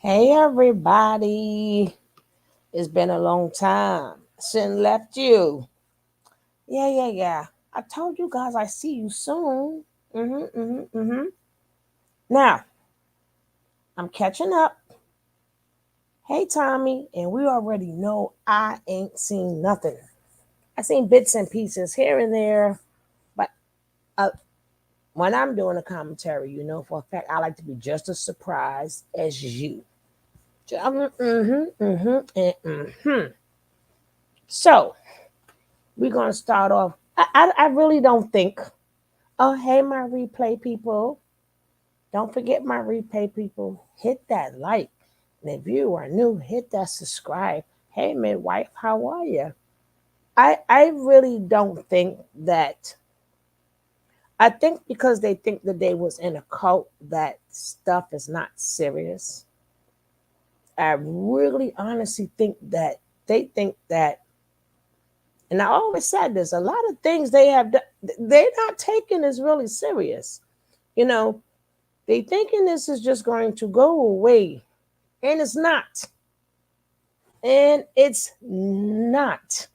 Hey everybody, it's been a long time since left you. Yeah. I told you guys I see you soon. Now I'm catching up. Hey Tommy, and we already know I ain't seen nothing. I seen bits and pieces here and there, but uh, when I'm doing a commentary, you know for a fact I like to be just as surprised as you. So we're gonna start off. I really don't think. Oh, hey, my replay people. Don't forget my replay people. Hit that like. And if you are new, hit that subscribe. Hey, midwife, how are you? I really don't think that. I think because they think that they was in a cult that stuff is not serious. I really honestly think that they think that, and I always said this, a lot of things they have, they're not taking as really serious. You know, they thinking this is just going to go away, and it's not. And it's not.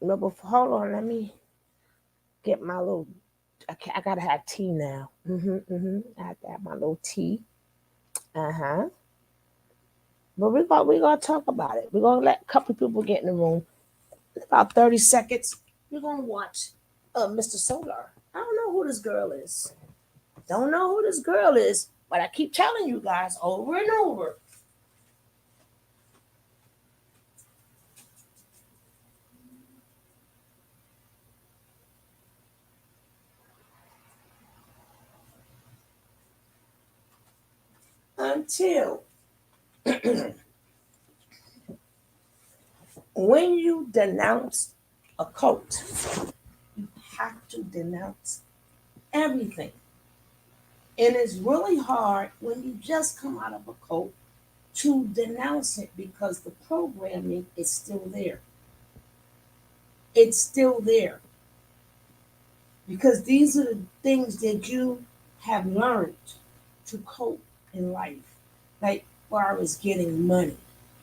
But before, hold on, let me get my little. I gotta have tea now. I have to have my little tea. Uh-huh. But we gonna talk about it. We're gonna let a couple of people get in the room. In about 30 seconds, we're gonna watch Mr. Solar. I don't know who this girl is. Don't know who this girl is, but I keep telling you guys over and over. Until when you denounce a cult, you have to denounce everything. And it's really hard when you just come out of a cult to denounce it because the programming is still there. It's still there. Because these are the things that you have learned to cope in life. Like far as getting money.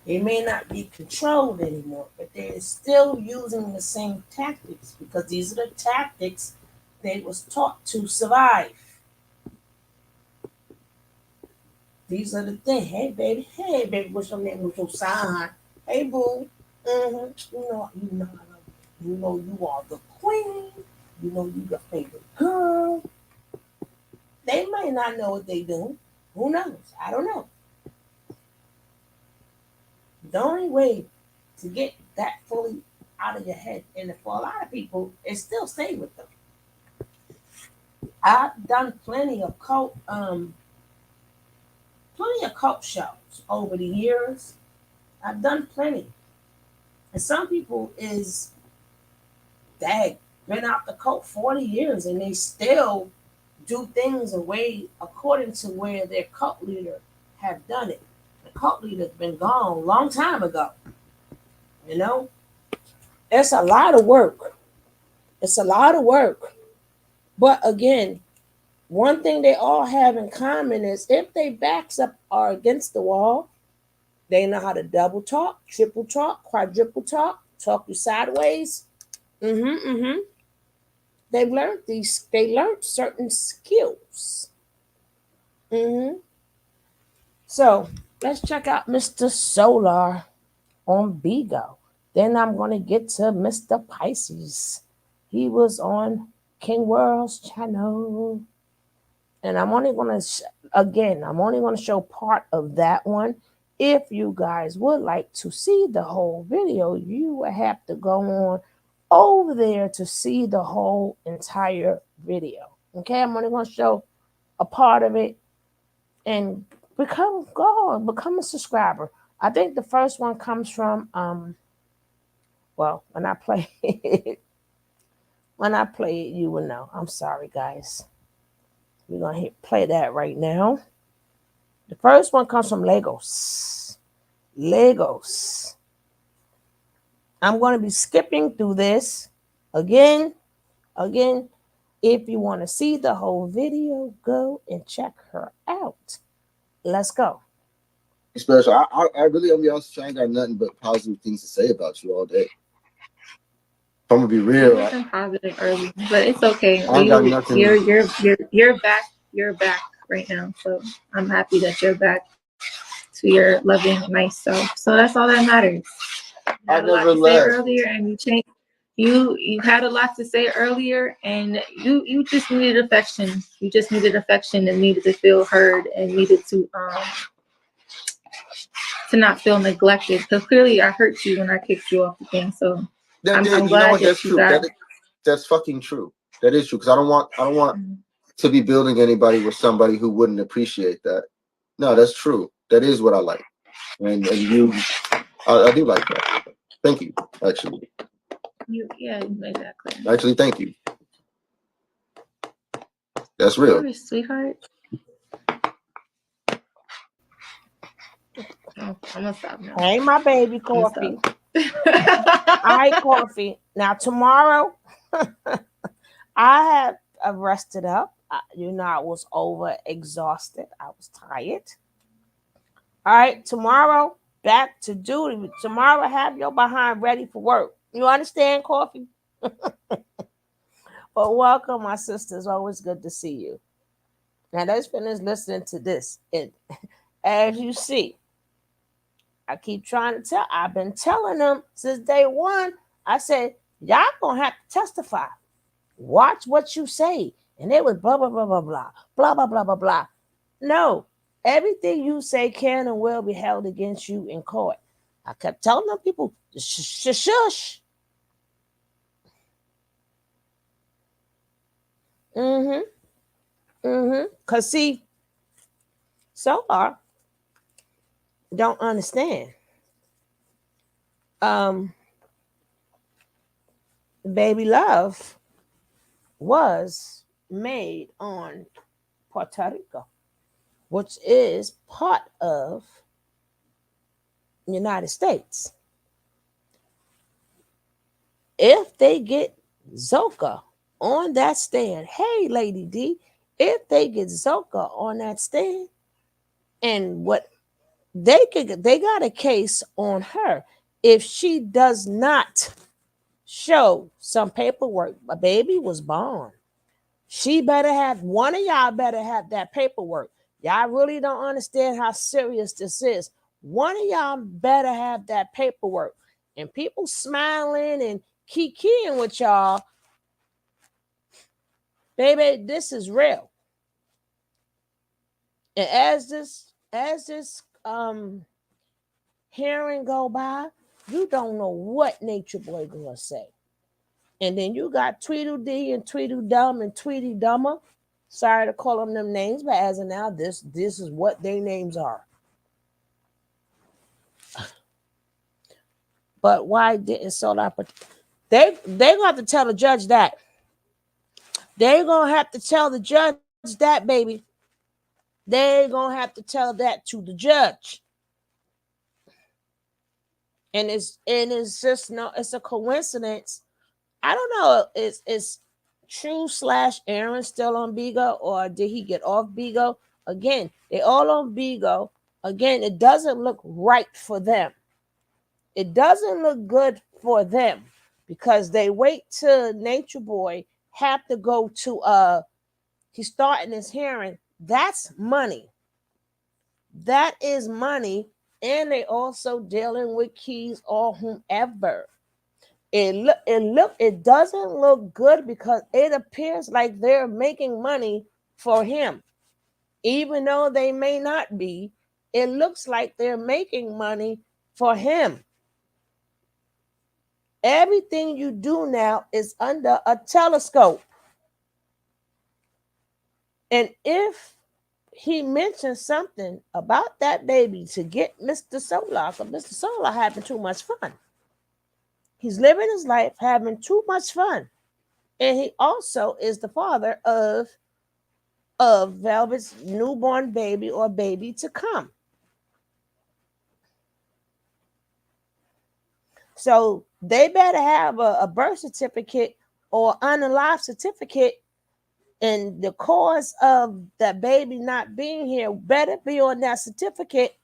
They may not be controlled anymore, but they're still using the same tactics because these are the tactics they was taught to survive. These are the things. Hey baby, what's your name? What's your sign? Hey boo. You know you are the queen. You know you the favorite girl. They might not know what they do. Who knows? I don't know. The only way to get that fully out of your head, and for a lot of people, it still stay with them. I've done plenty of cult shows over the years. I've done plenty, and some people is dag been out the cult 40 years, and they still do things away according to where their cult leader have done it. The cult leader's been gone a long time ago. You know, it's a lot of work. It's a lot of work. But again, one thing they all have in common is if their backs up are against the wall, they know how to double talk, triple talk, quadruple talk you sideways. Mm-hmm. They learned certain skills. Mm-hmm. So let's check out Mr. Solar on Bigo. Then I'm going to get to Mr. Pisces. He was on King World's channel. And I'm only going to, I'm only going to show part of that one. If you guys would like to see the whole video, you will have to go on over there to see the whole entire video. Okay, I'm only going to show a part of it and become a subscriber. I think the first one comes from well, when I play it, you will know. I'm sorry, guys. We're gonna play that right now. The first one comes from Legos. Legos. I'm going to be skipping through this again. If you want to see the whole video, go and check her out. Let's go. Special. I really, I'm be honest, I ain't got nothing but positive things to say about you all day. I'm gonna be real. I wasn't positive early, but it's okay. I ain't got nothing. You're back. You're back right now, so I'm happy that you're back to your loving, nice self. So that's all that matters. You had a lot to say earlier, and you changed. You had a lot to say earlier, and you just needed affection. You just needed affection and needed to feel heard and needed to not feel neglected. Because clearly, I hurt you when I kicked you off the thing. So I'm glad that you got. That's fucking true. That is true. Because I don't want to be building anybody with somebody who wouldn't appreciate that. No, that's true. That is what I like, and you, I do like that. Thank you. Actually. You made that clear. Actually, thank you. That's real. Sorry, sweetheart. Oh, I'm gonna stop now. Hey, my baby, Coffee. All right, Coffee. Now tomorrow, I have rested up. I was over exhausted. I was tired. All right, tomorrow back to duty. Tomorrow, have your behind ready for work. You understand, Coffee? But welcome, my sisters. Always good to see you. Now let's finish listening to this. And as you see, I keep trying to tell. I've been telling them since day one. I said, y'all gonna have to testify. Watch what you say. And it was blah, blah, blah, blah, blah, blah, blah, blah, blah, blah. No, everything you say can and will be held against you in court. I kept telling them people, shush. Because see, so far, don't understand. Baby Love was made on Puerto Rico, which is part of the United States. If they get Zoka on that stand, hey, Lady D, if they get Zoka on that stand, and what they got a case on her if she does not show some paperwork. A baby was born. She better have, one of y'all better have that paperwork. Y'all really don't understand how serious this is. One of y'all better have that paperwork. And people smiling and kikiing with y'all. Baby, this is real. And as this hearing go by, you don't know what Nature Boy gonna say. And then you got Tweedledee and Tweedledum and Tweety Dumber. Sorry to call them names, but as of now, this is what their names are. But why didn't Solar? They gonna have to tell the judge that. They're gonna have to tell the judge that, baby. They're gonna have to tell that to the judge. And it's just it's a coincidence. I don't know. It's True / Aaron still on Bigo, or did he get off Bigo? Again, they all on Bigo. Again, it doesn't look right for them. It doesn't look good for them because they wait till Nature Boy have to go to he's starting his hearing. That's money. That is money. And they also dealing with Keys or whomever. It doesn't look good because it appears like they're making money for him, even though they may not be. It looks like they're making money for him. Everything you do now is under a telescope. And if he mentioned something about that baby to get Mr. Solar, because Mr. Solar having too much fun. He's living his life having too much fun. And he also is the father of Velvet's newborn baby or baby to come. So they better have a birth certificate or unalive certificate, and the cause of the baby not being here better be on that certificate.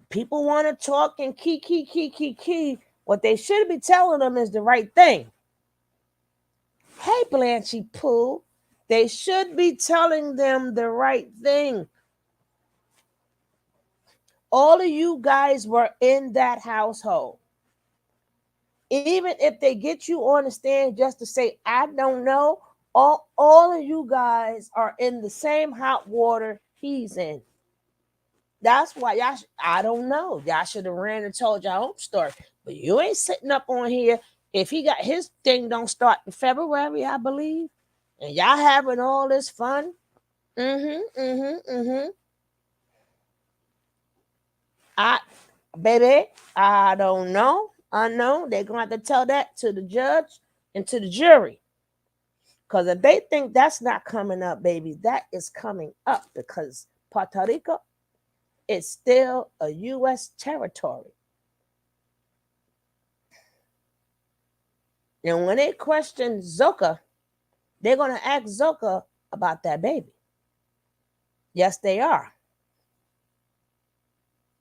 People want to talk and key. What they should be telling them is the right thing. Hey, Blanchy Pooh, they should be telling them the right thing. All of you guys were in that household. Even if they get you on the stand just to say, I don't know, all of you guys are in the same hot water he's in. That's why y'all, I don't know. Y'all should have ran and told your own story. But you ain't sitting up on here. If he got his thing don't start in February, I believe, and y'all having all this fun. I Baby, I don't know. Unknown. They're gonna have to tell that to the judge and to the jury. Because if they think that's not coming up, baby, that is coming up because Puerto Rico is still a U.S. territory. And when they question Zoka, they're going to ask Zoka about that baby. Yes, they are.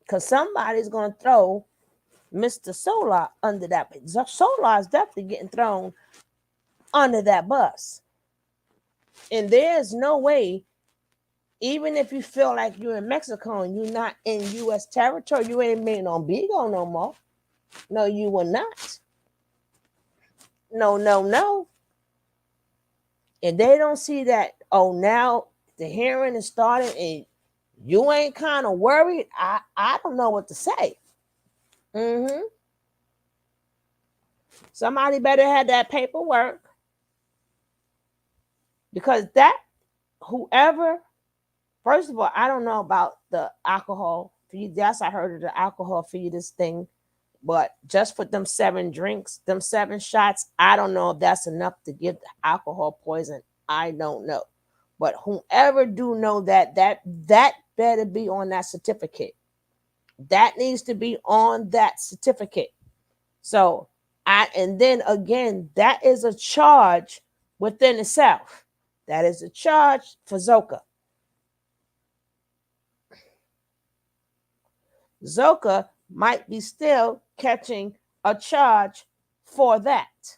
Because somebody's going to throw Mr. Solar under that. Solar is definitely getting thrown under that bus. And there's no way, even if you feel like you're in Mexico and you're not in U.S. territory, you ain't made on Bigo no more. No, you will not. No. And they don't see that, oh, now the hearing is starting and you ain't kind of worried. I don't know what to say. Somebody better have that paperwork. Because that, whoever, first of all, I don't know about the alcohol fee. Yes, I heard of the alcohol fee, this thing. But just for them 7 drinks, them 7 shots, I don't know if that's enough to give the alcohol poison. I don't know. But whoever do know that better be on that certificate. That needs to be on that certificate. So and then again, that is a charge within itself. That is a charge for Zoka. Zoka might be still catching a charge for that.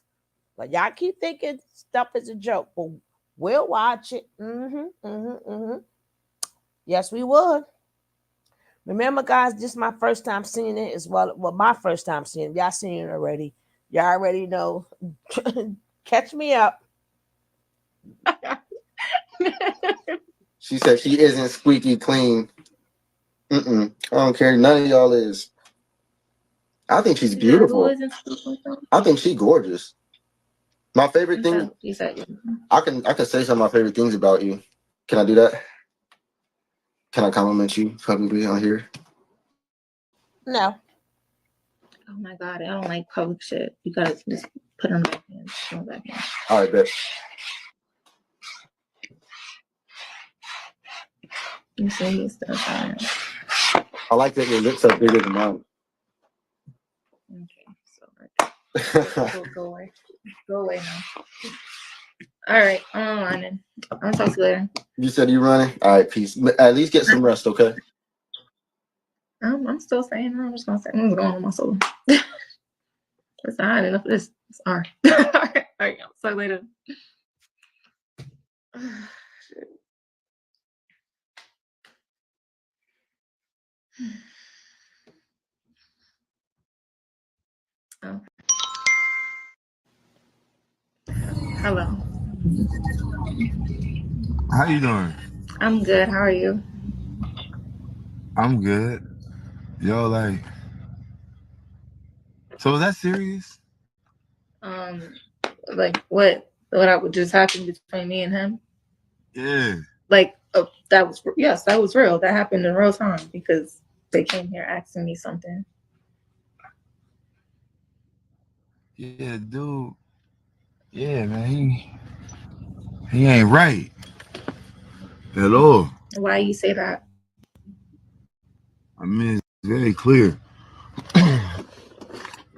But y'all keep thinking stuff is a joke. But we'll watch it. Yes, we would. Remember, guys, this is my first time seeing it as well. Well, my first time seeing it. Y'all seen it already. Y'all already know. Catch me up. She said she isn't squeaky clean. I don't care. None of y'all is. I think she's beautiful. I think she's gorgeous. My favorite thing. I can say some of my favorite things about you. Can I do that? Can I compliment you publicly on here? No. Oh my god, I don't like public shit. You gotta just put them back in. All right, bet. You say he's still trying. I like that your lips are bigger than mine. Okay, so go away. Go away now. All right, I'm running. I'll talk to you later. You said you running? All right, peace. At least get some rest, okay? I'm still saying, I'm just gonna say, I'm going on my soul. It's all right, enough of this. It's all right. All right, I'll talk later. Oh. Hello. How you doing? I'm good. How are you? I'm good. Yo, like, so is that serious? Um, like what just happened between me and him? Yeah. Like that was yes, that was real. That happened in real time because they came here asking me something. Yeah, dude. Yeah, man. He ain't right at all. Why you say that? I mean, it's very clear.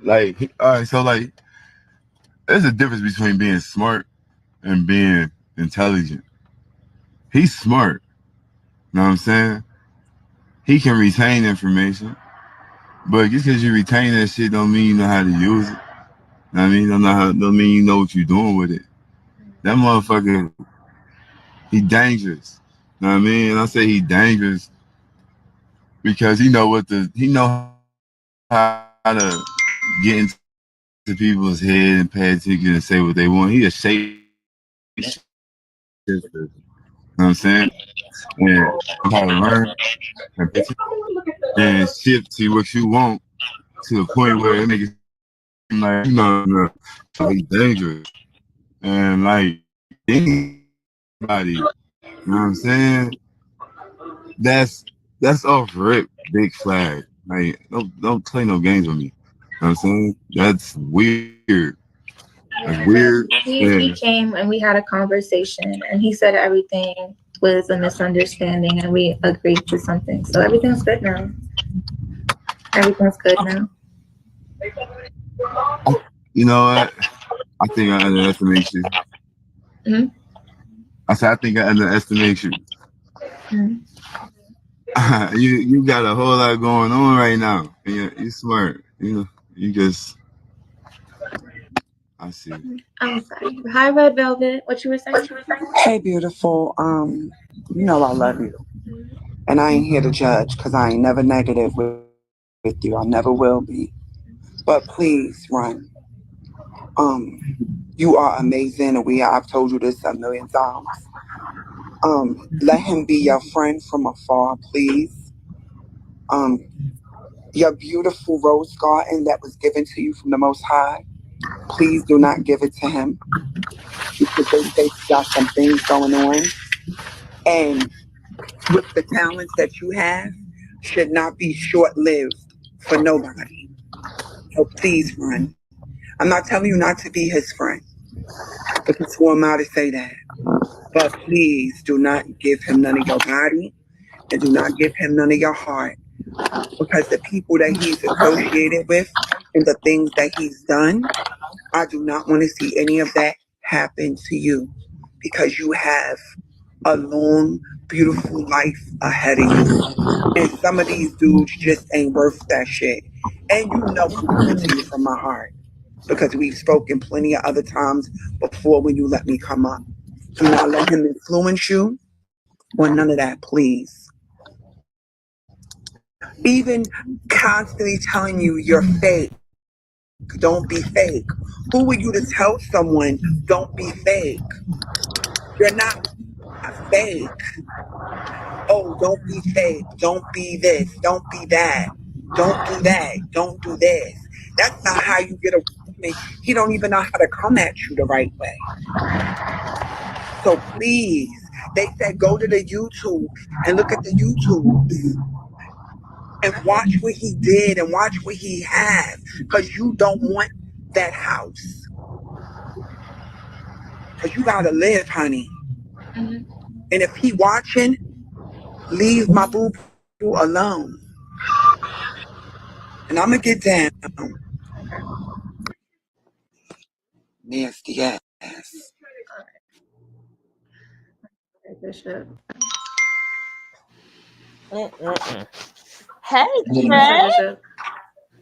Like, all right, so like, there's a difference between being smart and being intelligent. He's smart. You know what I'm saying? He can retain information, but just because you retain that shit don't mean you know how to use it. You know what I mean? Don't mean you know what you're doing with it. That motherfucker, he dangerous. You know what I mean? And I say he dangerous because he know how to get into people's head and pay attention and say what they want. He a shape shifter. You know what I'm saying? And how to learn and and shift to what you want to the point where it makes it seem like no. So he's dangerous. And like anybody, you know what I'm saying? That's that's off rip, big flag. Like don't play no games with me. You know what I'm saying? That's weird. Like Yeah, weird. but Yeah. he came and we had a conversation and he said everything was a misunderstanding and we agreed to something. So everything's good now. Everything's good now. You know what? I think I underestimate you. Mm-hmm. I said I think I underestimate you. Mm-hmm. You got a whole lot going on right now. And you're smart. You just I see. I'm sorry. Hi, Red Velvet. What you were saying? Hey, beautiful. You know I love you, and I ain't here to judge because I ain't never negative with you. I never will be. But please run. You are amazing, and I've told you this a million times. Let him be your friend from afar, please. Um, your beautiful rose garden that was given to you from the Most High. Please do not give it to him because they say he got some things going on, and with the talents that you have should not be short lived for nobody. So please run. I'm not telling you not to be his friend because who am I to say that? But please do not give him none of your body and do not give him none of your heart because the people that he's associated with and the things that he's done, I do not want to see any of that happen to you because you have a long, beautiful life ahead of you. And some of these dudes just ain't worth that shit. And you know I'm coming to you from my heart because we've spoken plenty of other times before when you let me come up. Do not let him influence you or none of that, please. Even constantly telling you you're fake. Don't be fake. Who are you to tell someone don't be fake? You're not fake. Oh, don't be fake. Don't be this. Don't be that. Don't do that. Don't do this. That's not how you get a woman. He don't even know how to come at you the right way. So please, they said go to the YouTube and look at the YouTubes and watch what he did and watch what he has because you don't want that house. Because you gotta live, honey. Mm-hmm. And if he watching, leave my boo boo alone. And I'm gonna get down. Okay. Nasty ass. Okay, Bishop. Mm-mm-mm. Hey, What's up, Trey. Bishop?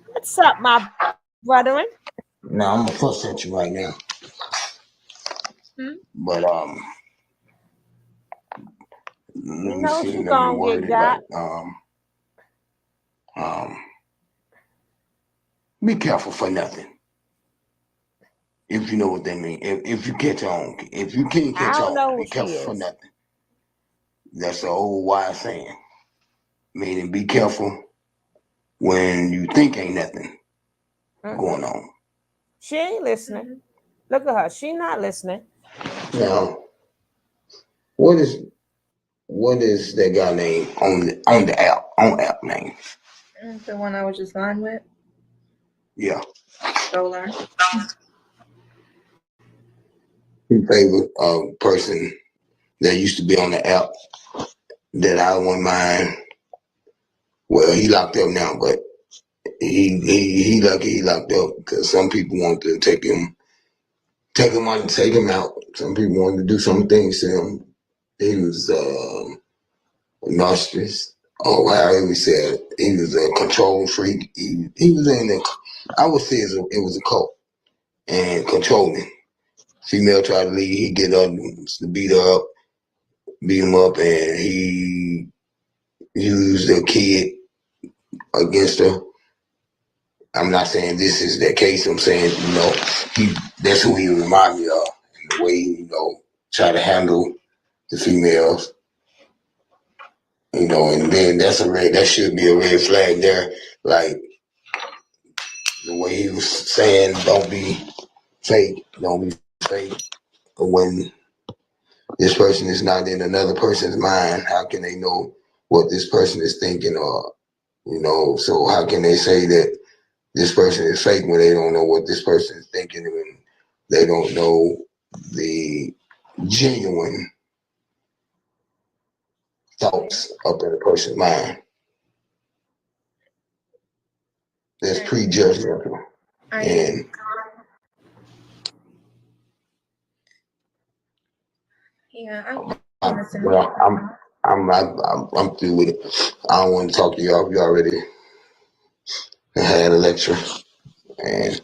What's up, my brethren? Now I'm gonna fuss at you right now, Hmm? but You let me know see, she let me gonna word get it got. right. Um, be careful for nothing. If you know what that means. If you catch on. If you can't I catch don't know on, who be she careful for is. nothing. That's an old wise saying. Meaning be careful when you think ain't nothing going on. She ain't listening. Look at her. She not listening. Now, what is that guy name on the app name? The one I was just lying with. Yeah. Solar. Your favorite person that used to be on the app that I wouldn't mind. Well, he locked up now, but he lucky he locked up because some people want to take him on and take him out. Some people wanted to do some things to him. He was a narcissist, or however he said it. He was a control freak. He was in the, I would say it was a cult and controlling. Female tried to leave, he get up to beat her up, beat him up, and he used a kid against her. I'm not saying this is the case. I'm saying, that's who he remind me of. The way he, try to handle the females. And then that should be a red flag there. Like the way he was saying, don't be fake. But when this person is not in another person's mind, how can they know what this person is thinking so how can they say that this person is fake when they don't know what this person is thinking and they don't know the genuine thoughts up in a person's mind? That's prejudgmental. And I'm through with it. I don't want to talk to y'all. You already had a lecture and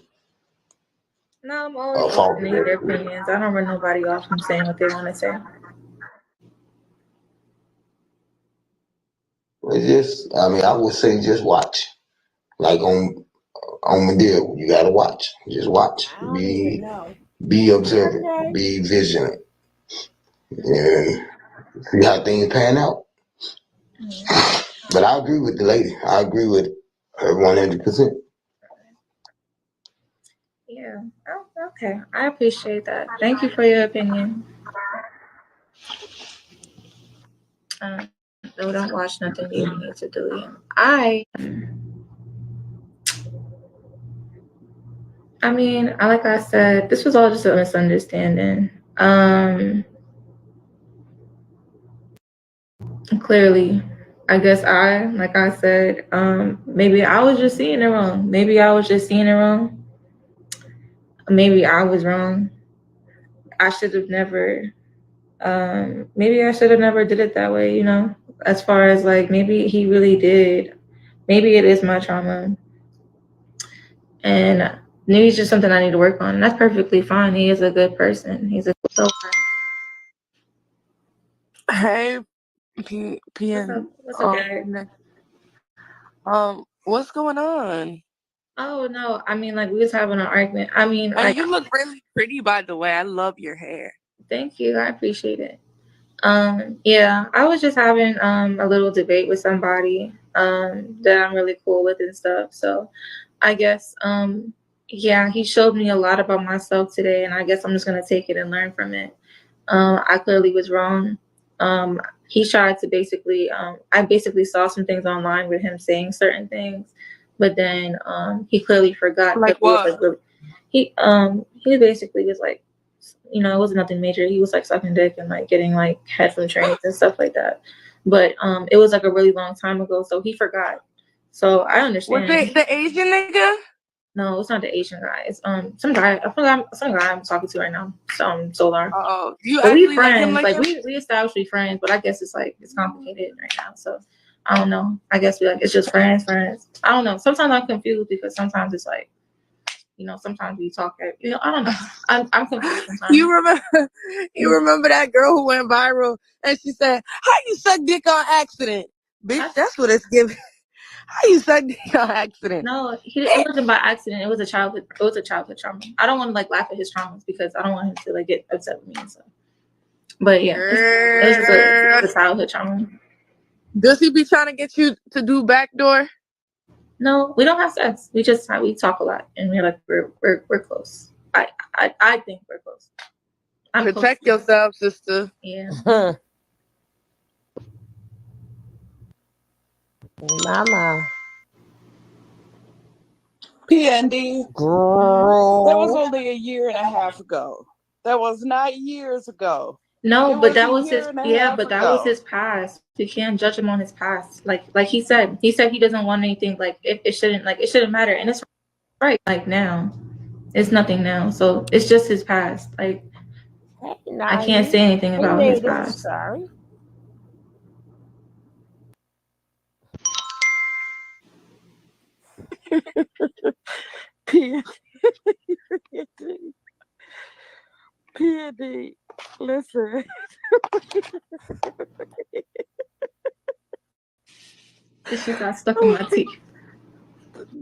No, I'm always open to their opinions. I don't run nobody off from saying what they want to say. I would say just watch. Like on Medea, you gotta watch. Just watch. I don't even know. Be observant. Okay. Be vigilant. And see how things pan out. But I agree with the lady. I agree with her 100%. Yeah. Oh, okay. I appreciate that. Thank you for your opinion. No, don't watch nothing you need to do. I mean, like I said, this was all just a misunderstanding. Clearly, I guess like I said, maybe I was just seeing it wrong. Maybe I was just seeing it wrong. Maybe I was wrong. I should have never, maybe I should have never did it that way, as far as like, maybe he really did. Maybe it is my trauma. And maybe it's just something I need to work on. And that's perfectly fine. He is a good person. He's a good Hey, PN. What's up, Derek? What's going on? Oh no, I mean, like, we was having an argument. I mean, And like, you look really pretty, by the way. I love your hair. Thank you. I appreciate it. Yeah, I was just having a little debate with somebody that I'm really cool with and stuff. So I guess yeah, he showed me a lot about myself today, and I guess I'm just gonna take it and learn from it. I clearly was wrong. He tried to basically I basically saw some things online with him saying certain things, but then he clearly forgot. Like what? He basically was like, it wasn't nothing major. He was like sucking dick and like getting like head from trains and stuff like that. But it was like a really long time ago, so he forgot. So I understand. Was it the Asian nigga? No, it's not the Asian guy. It's some guy. Some guy I'm talking to right now. Solar. Oh, you but actually we friends. like him? We established we friends, but I guess it's like it's complicated right now. So I don't know. I guess it's just friends. I don't know. Sometimes I'm confused because sometimes it's like, sometimes we talk. I don't know. I'm confused sometimes. You remember that girl who went viral and she said, "How you suck dick on accident, bitch? That's what it's giving. How you said on accident? No, it wasn't by accident. It was a childhood. It was a childhood trauma. I don't want to like laugh at his traumas because I don't want him to like get upset with me and stuff. But yeah, it was just a childhood trauma. Does he be trying to get you to do backdoor? No, we don't have sex. We talk a lot, and we're like we're close. I think we're close. Protect yourself, sister. Yeah. Mama. PND. Girl. That was only a year and a half ago. That was not years ago. No, It but that a was year his. and a Yeah, half but that was ago. his past. We can't judge him on his past. Like he said he doesn't want anything. Like it shouldn't matter. And it's right. Like now, it's nothing now. So it's just his past. Like Hey, I can't say anything he about his made it. past. Sorry. PND. Listen. This shit got stuck in my teeth.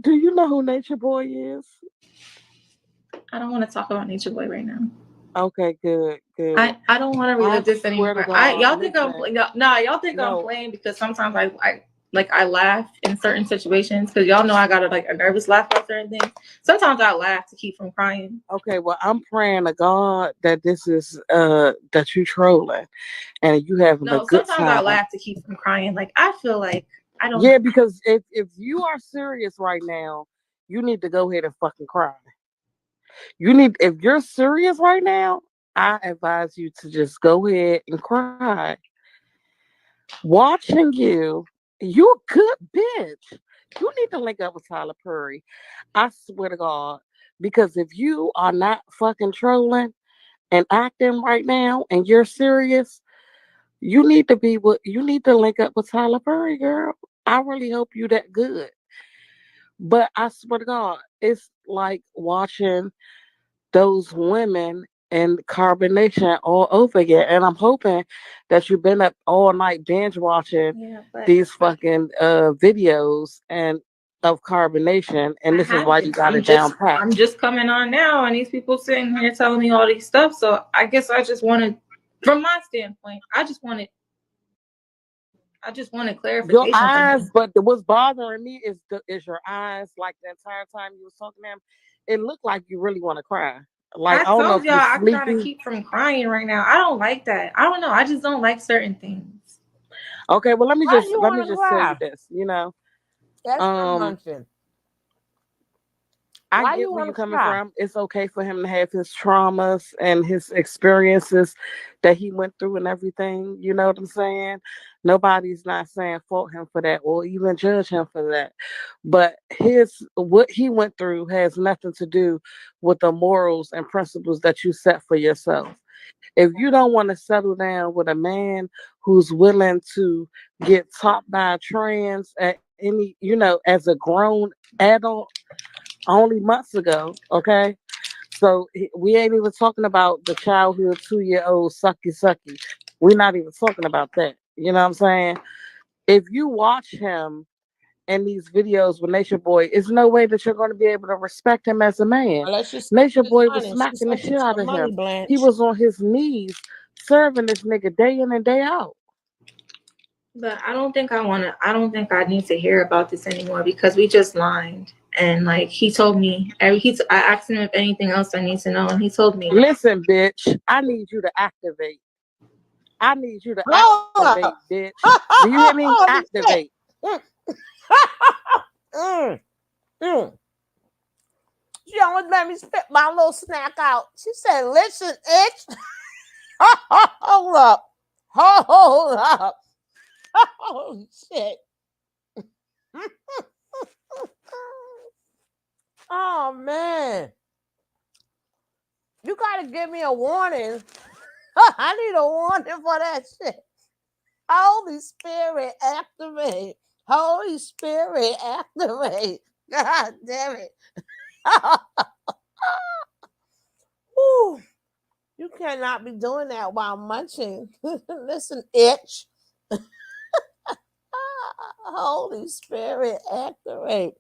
Do you know who Nature Boy is? I don't want to talk about Nature Boy right now. Okay, good. I don't want to relive this anymore. Y'all think I'm playing because sometimes I laugh in certain situations because y'all know I got a nervous laugh about certain things. Sometimes I laugh to keep from crying. Okay, well I'm praying to God that this is that you trolling and you having a good sometimes time. I laugh to keep from crying. Like I feel like I don't. Yeah, because if you are serious right now, you need to go ahead and fucking cry. If you're serious right now, I advise you to just go ahead and cry. Watching you a good bitch. You need to link up with Tyler Perry. I swear to God. Because if you are not fucking trolling and acting right now and you're serious, you need to link up with Tyler Perry, girl. I really hope you that good. But I swear to God, it's like watching those women and carbonation all over again. And I'm hoping that you've been up all night binge watching these fucking videos and of carbonation, and this is why you got it down pat. I'm just coming on now, and these people sitting here telling me all these stuff. So I guess I just wanted, from my standpoint, I just wanted clarification. Your eyes, but what's bothering me is your eyes. Like the entire time you was talking to him, it looked like you really want to cry. Like I don't know if y'all, you're I sleepy. gotta keep from crying right now. I don't like that. I don't know. I just don't like certain things. Okay, well let me just tell cry? you this. You know, That's nonsense. I get where you're coming from. It's okay for him to have his traumas and his experiences that he went through and everything. You know what I'm saying? Nobody's not saying fault him for that or even judge him for that. But what he went through has nothing to do with the morals and principles that you set for yourself. If you don't want to settle down with a man who's willing to get taught by a trans at as a grown adult, only months ago, okay? So we ain't even talking about the childhood 2-year-old sucky. We're not even talking about that. You know what I'm saying? If you watch him in these videos with Nature Boy, it's no way that you're going to be able to respect him as a man. Nature Boy was smacking the shit out of him. He was on his knees serving this nigga day in and day out. But I don't think I need to hear about this anymore because we just lined. And like he told me, I asked him if anything else I need to know, and he told me, "Listen, bitch, I need you to activate. I need you to activate, bitch. Do you hear me? Activate." She almost made me spit my little snack out. She said, "Listen, itch." Hold up. Oh shit. Oh man. You gotta give me a warning. I need a warning for that shit. Holy Spirit, activate. Holy Spirit, activate. God damn it. Ooh, you cannot be doing that while munching. Listen, itch. Holy Spirit, activate.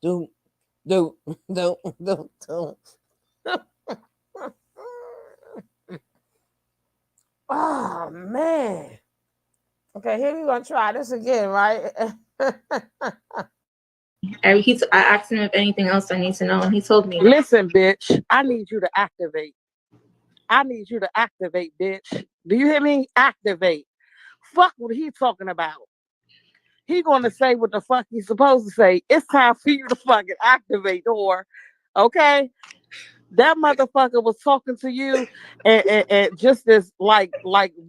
Do, do, do, do, do. Oh man. Okay, here we gonna try this again, right? I asked him if anything else I need to know, and he told me. Listen, bitch, I need you to activate. I need you to activate, bitch. Do you hear me? Activate. Fuck what he talking about. He gonna say what the fuck he's supposed to say. It's time for you to fucking activate, whore. Okay? That motherfucker was talking to you and just as like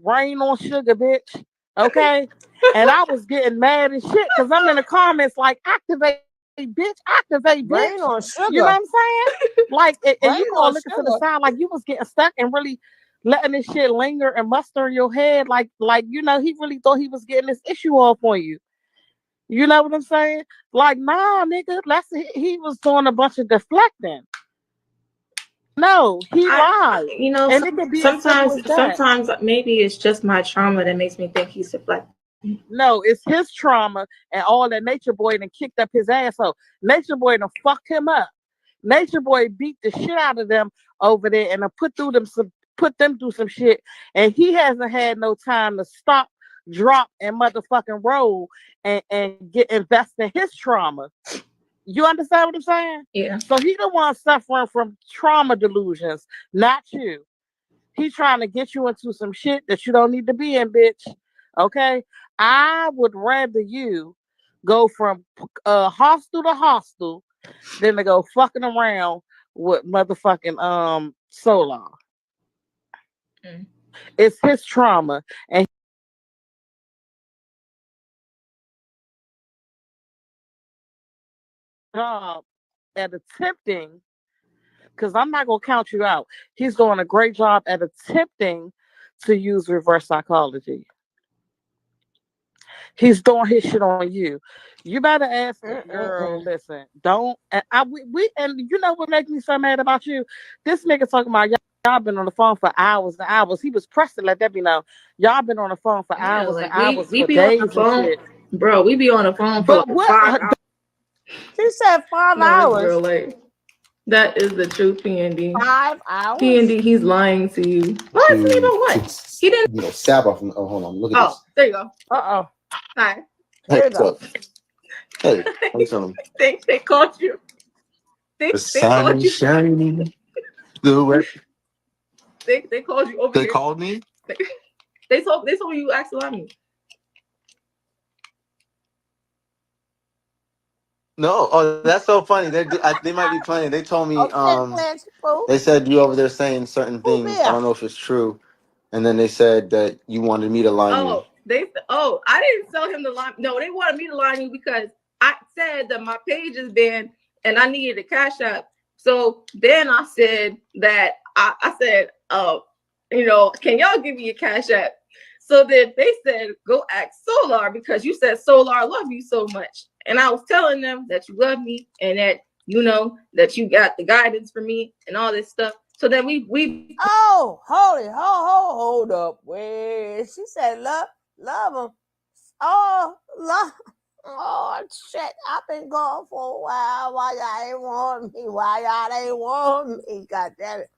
rain on sugar, bitch. Okay? And I was getting mad as shit because I'm in the comments like activate, bitch. Brain on You know what I'm sugar. saying? Like, and you Brain all on looking to the sugar. side like you was getting stuck and really letting this shit linger and muster in your head. Like he really thought he was getting this issue off on you. You know what I'm saying? Like, nah, nigga, he was doing a bunch of deflecting. No, he lied. And it could be as simple as that. Sometimes maybe it's just my trauma that makes me think he's deflecting. No, it's his trauma and all that Nature Boy done kicked up his asshole. Nature Boy done fucked him up. Nature Boy beat the shit out of them over there and put them through some shit. And he hasn't had no time to stop, drop, and motherfucking roll and get invest in his trauma. You understand what I'm saying? Yeah. So he the one suffering from trauma delusions, not you. He's trying to get you into some shit that you don't need to be in, bitch. Okay? I would rather you go from hostel to hostel than to go fucking around with motherfucking Solar. Mm. It's his trauma. And job at attempting, because I'm not gonna count you out. He's doing a great job at attempting to use reverse psychology. He's doing his shit on you. You better ask the girl. Listen, don't. And we and you know what makes me so mad about you? This nigga talking about y'all been on the phone for hours and hours. He was pressed to let that be known. Y'all been on the phone for Yeah, hours and like hours we for be on the days and phone, shit. bro. We be on the phone for But like what? 5 hours. She said 5 hours. Bro, like that is the truth, PND. 5 hours. PND, he's lying to you. Lying to me about what? He didn't. Stab off. Oh, hold on. Look at this. There you go. Uh-oh. Hi. Hey, Here you what's go. up? Hey, what's on? They called you. The They sun called is you. shining. The wet. They called you over They here. called me. They told you asked me. No, oh, that's so funny. They might be playing. They told me. They said you over there saying certain things. I don't know if it's true. And then they said that you wanted me to line you. I didn't tell him to line. No, they wanted me to line you because I said that my page is banned and I needed a cash app. So then I said that I said, can y'all give me a cash app? So then they said, go ask Solar because you said Solar love you so much. And I was telling them that you love me and that that you got the guidance for me and all this stuff. So then we hold up. Wait, she said love him. Oh, love. Oh shit! I've been gone for a while. Why y'all ain't want me? Why y'all ain't want me? God damn it!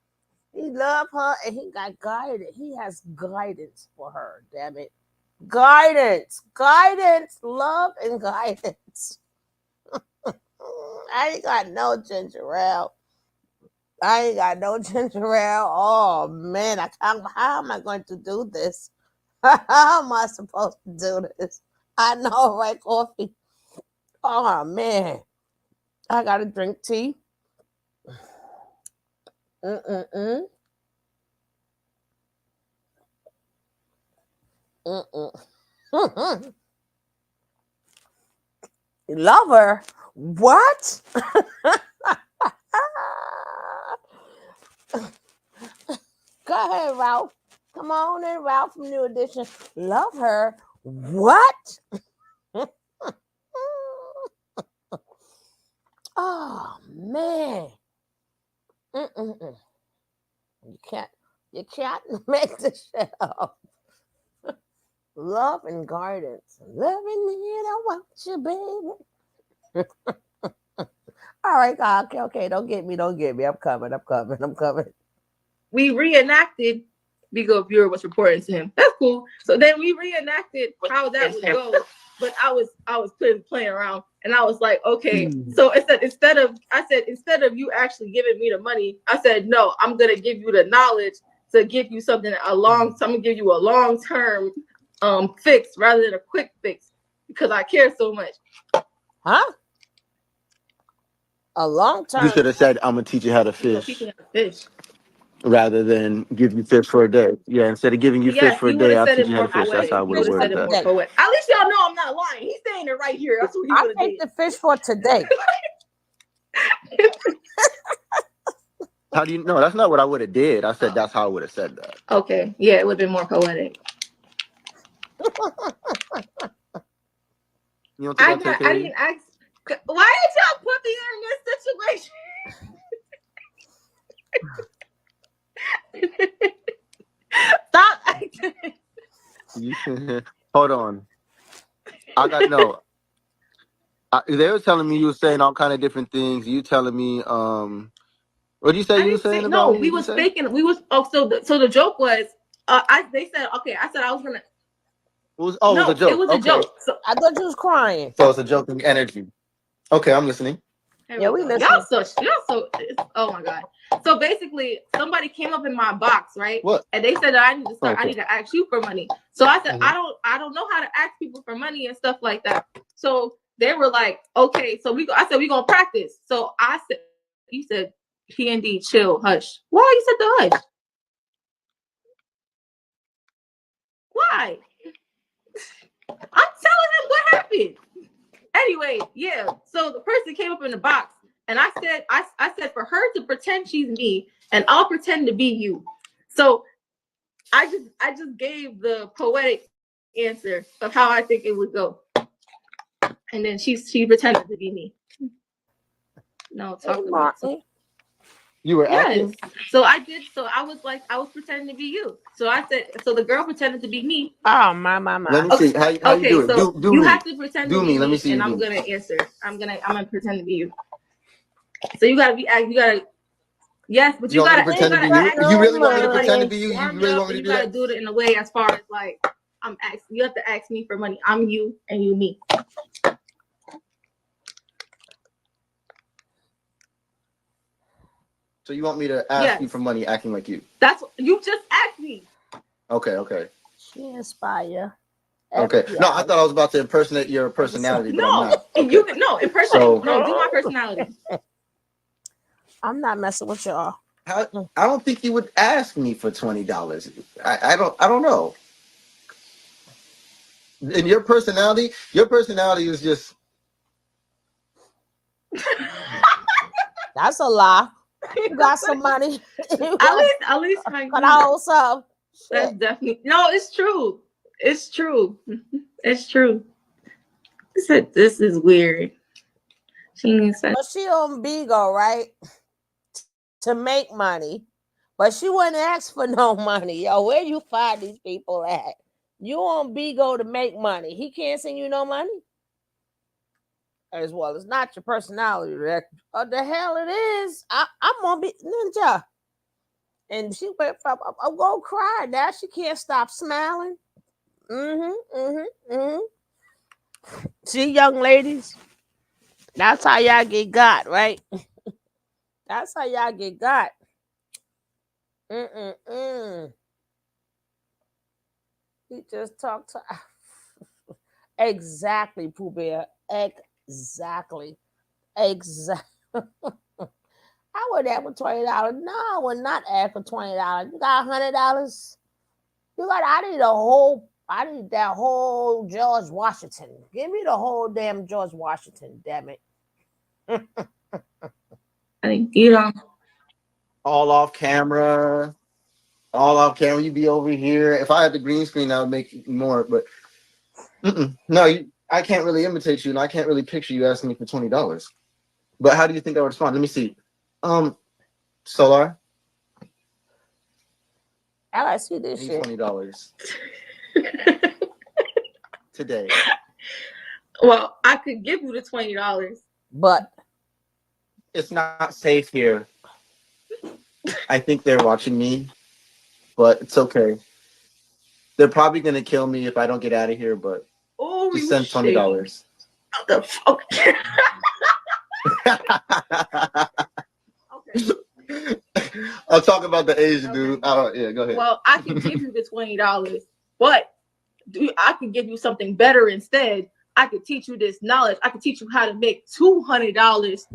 He loved her and he got guided. He has guidance for her. Damn it! Guidance, love and guidance. I ain't got no ginger ale. Oh man, how am I going to do this? How am I supposed to do this? I know, right? Coffee. Oh man, I gotta drink tea. Mm-mm-mm. Mm-mm. Lover? What? Go ahead, Ralph. Come on in, Ralph from New Edition. Love her? What? Oh man. Mm-mm-mm. You can't make this shit up. Love and gardens. Loving it, I want you, baby. All right, God. Okay, okay. Don't get me. Don't get me. I'm coming. I'm coming. I'm coming. We reenacted Bigo Viewer was reporting to him. That's cool. So then we reenacted how that would go. But I was playing around, and I was like, okay. So instead of you actually giving me the money, I said no. I'm gonna give you the knowledge to give you something I'm gonna give you a long term fix rather than a quick fix because I care so much. Huh? A long time. You should have said, "I'm gonna teach you how to fish," Teach you how to fish. rather than give you fish for a day. Yeah, instead of giving you fish for a You would day, have I'll said teach it you how more to fish. That's poetic. how I You would would have have said worded it that. more poetic. At least y'all know I'm not lying. He's saying it right here. That's what he would have take did. the fish for today. How do you know? That's not what I would have did. I said that's how I would have said that. Okay, yeah, it would have been more poetic. You don't think I'll take care of you? didn't ask. Why did y'all put me in this situation? Stop acting. Hold on. I got no. They were telling me you were saying all kind of different things. You telling me, what did you say you were saying about me? We was faking. We was so the joke was, they said okay. I said I was gonna. It was a joke. It was a joke. So I thought you was crying. So it's a joking energy. Okay, I'm listening. Yeah, we listen. Y'all so oh my god. So basically, somebody came up in my box, right? What? And they said that I need to start. I need to ask you for money. So I said I don't know how to ask people for money and stuff like that. So they were like, okay. So I said we gonna practice. So I said, you said P&D, chill, hush. Why you said the hush? Why? I'm telling him what happened. Anyway, yeah. So the person came up in the box, and I said for her to pretend she's me, and I'll pretend to be you. So I just gave the poetic answer of how I think it would go, and then she pretended to be me. No, talk about it. You were acting? So I did. So I was pretending to be you. So I said. So the girl pretended to be me. Oh my. Let me see how you do it. So do you me. have to pretend do to be me. Let me see. and I'm gonna answer. I'm gonna pretend to be you. So you gotta be. You gotta. Yes, but you gotta pretend to be you. You really want me to pretend to be you? You really want me to do that? You gotta do it in a way as far as like I'm asking. You have to ask me for money. I'm you and you me. So you want me to ask you for money, acting like you? That's what you just asked me. Okay. She inspire. Okay. No, I thought I was about to impersonate your personality, but I'm not. Okay. You no impersonate. No, do my personality. I'm not messing with y'all. I don't think you would ask me for $20. I don't know. And your personality is just. That's a lie. You got some money. At least cut out some. That's definitely no. It's true. It's true. It's true. This is weird. But she on Bigo, right? To make money. But she wouldn't ask for no money. Yo, where you find these people at? You on Bigo to make money. He can't send you no money. As well, it's not your personality. The hell it is. I'm gonna be ninja. And she went from I'm gonna cry. Now she can't stop smiling. See, young ladies, that's how y'all get got, right? That's how y'all get got. He just talked to exactly, Pooh Bear. Exactly. I would ask for $20. No, I would not ask for $20. You got $100. I need that whole George Washington. Give me the whole damn George Washington, damn it. You know. All off camera. You be over here. If I had the green screen, I would make more. But no, I can't really imitate you, and I can't really picture you asking me for $20. But how do you think I would respond? Let me see. Solar. I gotta see this shit. $20. today. Well, I could give you the $20, but it's not safe here. I think they're watching me, but it's okay. They're probably gonna kill me if I don't get out of here. But oh, just you send $20. What the fuck? Okay. I'll talk about the Asian dude. Yeah, go ahead. Well, I can give you the $20, but I can give you something better instead. I could teach you this knowledge. I could teach you how to make $200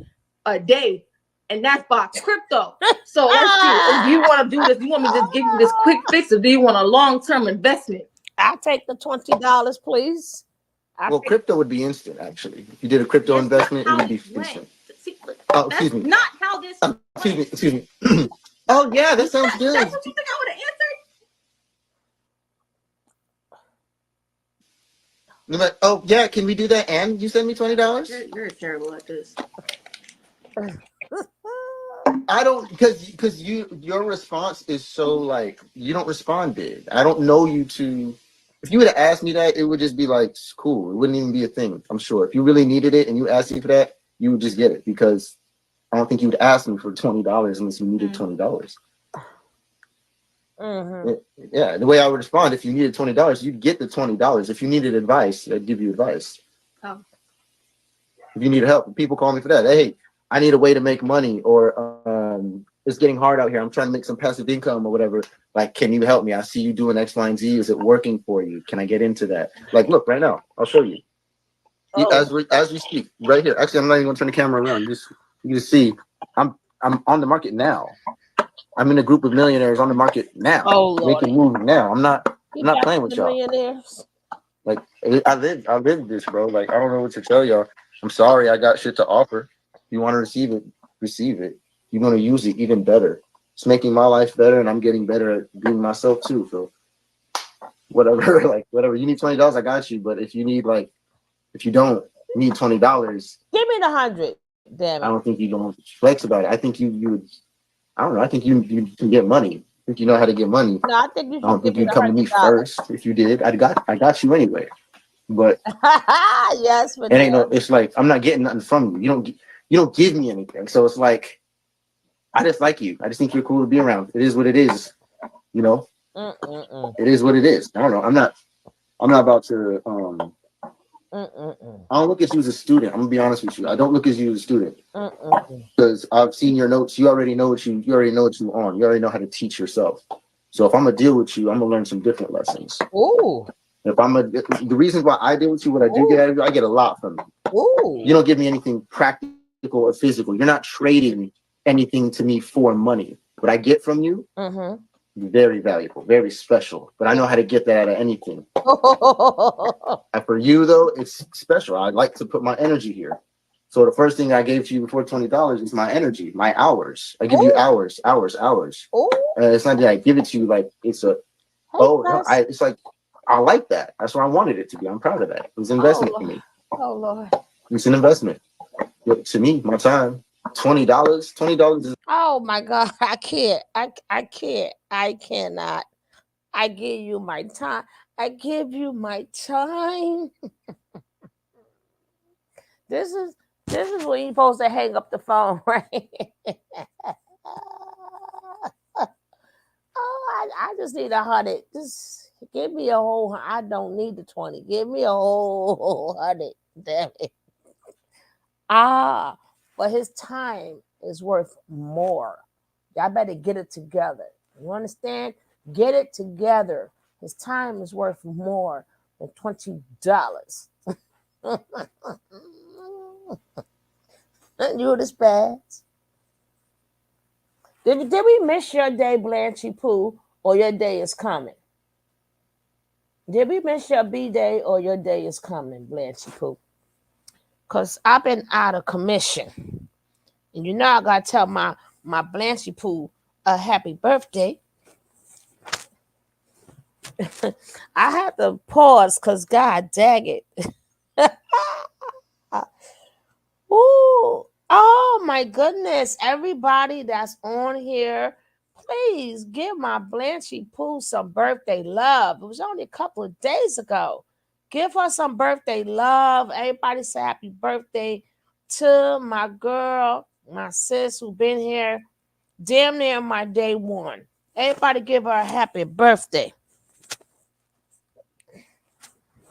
a day, and that's by crypto. So let's see. Do you want to do this? Do you want me to just give you this quick fix, or do you want a long-term investment? I'll take the $20, please. Well, crypto would be instant, actually. If you did a crypto investment, it would be instant. Oh, excuse me. Not how this. Excuse me. Oh, yeah, that sounds good. That's what you think I would have answered? Oh, yeah, can we do that? And you send me $20? You're terrible at this. I don't, because your response is so like, you don't respond big. I don't know you to. If you would have asked me that, it would just be like, cool. It wouldn't even be a thing, I'm sure. If you really needed it and you asked me for that, you would just get it, because I don't think you would ask me for $20 unless you needed $20. Mm-hmm. Yeah, the way I would respond, if you needed $20, you'd get the $20. If you needed advice, I'd give you advice. Oh. If you need help, people call me for that. Hey, I need a way to make money, or it's getting hard out here. I'm trying to make some passive income or whatever. Like, can you help me? I see you doing X, Y, and Z. Is it working for you? Can I get into that? Like, look, right now, I'll show you. As we speak, right here. Actually, I'm not even going to turn the camera around. You just see, I'm on the market now. I'm in a group of millionaires on the market now, making moves now. I'm not playing with y'all. Millionaires. Like, I live this, bro. Like, I don't know what to tell y'all. I'm sorry, I got shit to offer. You want to receive it, receive it. You want to use it, even better. It's making my life better, and I'm getting better at being myself too. So, whatever, like whatever. You need $20, I got you. But if you need if you don't need $20, give me the 100. Damn it. I don't think you don't flex about it. I think you would. I don't know. I think you can get money. I think you know how to get money. No, I think you. I don't think you'd come to me first. If you did, I got you anyway. But yes, but it ain't no. It's like I'm not getting nothing from you. You don't give me anything. So it's like I just like you. I just think you're cool to be around. It is what it is. You know. It is what it is. I don't know. I'm not about to. I don't look at you as a student. I'm gonna be honest with you. I don't look at you as a student because I've seen your notes. You already know what you already know what you on. You already know how to teach yourself. So if I'm gonna deal with you, I'm gonna learn some different lessons. Ooh. If the reasons why I deal with you, what I do get out of you, I get a lot from you. Ooh. You don't give me anything practical or physical. You're not trading anything to me for money. What I get from you, very valuable, very special. But I know how to get that out of anything. And for you, though, it's special. I like to put my energy here. So the first thing I gave to you before $20 is my energy, my hours. I give you hours. It's not that I give it to you like it's a. It's like I like that. That's what I wanted it to be. I'm proud of that. It was an investment for me. Oh Lord. It's an investment. To me, my time. $20 is. Oh my God. I can't. I can't. I cannot. I give you my time. I give you my time. This is when you're supposed to hang up the phone, right? I just need 100. Just give me a whole. I don't need the 20. Give me a whole 100. Damn it. But his time is worth more. Y'all better get it together. You understand? Get it together. His time is worth more than $20. You this bad. Did we miss your day, Blanchy Pooh, or your day is coming? Did we miss your B-day or your day is coming, Blanchy Pooh? Because I've been out of commission. And you know I got to tell my Blanchy Pooh a happy birthday. I had to pause because God dang it. Ooh, oh my goodness. Everybody that's on here, please give my Blanchy Pooh some birthday love. It was only a couple of days ago. Give her some birthday love. Everybody say happy birthday to my girl, my sis who been here damn near my day one. Everybody give her a happy birthday.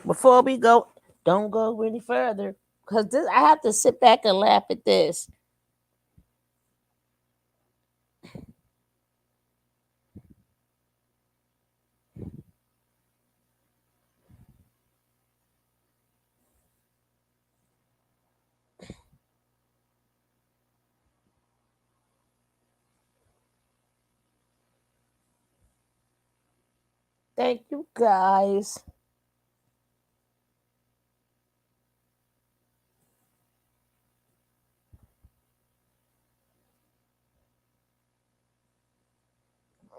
Before we go, don't go any further. Because I have to sit back and laugh at this. Thank you guys.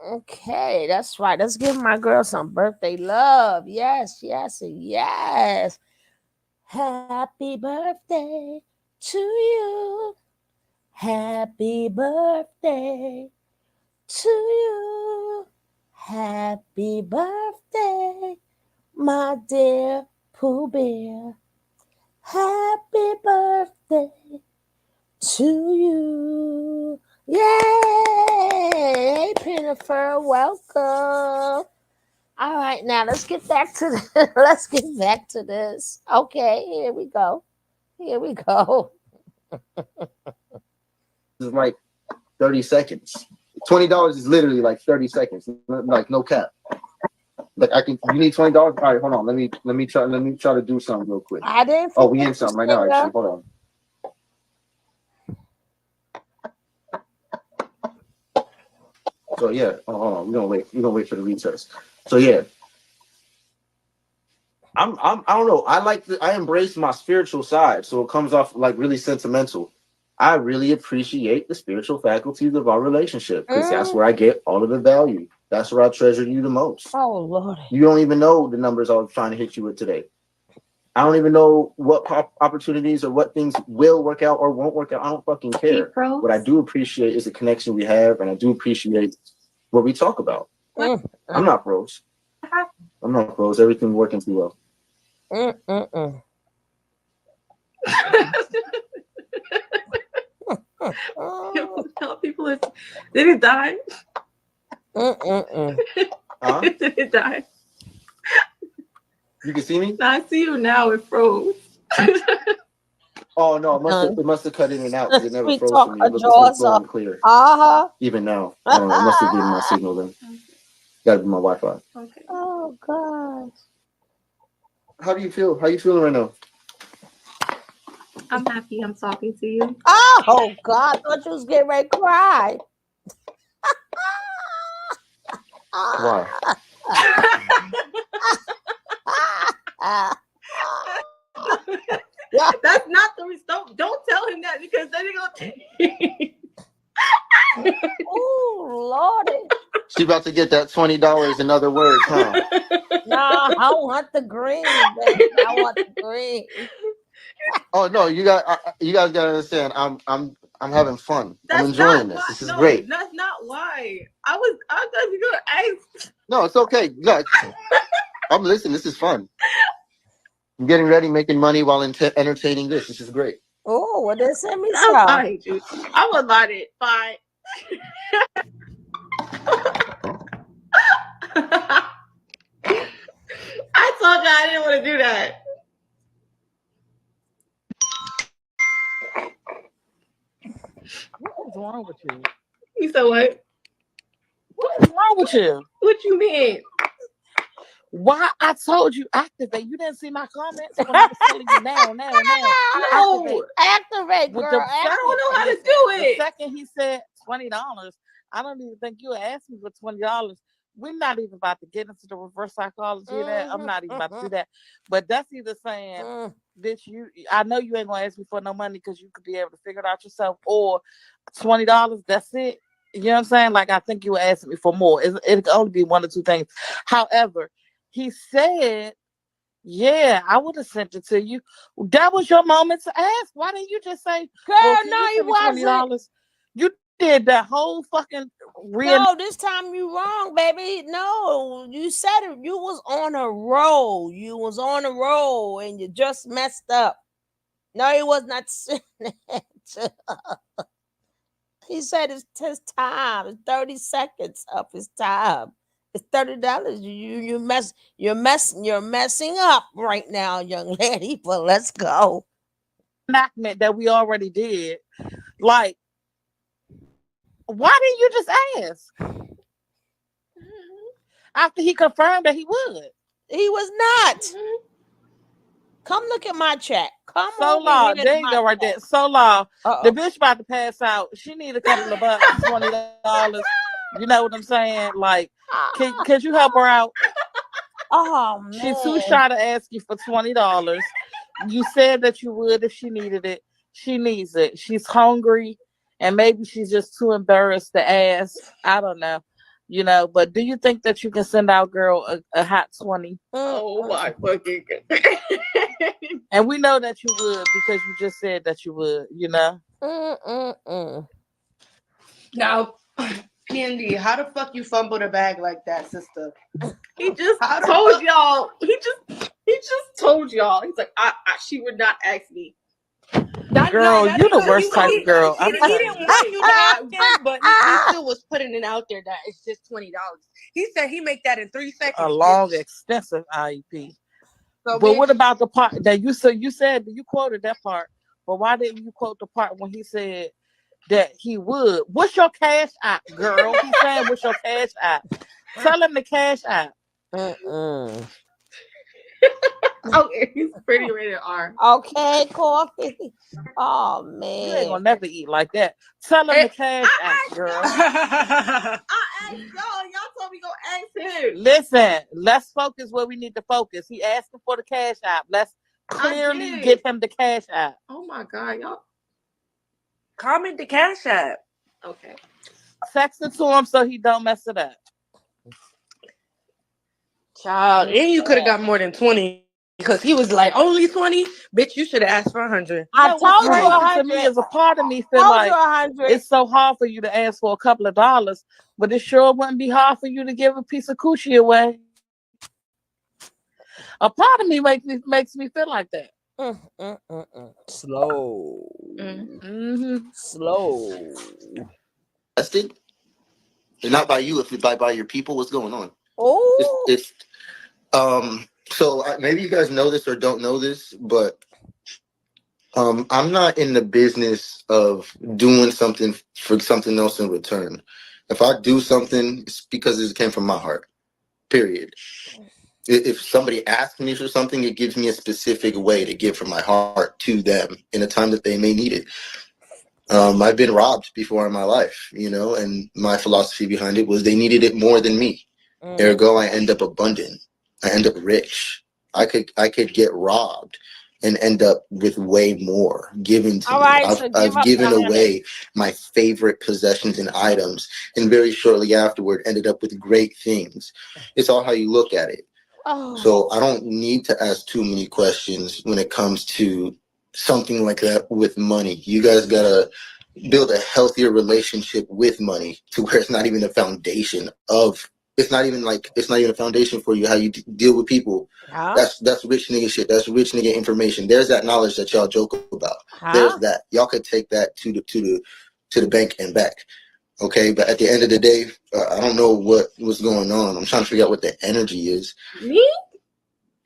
Okay, that's right. Let's give my girl some birthday love. Yes, yes, and yes. Happy birthday to you. Happy birthday to you. Happy birthday, my dear Pooh Bear. Happy birthday to you. Yay! Jennifer, welcome. All right, now let's get back to let's get back to this. Okay, here we go. Here we go. It's like 30 seconds. $20 is literally like 30 seconds. Like no cap. Like I can. You need $20. All right, hold on. Let me try to do something real quick. I didn't. Oh, we in something right now. Actually, hold on. So yeah, hold on. We're gonna wait. We're gonna wait for the retest. So yeah, I don't know. I embrace my spiritual side, so it comes off like really sentimental. I really appreciate the spiritual faculties of our relationship because that's where I get all of the value. That's where I treasure you the most. Oh Lord. You don't even know the numbers I was trying to hit you with today. I don't even know what opportunities or what things will work out or won't work out. I don't fucking care. What I do appreciate is the connection we have, and I do appreciate what we talk about. I'm not pros. I'm not pros. Everything's working too well. Tell people did it die? Huh? Did it die? You can see me? I see you now. It froze. Oh no! It must have cut in and out. It never froze for me. It looks flowing clear. Even now, it must have been my signal then. Got to be my Wi-Fi. Okay. Oh gosh. How do you feel? How you feeling right now? I'm happy. I'm talking to you. Oh God! I thought you was getting ready to cry. Why? That's not the result. Don't tell him that because then you're gonna. Oh Lordy! She about to get that $20 in other words, huh? No, I want the green, baby. I want the green. Oh no, you guys gotta understand. I'm having fun. I'm enjoying this. This is great. That's not why. I thought you were gonna ask. No, it's okay. Look, I'm listening. This is fun. I'm getting ready, making money while entertaining this. This is great. Oh, well, then send me I'm some. sorry, dude. I would about it. Bye. I told you I didn't want to do that. What is wrong with you? You said what? What is wrong with you? What you mean? Why I told you activate. You didn't see my comments when I was telling you now. No, activate, girl. I don't know how to do it. The second he said $20, I don't even think you asked me for $20. We're not even about to get into the reverse psychology of that. I'm not even about to do that. But that's either saying, bitch, I know you ain't gonna ask me for no money because you could be able to figure it out yourself, or $20, that's it. You know what I'm saying? Like, I think you were asking me for more. It can only be one or two things. However, he said, yeah, I would have sent it to you. That was your moment to ask. Why didn't you just say, girl, well, no, he wasn't. $20? You did that whole fucking real. No, this time you wrong, baby. No, you said it. You was on a roll. You was on a roll, and you just messed up. No, he was not. He said it's his time. It's 30 seconds of his time. It's $30. You're messing up right now, young lady. But let's go. Enactment that we already did. Like, why didn't you just ask after he confirmed that he would? He was not. Come look at my chat. Come So over long. here. There you go, right there. So long. Uh-oh. The bitch about to pass out. She need a couple of bucks, $20. You know what I'm saying? Like, could you help her out? Oh man. She's too shy to ask you for $20. You said that you would if she needed it. She needs it. She's hungry, and maybe she's just too embarrassed to ask. I don't know. You know, but do you think that you can send our girl a hot 20? Oh my fucking god. And we know that you would because you just said that you would, you know? Now, PND, how the fuck you fumbled a bag like that, sister? He just told y'all. He just told y'all. He's like, she would not ask me. Girl, you the worst type of girl. He didn't want you to ask him, but he still was putting it out there that it's just $20. He said he make that in 3 seconds. A long, extensive IEP. So, but what about the part that you said you quoted that part, but why didn't you quote the part when he said that he would? What's your cash app, girl? He's saying what's your cash app? Tell him the cash app. Okay, he's pretty rated R. Okay, coffee. Oh man, you ain't gonna never eat like that. Tell him the cash app, girl. I asked y'all told me go ask him. Listen, let's focus where we need to focus. He asking for the cash app. Let's clearly get him the cash app. Oh my god, y'all. Comment the cash app. Okay. Text it to him so he don't mess it up. Child, and you could have got more than 20 because he was like only 20. Bitch, you should have asked for 100. I told you 100. To me, as a part of me, feel like it's so hard for you to ask for a couple of dollars, but it sure wouldn't be hard for you to give a piece of coochie away. A part of me makes me feel like that. Slow. Slow. Tested? And not by you, if it's by your people. What's going on? Oh. It's so maybe you guys know this or don't know this, but I'm not in the business of doing something for something else in return. If I do something, it's because it came from my heart. Period. If somebody asks me for something, it gives me a specific way to give from my heart to them in a time that they may need it. I've been robbed before in my life, you know, and my philosophy behind it was they needed it more than me. Ergo, I end up abundant. I end up rich. I could get robbed and end up with way more given to me. I've given away my favorite possessions and items, and very shortly afterward ended up with great things. It's all how you look at it. So I don't need to ask too many questions when it comes to something like that with money. You guys gotta build a healthier relationship with money to where it's not even a foundation of. It's not even a foundation for you how you deal with people. That's rich nigga shit. That's rich nigga information. There's that knowledge that y'all joke about. There's that. Y'all could take that to the bank and back. Okay, but at the end of the day, I don't know what's going on. I'm trying to figure out what the energy is. Me?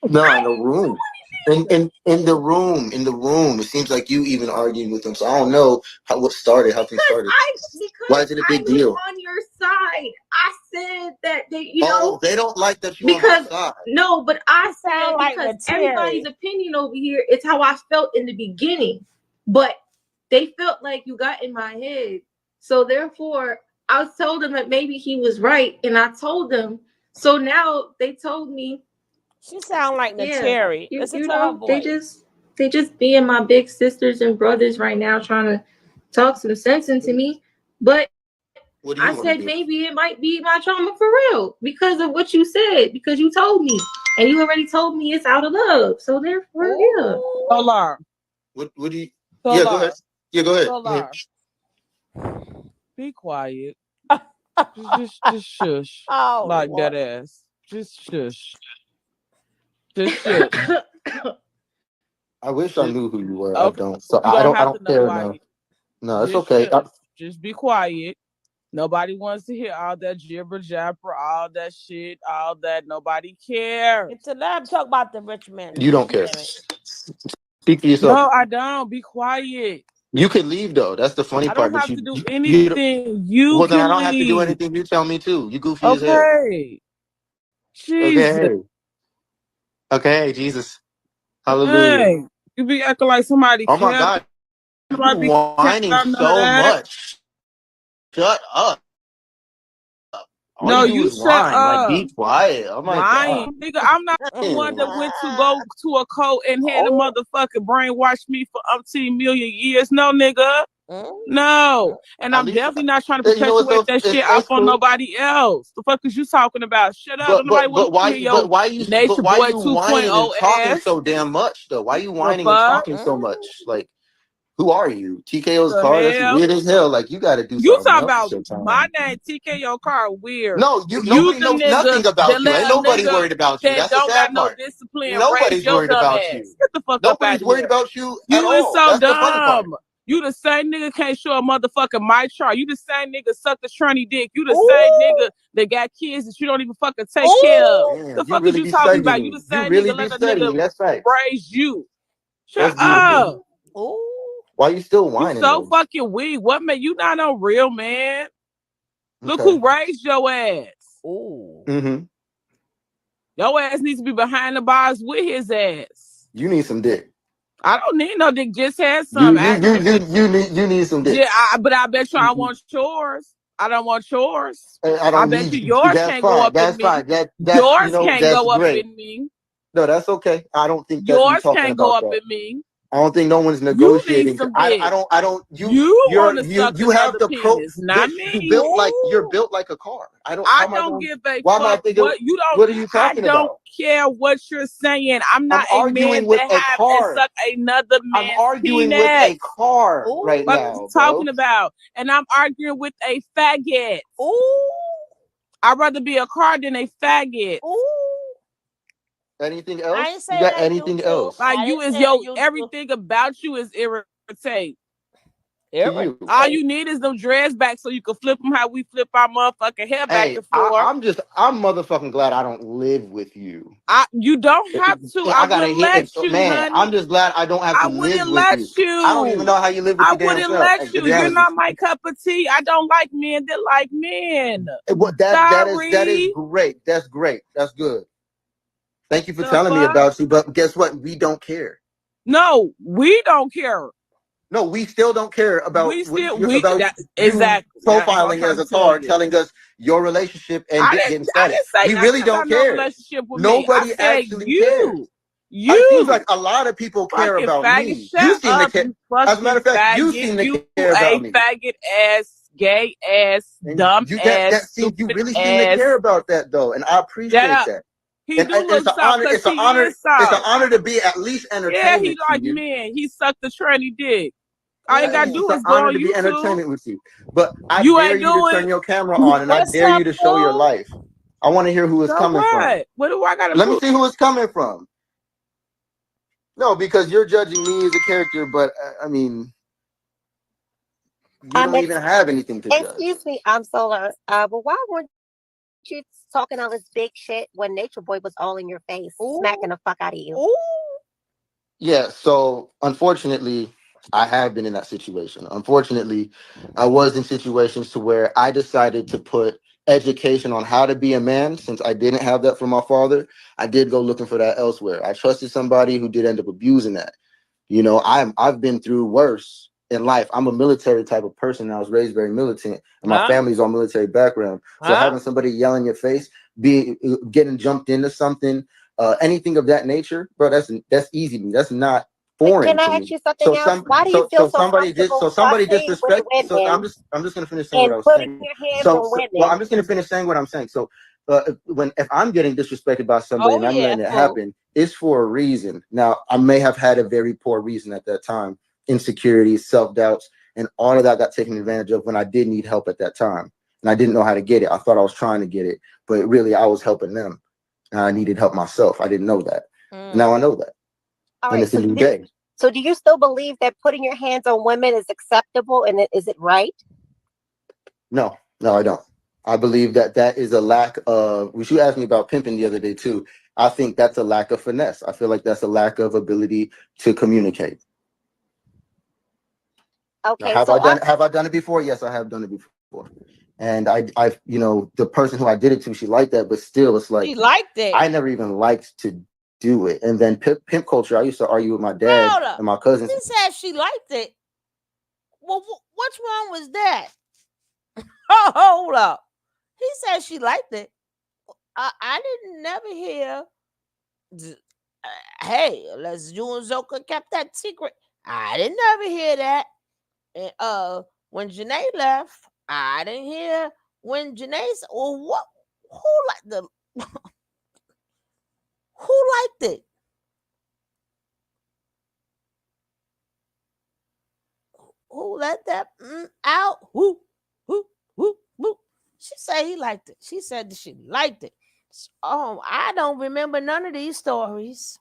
No, in the room. In the room. It seems like you even arguing with them. So I don't know how things started. Why is it a big deal? On your side, I said that they don't like that you on my side. No, but I said because everybody's opinion over here is how I felt in the beginning, but they felt like you got in my head. So therefore, I told them that maybe he was right, and I told them. So now they told me. She sound like the cherry. You know, they just being my big sisters and brothers right now, trying to talk some sense into me. But I said maybe it might be my trauma for real because of what you said, because you told me, and you already told me it's out of love. So therefore, yeah. Solar. What do you? Solar. Yeah, go ahead. Yeah, go ahead. Solar. Be quiet. Just shush. Oh, Like Lord. that ass. Just shush. Just shush. I wish I Just, knew who you were. I okay. don't. So You don't I have to don't know care who I enough. am. No, it's Just okay. shush. Just be quiet. Nobody wants to hear all that jibber jabber, all that shit, all that. Nobody cares. It's a lot. Talk about the rich man. You don't care. Damn it. Speak for yourself. No, I don't. Be quiet. You can leave though. That's the funny I part. don't But have to do you don't. anything. You Well, then I can don't have to do leave. anything. You tell me too. You goofy as hell. Okay. Jesus. Okay. Okay. Jesus. Hallelujah. Hey. You be acting like somebody Oh my cared. God. You Nobody be caring whining about none of so that. much. Shut up. All you No, do you is shut whine. Like, up. be quiet. Oh my Lying. God. Nigga, I'm not the one that Damn. went to go to a cult and had a Oh. motherfucker brainwash me for umpteen million years. No, nigga. Mm. No. And At I'm least, definitely not trying to you know what's perpetuate so, that shit off it's on cool. nobody else. The fuck is you talking about? Shut up. Don't nobody want to hear your But Nature why Boy you whining and 2.0 talking ass. so damn much though? Why you The whining and fuck? talking so much? Like, who are you? TKO's The car? That's hell? weird as hell. Like, you got to do You something talking else with about your my time. name, TKO car, weird. No, You nobody the knows nigga nothing that about you. Ain't let a nobody nigga worried about you. that That's the don't got sad no part. discipline raise Nobody's your worried dumb about ass. you. Get the fuck up out Nobody's of worried here. about you at You is all. so That's the funny part. dumb. You the same nigga can't show a motherfucking my chart. You the same nigga suck the tranny dick. You the same Ooh. nigga that got kids that you don't even fucking take care of. Ooh. The Damn, you fuck is really you be talking about? You studying. the You same really nigga be let a nigga studying. That's facts. raise you. Shut That's beautiful. up. Ooh. Why you still You whining so though? fucking weak. What man? You not no real man. Look Okay. who raised your ass. Ooh. Mm-hmm. Your ass needs to be behind the bars with his ass. You need some dick. I don't need no dick. Just had You some you you actually. you need some dick. Yeah, but I bet you I want yours. I don't want yours. I I don't bet need you you. yours That's can't go fine. up in That's me. fine. That's Yours can't that's go up great. in me. No, that's okay. I don't think that we Yours talking can't go about up that. in me. I don't think no one's You need negotiating. some dick. I don't You want to suck you have another the pro penis, not bitch, me. you're Ooh. built like a car. I don't how I am I don't going give a why am I fuck thinking what you don't. what are you I talking don't about? care what you're saying. I'm I'm not a arguing man with that a have and car. suck another I'm man's arguing with a penis. car right Ooh. What are you now, bro. talking about? And I'm arguing with a faggot. Ooh. I'd rather be a car than a faggot. Ooh. Anything I else? ain't You say got that you anything too. else Like I you didn't is say that yo, you too. everything about you is irritate. to you? All Irritate. you need is them dreads back so you can flip them how we flip our motherfucking hair back Hey, and forth. I'm motherfucking glad I don't live with you. You don't have to. I I gotta wouldn't hear let it, you, man. I'm honey. just glad I don't have I to live wouldn't with let you. I don't even you. know how you live with I your damn wouldn't self. let To you. be You're honest with not my cup of tea. I don't like men that like men. you, that is Sorry. great. That's great. That's good. Thank you for The telling me fuck? about you. But guess what? We don't care. No, we don't care. No, we still don't care about We still about you exactly. That's what I'm profiling trying as to a tell car, you. telling us your relationship and getting I status. didn't say We really nothing don't about no care. relationship with me. I Nobody said actually cares. you. It seems like You a lot of people care fucking about faggot. me. You Shut seem to up, care. you As a matter fucking of fact, you faggot. seem to You care about a me. faggot ass, gay ass, And dumb you ass, you stupid really seem to care ass. about that though, and I Shut appreciate up. that. He do It's look an soft honor. because he is It's an soft. honor to be at least Yeah, he entertainment to like you. men. He sucked the tranny dick. All you gotta It's do an is go honor on to be YouTube. entertainment with you. But I You dare ain't you to do turn it. your camera on, and I What's dare you up, to show your fool? life. I want to hear who it's So coming from. what? What do I gotta Let me prove? see who it's coming from. No, because you're judging me as a character, but I mean, you don't even have anything to judge. Excuse me, I'm Solar. But why weren't you talking all this big shit when Nature Boy was all in your face, smacking Ooh. the fuck out of you? Ooh. Yeah, so unfortunately, I have been in that situation. Unfortunately, I was in situations to where I decided to put education on how to be a man since I didn't have that from my father. I did go looking for that elsewhere. I trusted somebody who did end up abusing that. You know, I've been through worse in life. I'm a military type of person. I was raised very militant, and my Huh? family's all military background. So Huh? having somebody yell in your face, be getting jumped into something, anything of that nature, bro, that's easy to me. That's not foreign Can to I me. ask you something else? Why do you feel so So comfortable somebody fussing with disrespect. So women I'm just gonna finish saying what and I was putting saying. your hands on Well, women? I'm just gonna finish saying what I'm saying. So if I'm getting disrespected by somebody Oh and I'm yeah, letting it fool. happen, it's for a reason. Now I may have had a very poor reason at that time, insecurities, self doubts, And all of that got taken advantage of when I did need help at that time. And I didn't know how to get it. I thought I was trying to get it, but really I was helping them. And I needed help myself. I didn't know that. Now I know that. All And right. it's a new day. So do you still believe that putting your hands on women is acceptable and is it right? No, no, I don't. I believe that that is a lack of, which you asked me about pimping the other day too. I think that's a lack of finesse. I feel like that's a lack of ability to communicate. Now, Okay, so have I done it before? Yes, I have done it before. And the person who I did it to, she liked that, but still, it's like She liked it. I never even liked to do it. And then pimp culture, I used to argue with my dad Hold up. and my cousins. She said she liked it. Well, what's wrong with that? Oh, hold up. He said she liked it. I didn't never hear. Hey, let's you and Zoka kept that secret. I didn't never hear that. And when Janae left, I didn't hear when Janae said, well, what? Who liked the? Who liked it? Who let that out? Who? Who? She said he liked it. She said that she liked it. Oh, I don't remember none of these stories.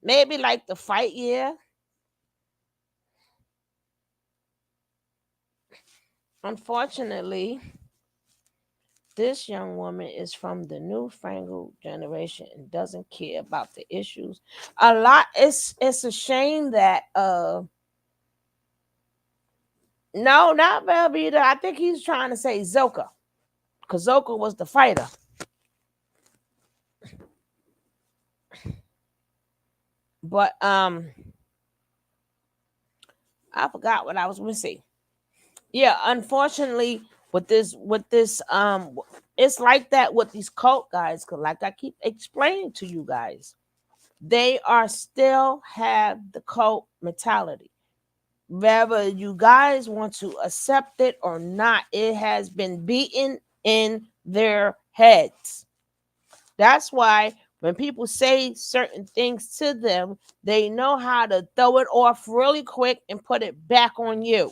Maybe like the fight year. Unfortunately, this young woman is from the newfangled generation and doesn't care about the issues. A lot. It's a shame that no, not Velveeta. I think he's trying to say Zoka, because Zoka was the fighter. But I forgot what I was going to say. Yeah, unfortunately, with this it's like that with these cult guys. Cause like I keep explaining to you guys, they are still have the cult mentality. Whether you guys want to accept it or not, it has been beaten in their heads. That's why when people say certain things to them, they know how to throw it off really quick and put it back on you.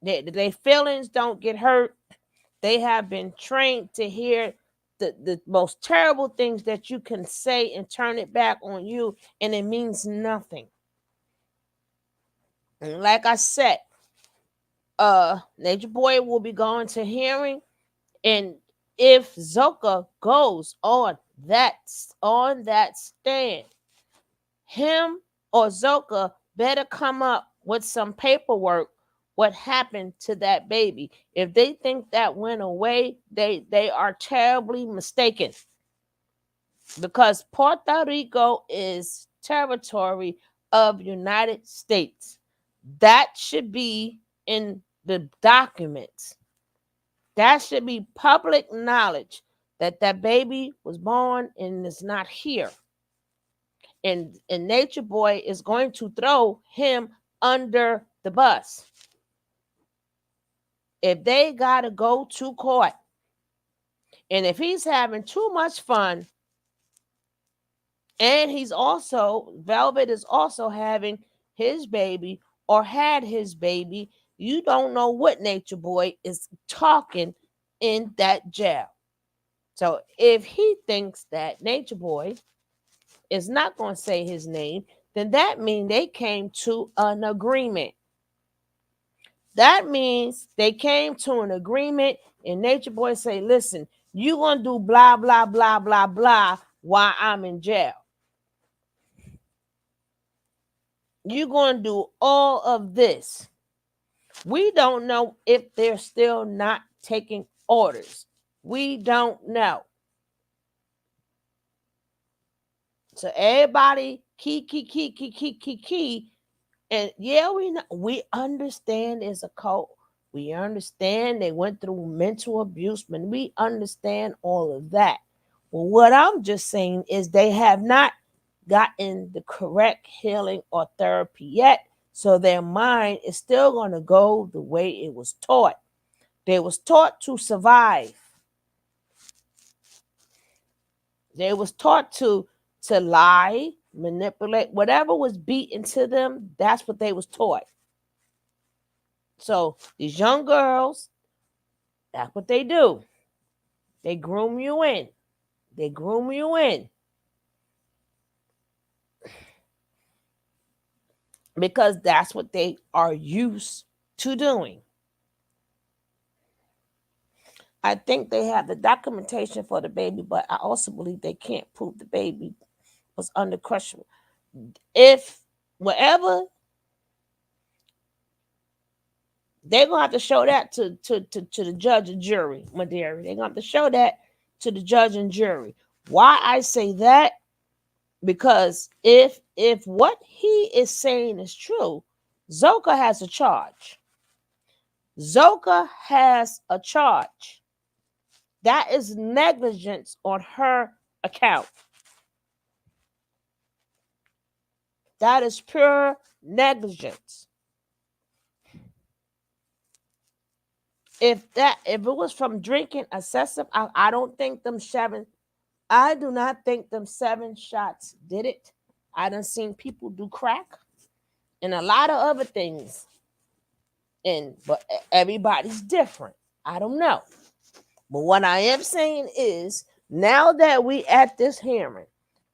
Their feelings don't get hurt. They have been trained to hear the most terrible things that you can say and turn it back on you, and it means nothing. And like I said, Nature Boy will be going to hearing, and if Zoka goes on that stand, him or Zoka better come up with some paperwork what happened to that baby. If they think that went away, they are terribly mistaken, because Puerto Rico is territory of United States. That should be in the documents. That should be public knowledge that that baby was born and is not here. And Nature Boy is going to throw him under the bus. If they got to go to court, and if he's having too much fun, and he's also, Velvet is also having his baby or had his baby, you don't know what Nature Boy is talking in that jail. So if he thinks that Nature Boy is not going to say his name, then that means they came to an agreement. That means they came to an agreement, and Nature Boy say, listen, you going to do blah, blah, blah, blah, blah while I'm in jail. You're going to do all of this. We don't know if they're still not taking orders. We don't know. So everybody key. And yeah, we understand it's a cult. We understand they went through mental abuse, and we understand all of that. Well, what I'm just saying is they have not gotten the correct healing or therapy yet. So their mind is still going to go the way it was taught. They was taught to survive. They was taught to lie, manipulate, whatever was beat into them, that's what they was taught. So these young girls, that's what they do. They groom you in. They groom you in. Because that's what they are used to doing. I think they have the documentation for the baby, but I also believe they can't prove the baby was under question. If whatever, they're gonna have to show that to the judge and jury, Madera. They're gonna have to show that to the judge and jury. Why I say that? Because if what he is saying is true, Zoka has a charge. Zoka has a charge. That is negligence on her account. That is pure negligence. If it was from drinking excessive, I don't think them seven. I do not think them 7 shots did it. I done seen people do crack and a lot of other things, but everybody's different. I don't know. But what I am saying is, now that we at this hearing,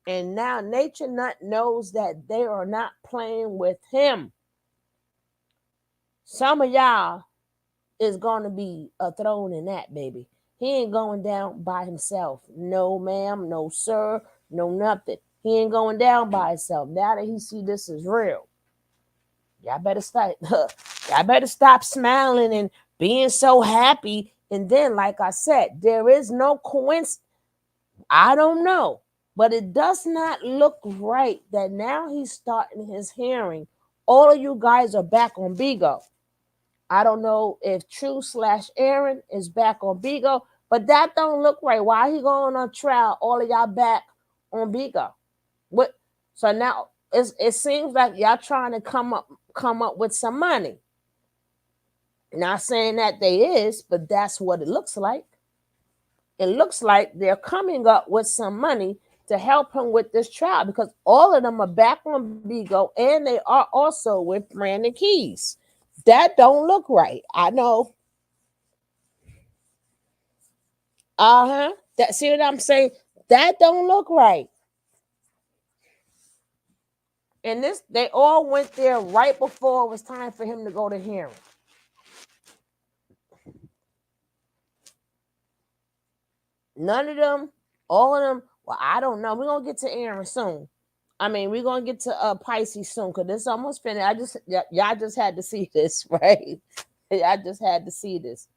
and now Nature Nut knows that they are not playing with him, some of y'all is going to be thrown in that, baby. He ain't going down by himself. No, ma'am, no, sir, no, nothing. He ain't going down by himself. Now that he see this is real, y'all better stop. Y'all better stop smiling and being so happy. And then, like I said, there is no coincidence. I don't know, but it does not look right that now he's starting his hearing. All of you guys are back on Bigo. I don't know if True/Aaron is back on Bigo, but that don't look right. Why he going on trial? All of y'all back on Bigo. What? So now it seems like y'all trying to come up with some money. Not saying that they is, but that's what it looks like. It looks like they're coming up with some money to help him with this trial, because all of them are back on Bigo and they are also with Brandon Keys. That don't look right. I know. That, see what I'm saying? That don't look right. And this, they all went there right before it was time for him to go to hearing. None of them, all of them. Well, I don't know. We're gonna get to Aaron soon. I mean, we're gonna get to Pisces soon, because this almost finished. Y'all just had to see this, right? I just had to see this.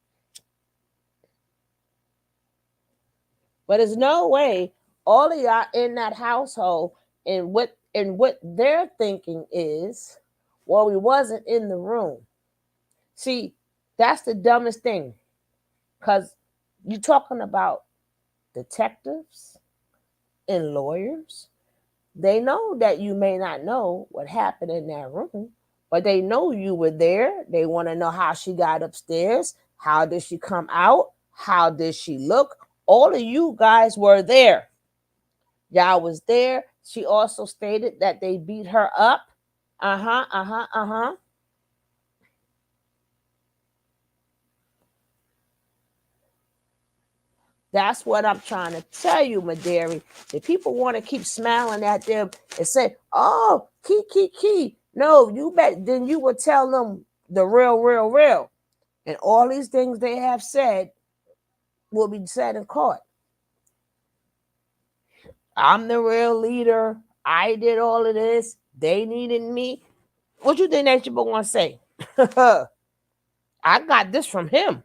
But there's no way all of y'all in that household, and what they're thinking is, well, we wasn't in the room. See, that's the dumbest thing, because you're talking about detectives and lawyers. They know that you may not know what happened in that room, but they know you were there. They want to know how she got upstairs. How did she come out? How did she look? All of you guys were there. Y'all was there. She also stated that they beat her up. That's what I'm trying to tell you, Maderi. If people want to keep smiling at them and say, oh, key. No, you bet. Then you would tell them the real. And all these things they have said will be said in court. I'm the real leader. I did all of this. They needed me. What you think that people want to say? I got this from him.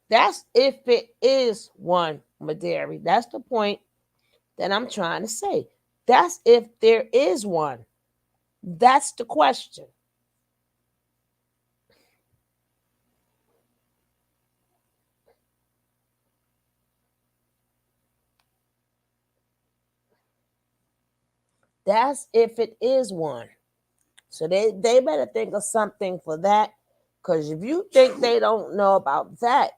That's if it is one, Maderi. That's the point that I'm trying to say. That's if there is one. That's the question. That's if it is one. So they better think of something for that. Because if you think they don't know about that,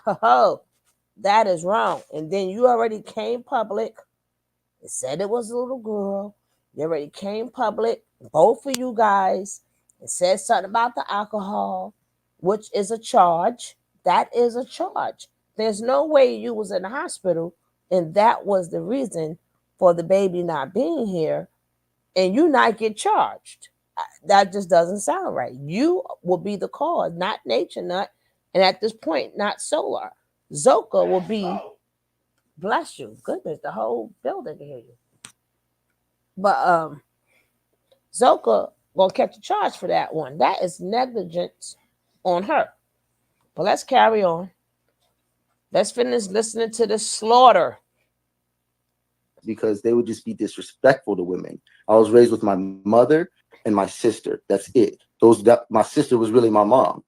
that is wrong. And then you already came public and said it was a little girl. You already came public, both of you guys, and said something about the alcohol, which is a charge. That is a charge. There's no way you was in the hospital and that was the reason for the baby not being here and you not get charged. That just doesn't sound right. You will be the cause, not Nature Nut, and at this point, not Solar. Zoka will be, bless you, goodness, the whole building can hear you. But Zoka gonna catch a charge for that one. That is negligence on her. But let's carry on. Let's finish listening to the slaughter. Because they would just be disrespectful to women. I was raised with my mother and my sister. That's it. My sister was really my mom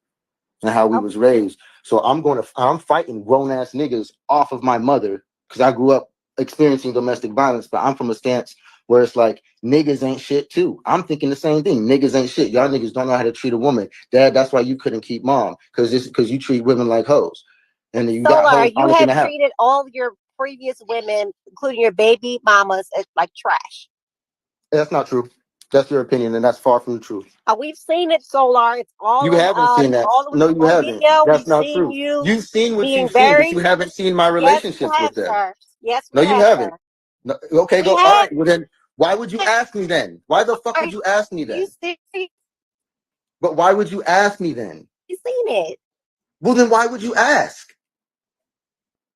and how we was raised. So I'm fighting grown ass niggas off of my mother because I grew up experiencing domestic violence, but I'm from a stance where it's like niggas ain't shit too. I'm thinking the same thing. Niggas ain't shit. Y'all niggas don't know how to treat a woman. Dad, that's why you couldn't keep mom, because you treat women like hoes. And you got Solar, hoes you honest in have the house. treated all your previous women, including your baby mamas, as like trash. That's not true. That's your opinion, and that's far from the truth. We've seen it, Solar. It's You haven't seen that. all No, you on haven't. video. That's We've not seen true. you You've seen what being you've seen, but very. you haven't seen my Yes, we relationships have, with them. sir. Yes, No, we you have, haven't. sir. No, okay, We go. All have. right. Well, then, why would you ask me then? Why the fuck would you ask me You then? see, But why would you ask me then? you seen it. Well, then why would you ask?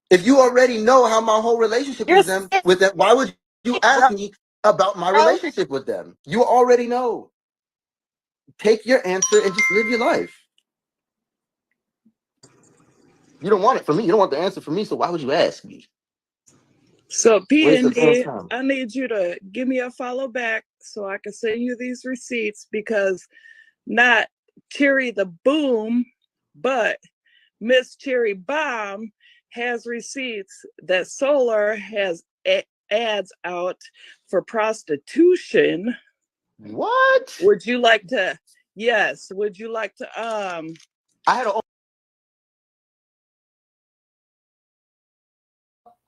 If you already know how my whole relationship You're with sick, them, why would you ask bro. me about my relationship with them? You already know. Take your answer and just live your life. You don't want it from me. You don't want the answer from me. So why would you ask me? So Waste of PND, time. I need you to give me a follow back so I can send you these receipts, because not Cherry the Boom, but Miss Cherry Bomb has receipts that Solar has ads out for prostitution. What? Would you like to? Yes. Would you like to? I had a.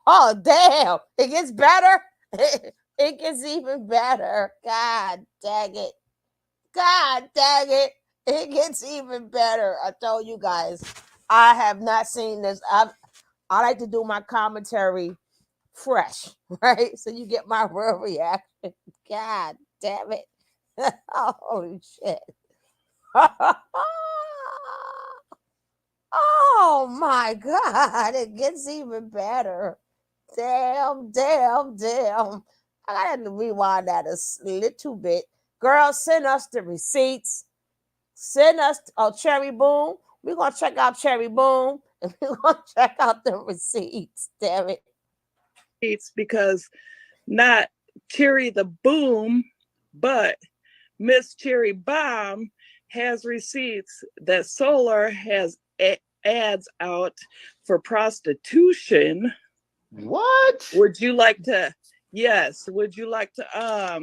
Oh, damn. It gets better. It gets even better. God dang it. God dang it. It gets even better. I told you guys. I have not seen this. I like to do my commentary fresh, right? So you get my real reaction. God damn it. Holy shit. Oh my God. It gets even better. Damn, damn, damn. I gotta rewind that a little bit. Girls, send us the receipts. Send us, Cherry Boom. We're gonna check out Cherry Boom and we're gonna check out the receipts. Damn it. It's because not Cherry the Boom, but Miss Cherry Bomb has receipts that Solar has ads out for prostitution. What? Would you like to? Yes. Would you like to? I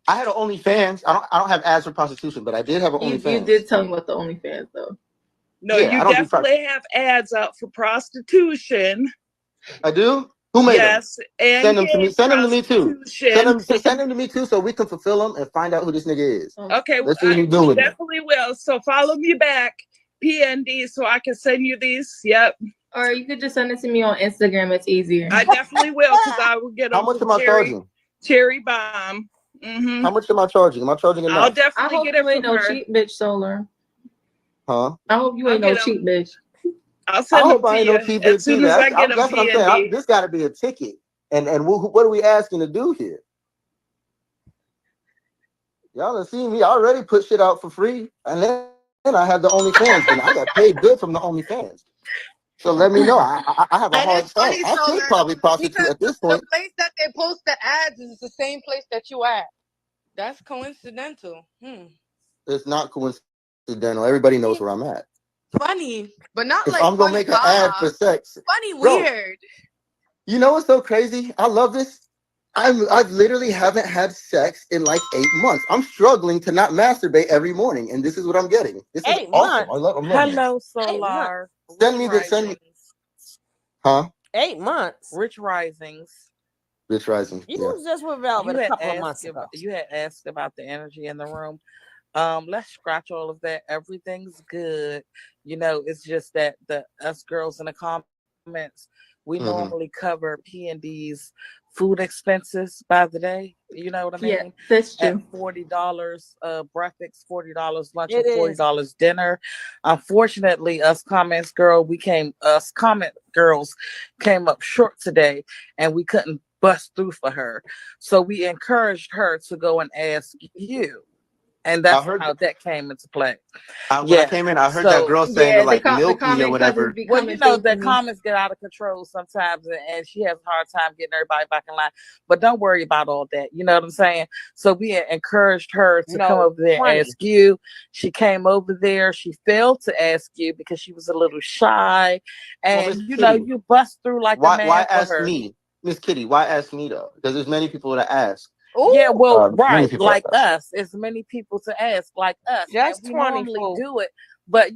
had an OnlyFans. I don't have ads for prostitution, but I did have an OnlyFans. You did tell me about the OnlyFans though. No, yeah, you definitely have ads out for prostitution. I do. Who made them? Yes, and send them to me. Send them to me too. prostitution. Send them to me too, so we can fulfill them and find out who this nigga is. Okay, Let's see what I he's doing. definitely will. So follow me back, PND, so I can send you these. Yep. Or you could just send it to me on Instagram. It's easier. I definitely will, because I will get them. How much am I charging? Cherry Bomb. Mm-hmm. How much am I charging? Am I charging enough? I'll definitely get it from no her. cheap bitch, Solar. Huh? I hope you ain't no cheap bitch. I'll send I them hope I to ain't you no cheap as bitch soon either. as I get them, That's what I'm saying. PND. This got to be a ticket. And what are we asking to do here? Y'all done seen me already put shit out for free, and then I had the OnlyFans, and I got paid good from the OnlyFans. So let me know. I have a And hard it's start. funny, I could Solar, probably prostitute because at this the point. place that they post the ads is the same place that you at. That's coincidental. It's not coincidental. Everybody knows where I'm at. Funny, but not If like I'm gonna funny make an ad for sex, funny bro, weird. you know what's so crazy? I love this. I literally haven't had sex in like 8 months. I'm struggling to not masturbate every morning, and this is what I'm getting. This is 8 awesome. months. I'm loving Hello, it. Solar. Send me. Huh? 8 months. Rich Risings. Bitch Rising. You Yeah. was just with Velvet You a had couple of months asked ago. you had asked about the energy in the room. Let's scratch all of that. Everything's good. It's just that the us girls in the comments, we normally Mm-hmm. cover P&D's food expenses by the day. You know what I Yeah, mean? that's At true. $40 breakfast, $40 lunch, It and is. $40 dinner. Unfortunately, us comment girls came up short today, and we couldn't bust through for her. So we encouraged her to go and ask you, and I that's heard. how that came into play. When I Yeah. came in, I heard that So, girl saying to Yeah, like the milk me or comment cousins whatever. be well, coming through for the me. comments get out of control sometimes, and she has a hard time getting everybody back in line. But don't worry about all that. You know what I'm saying? So we encouraged her to come No, over there and 20. ask you. She came over there. She failed to ask you because she was a little shy, Well, Miss and Kitty, you bust through like a why man for ask her. me, Miss Kitty? Why ask me though? Because there's many people that ask. Yeah, Ooh, well, Many right, people that like ask. us. As many people to ask, like us, and just we 20, normally fool. do it. But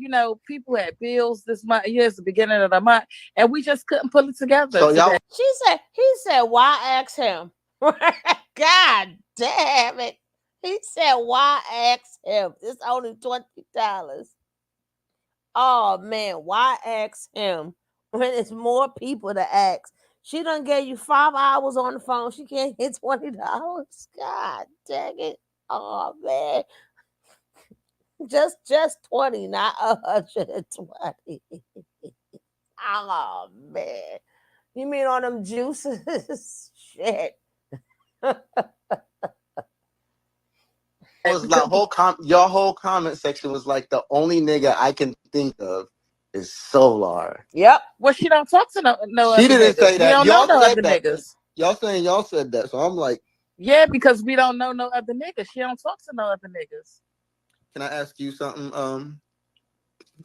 people had bills this month. Here's the beginning of the month, and we just couldn't pull it together So today. y'all, He said, why ask him? God damn it. He said, why ask him? It's only $20. Oh man, why ask him when it's more people to ask? She done gave you 5 hours on the phone. She can't get $20. God dang it. Oh man. Just 20, not 120. Oh man. You mean on them juices? Shit. was like your whole comment section was like the only nigga I can think of is Solar. Yep. Well, she don't talk to no She other didn't niggas. say We that. don't know Y'all no said other that. niggas. Y'all said that. So I'm like, Yeah, because we don't know no other niggas. She don't talk to no other niggas. can I ask you something?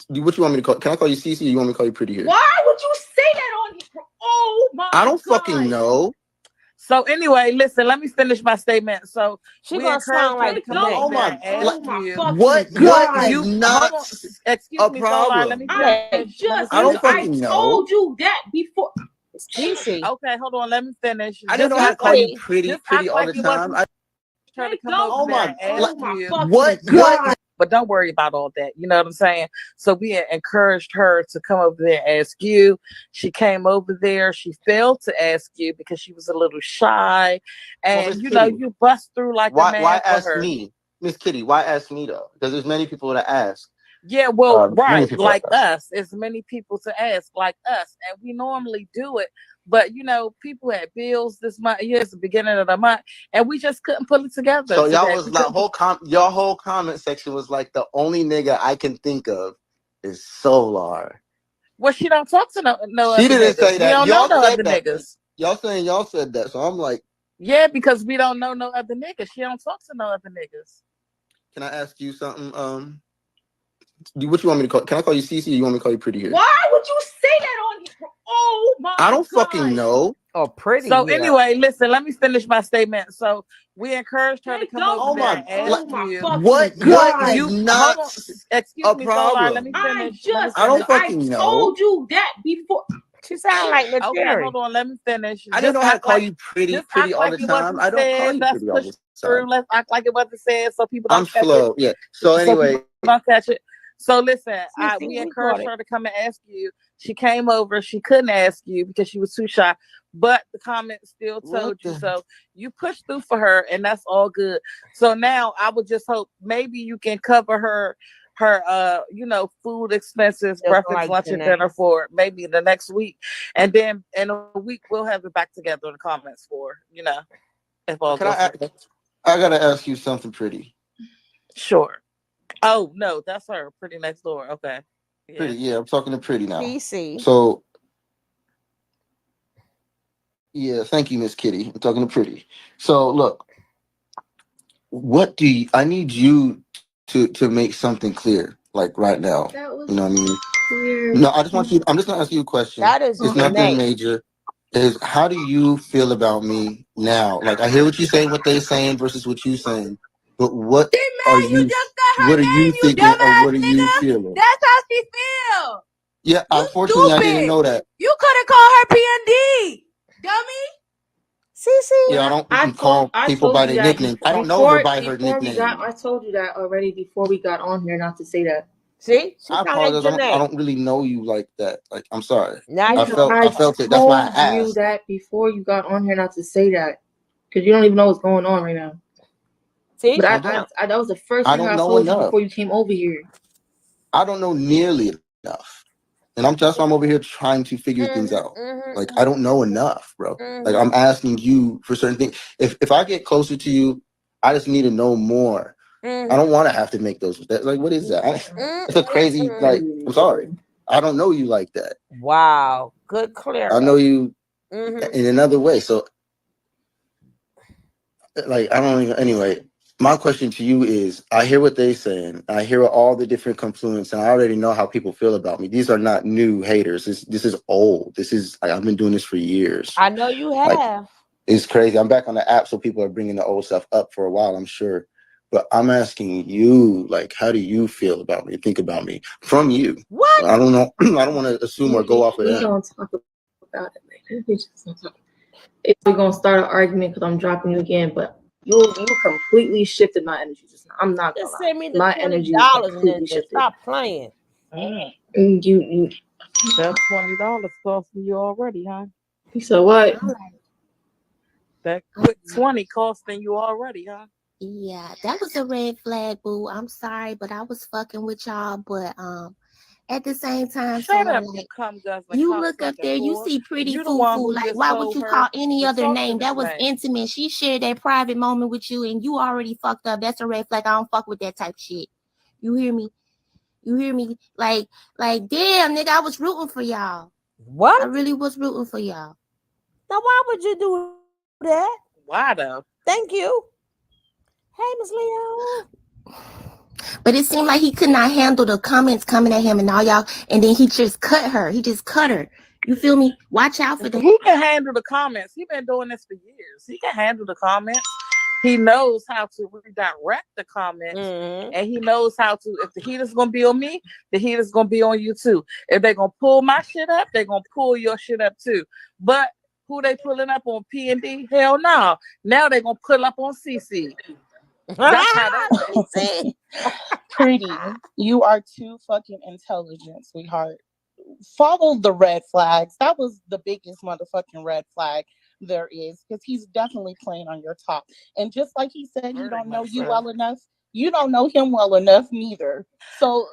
What you want me to call? Can I call you Cece? Or you want me to call you Pretty Hair? Why would you say that on here? Oh my I don't God. fucking know. So anyway, listen, let me finish my statement. So She we gonna encouraged sound her like to to come me. over there and Oh ask my you. fucking What God. is You not hold on. Excuse a me, Solar. Let me problem? finish. I don't fucking know. told you that before. Cece. Okay, hold on. Let me finish. I didn't Just know how to act call like you Cece. pretty all the it time. wasn't her to come over Oh there my, and ask you. what? But don't worry about all that. You know what I'm saying? So we encouraged her to come over there and ask you. She came over there. She failed to ask you because she was a little shy. Well, And Miss Kitty, you bust through like a why man for ask her. me, Miss Kitty? Why ask me though? Because there's many people that ask. Yeah, well, Many right, people like that ask. us. As many people to ask, like us. And we normally do it. But people had bills this month. Here's the beginning of the month, and we just couldn't pull it together So y'all today. was like your whole comment section was like the only nigga I can think of is Solar. Well, she don't talk to no She other didn't niggas. say We that. don't know Y'all no said other that. niggas. Y'all said that. So I'm like, Yeah, because we don't know no other niggas. She don't talk to no other niggas. can I ask you something? What you want me to call? Can I call you Cece? Or you want me to call you Pretty Hair? Why would you say that on here? Oh my I don't God. fucking know. Oh, pretty. So Yeah. anyway, listen, let me finish my statement. So we encouraged her to come over there and ask you. What is not Hold on. Excuse a me, Solar. Let me problem? finish. Let me I don't finish. fucking know. told you that before. She sound like Okay, Nateri. hold on. Let me finish. I didn't know how to call you pretty Act all like the it time. wasn't I don't call said. you Let's pretty all push the through. time. Let's act like it wasn't said so people I'm don't catch it. slow. Yeah. So anyway, people don't catch it. So listen, Cece, we we encouraged caught it. her to come and ask you. She came over. She couldn't ask you because she was too shy. But the comment still told you. So you pushed through for her, and that's all good. So now I would just hope maybe you can cover her food expenses, Just breakfast, like lunch, and Janae. dinner for maybe the next week. And then in a week we'll have it back together in the comments for, if all can goes well. I gotta ask you something pretty. Sure. Oh no, that's her. Pretty next door. Okay. Yeah. Pretty, yeah. I'm talking to Pretty now. Cece. So yeah, thank you, Miss Kitty. I'm talking to Pretty. So look, I need you to make something clear, like right now. You know what I mean? Clear. No, I'm just gonna ask you a question. That is It's Janae. nothing major. Is how do you feel about me now? Like I hear what you saying, what they saying versus what you saying, but what are you? What are you thinking, or what are you feeling? That's how she feel. Yeah, You unfortunately, I didn't stupid. know that. You could have called her P&D, dummy. Cece. Yeah, I don't call people by their nickname. I don't know her by her nickname. I told you that already before we got on here not to say that. See, she I sound like apologize. I Janae. don't really know you like that. Like, I'm sorry. Now I you know. felt it. That's why I told you asked. that before you got on here not to say that because you don't even know what's going on right now. See, But I that was the first I thing don't I know told you enough. before you came over here. I don't know nearly enough. And I'm over here trying to figure things out. Like, I don't know enough, bro. Like, I'm asking you for certain things. If I get closer to you, I just need to know more. I don't want to have to make those. Like, what is that? It's a crazy. Like, I'm sorry. I don't know you like that. Wow, good clear. I know you in another way. So, like, I don't even. Anyway, my question to you is: I hear what they're saying. I hear all the different confluence, and I already know how people feel about me. These are not new haters. This is old. This is I've been doing this for years. I know you Like, have. it's crazy. I'm back on the app, so people are bringing the old stuff up for a while, I'm sure. But I'm asking you, like, how do you feel about me? Think about me from you. What? I don't know. I don't want to assume or go off of We that. don't talk about it. If we're gonna start an argument because I'm dropping you again, but you completely shifted my energy just now. I'm not gonna Just lie. send me the My energy was $20 completely and shifted. stop playing. You That $20 costing you already, huh? so what? That quick 20 costing you already, huh? Yeah, that was a red flag, boo. I'm sorry, but I was fucking with y'all. But at the same time, so Shut up, like you cum guzzling, you cum look up sucking there, you whore. see pretty You the foo one foo. who Like, just why would told you her call any to other talk to name? this That was man. intimate. She shared that private moment with you, and you already fucked up. That's a red flag. I don't fuck with that type of shit. You hear me? You hear me? Like, damn, nigga, I was rooting for y'all. What? I really was rooting for y'all. Now, why would you do that? Why though? Thank you. Hey, Miss Leo. But it seemed like he could not handle the comments coming at him and all y'all, and then he just cut her. He just cut her. You feel me? Watch out for the. He can handle the comments. He been doing this for years. He can handle the comments. He knows how to redirect the comments, and he knows how to. If the heat is gonna be on me, the heat is gonna be on you too. If they're gonna pull my shit up, they're gonna pull your shit up too. But who they pulling up on P&D? Hell no. Now they're gonna pull up on CC. That's how that. Pretty, you are too fucking intelligent, sweetheart. Follow the red flags. That was the biggest motherfucking red flag there is, because he's definitely playing on your top. And just like he said, he don't know you well enough. You don't know him well enough neither. So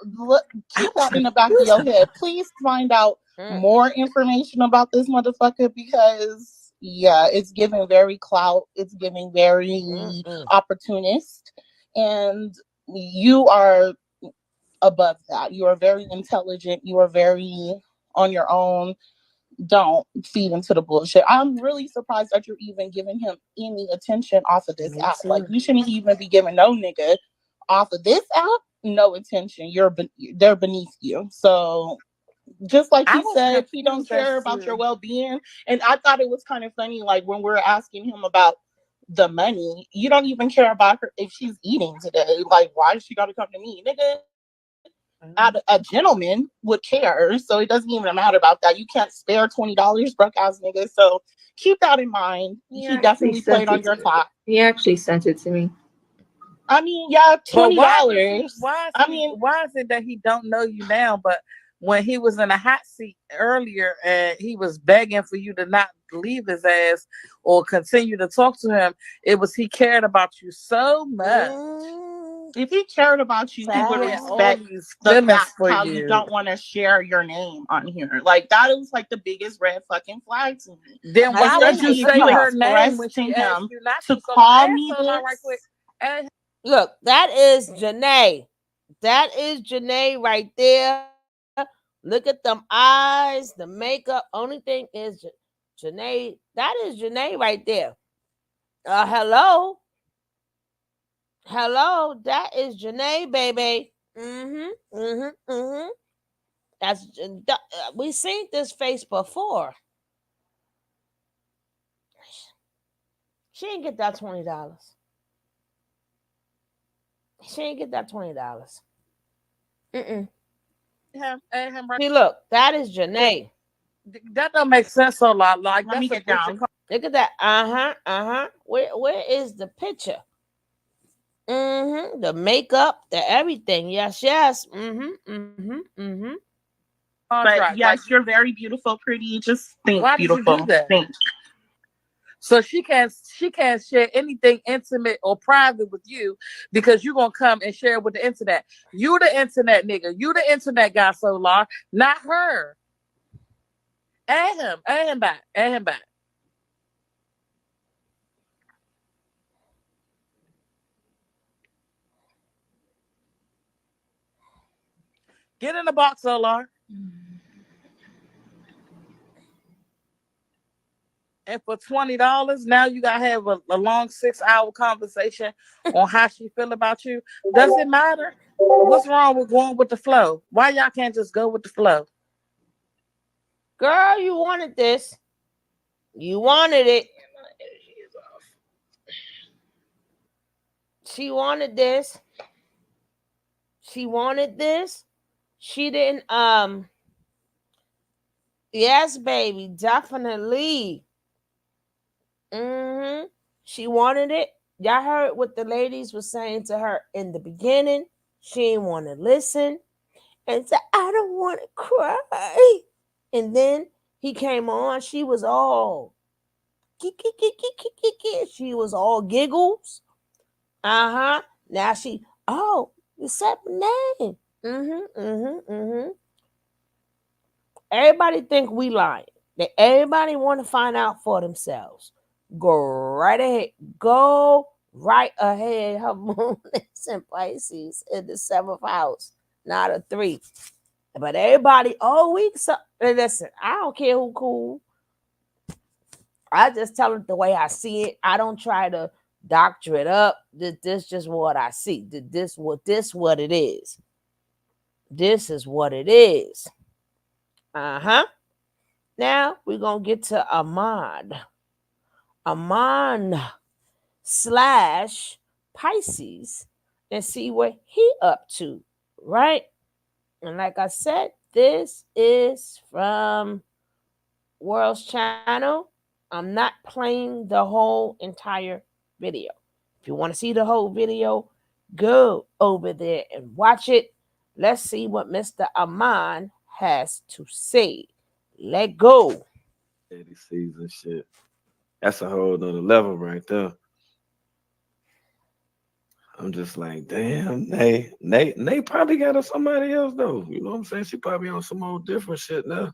keep that in the back of your head. Please find out more information about this motherfucker, because yeah, it's giving very clout. It's giving very opportunist, and you are above that. You are very intelligent. You are very on your own. Don't feed into the bullshit. I'm really surprised that you're even giving him any attention off of this app. Like, you shouldn't even be giving no nigga off of this app no attention. They're beneath you. So just like he said, he don't care about your well-being. And I thought it was kind of funny, like when we're asking him about the money, you don't even care about her if she's eating today. Like, why does she gotta come to me, nigga? A gentleman would care, so it doesn't even matter about that. You can't spare $20, broke ass nigga. So keep that in mind. He definitely played on your top. He actually sent it to me. I mean, yeah, $20. Why is it that he don't know you now? But when he was in a hot seat earlier and he was begging for you to not leave his ass or continue to talk to him, it was he cared about you so much. If he cared about you, he would respect the fact how you don't want to share your name on here. Like, that was like the biggest red fucking flag to me. Then why would you say her name when she asked you not to call me this? Right quick. Look, that is Janae. That is Janae right there. Look at them eyes, the makeup. Only thing is Janae. That is Janae right there. Hello. Hello. That is Janae, baby. That's we seen this face before. She didn't get that $20. She didn't get that $20. See, look, that is Janae. That don't make sense a lot. Like, let me get down. Look at that. Where is the picture? The makeup, the everything. Yes, yes. But Contract. Like, yes, you're very beautiful, pretty. Just think why did you do beautiful. that? Think. So she can't share anything intimate or private with you because you're gonna come and share it with the internet. You the internet nigga. You the internet guy, Solar, not her. Add him. Add him back. Add him back. Get in the box, Solar. And for $20, now you gotta have a long 6-hour conversation on how she feel about you. Does it matter? What's wrong with going with the flow? Why y'all can't just go with the flow? Girl, you wanted this. You wanted it. She wanted this. She wanted this. She didn't yes, baby, definitely. She wanted it. Y'all heard what the ladies were saying to her in the beginning. She didn't want to listen and said, I don't want to cry. And then he came on. She was all she was all giggles. Now she, oh, you said my name. Everybody think we lying. That everybody want to find out for themselves. Go right ahead. Go right ahead. Her moon is in Pisces in the 7th house, not a 3. But everybody, so listen, I don't care who cool. I just tell it the way I see it. I don't try to doctor it up. This just what I see. This what it is. This is what it is. Now we're gonna get to Ahmad. Aman / Pisces and see what he up to, right? And like I said, this is from World's channel. I'm not playing the whole entire video. If you want to see the whole video, go over there and watch it. Let's see what Mr. Aman has to say. Let go. Daddy season shit. That's a whole nother level right there. I'm just like, damn, they probably got her somebody else though. You know what I'm saying? She probably on some old different shit now.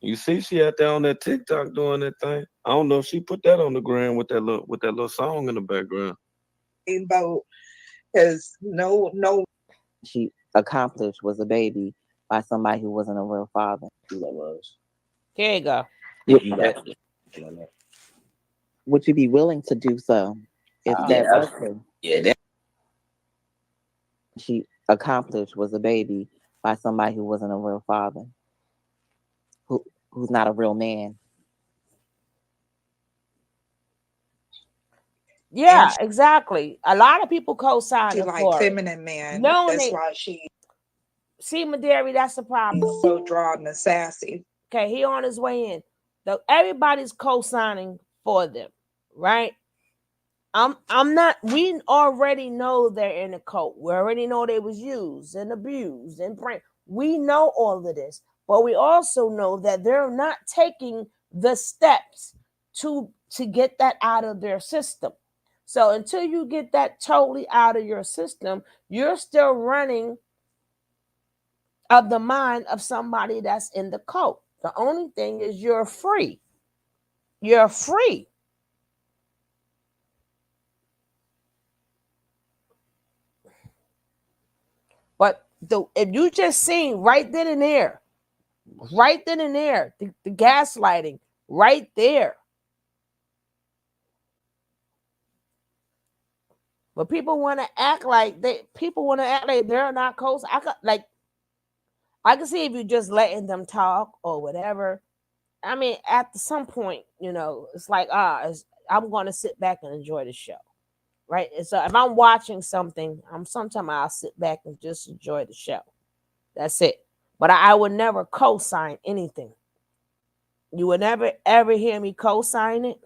You see, she out there on that TikTok doing that thing. I don't know if she put that on the ground with that little song in the background. Boat, because no she accomplished was a baby by somebody who wasn't a real father. Who that was? Here you go. Would you be willing to do so if that was her? Yeah, that She accomplished was a baby by somebody who wasn't a real father, who's not a real man. Yeah, exactly. A lot of people co-sign She it like for it. feminine man. Knowing That's they why she's see Maderi, that's the problem. so drawn and sassy. Okay, he on his way in. Everybody's co-signing for them, right? I'm not. We already know they're in a cult. We already know they was used and abused and praying. We know all of this, but we also know that they're not taking the steps to get that out of their system. So until you get that totally out of your system, you're still running of the mind of somebody that's in the cult. The only thing is you're free. You're free. But if you just seen right then and there, the gaslighting right there. But people want to act like they're not close. I can see if you're just letting them talk or whatever. I mean, at some point, it's like I'm going to sit back and enjoy the show, right? And so if I'm watching something, sometimes I'll sit back and just enjoy the show. That's it. But I would never co-sign anything. You will never ever hear me co-sign it.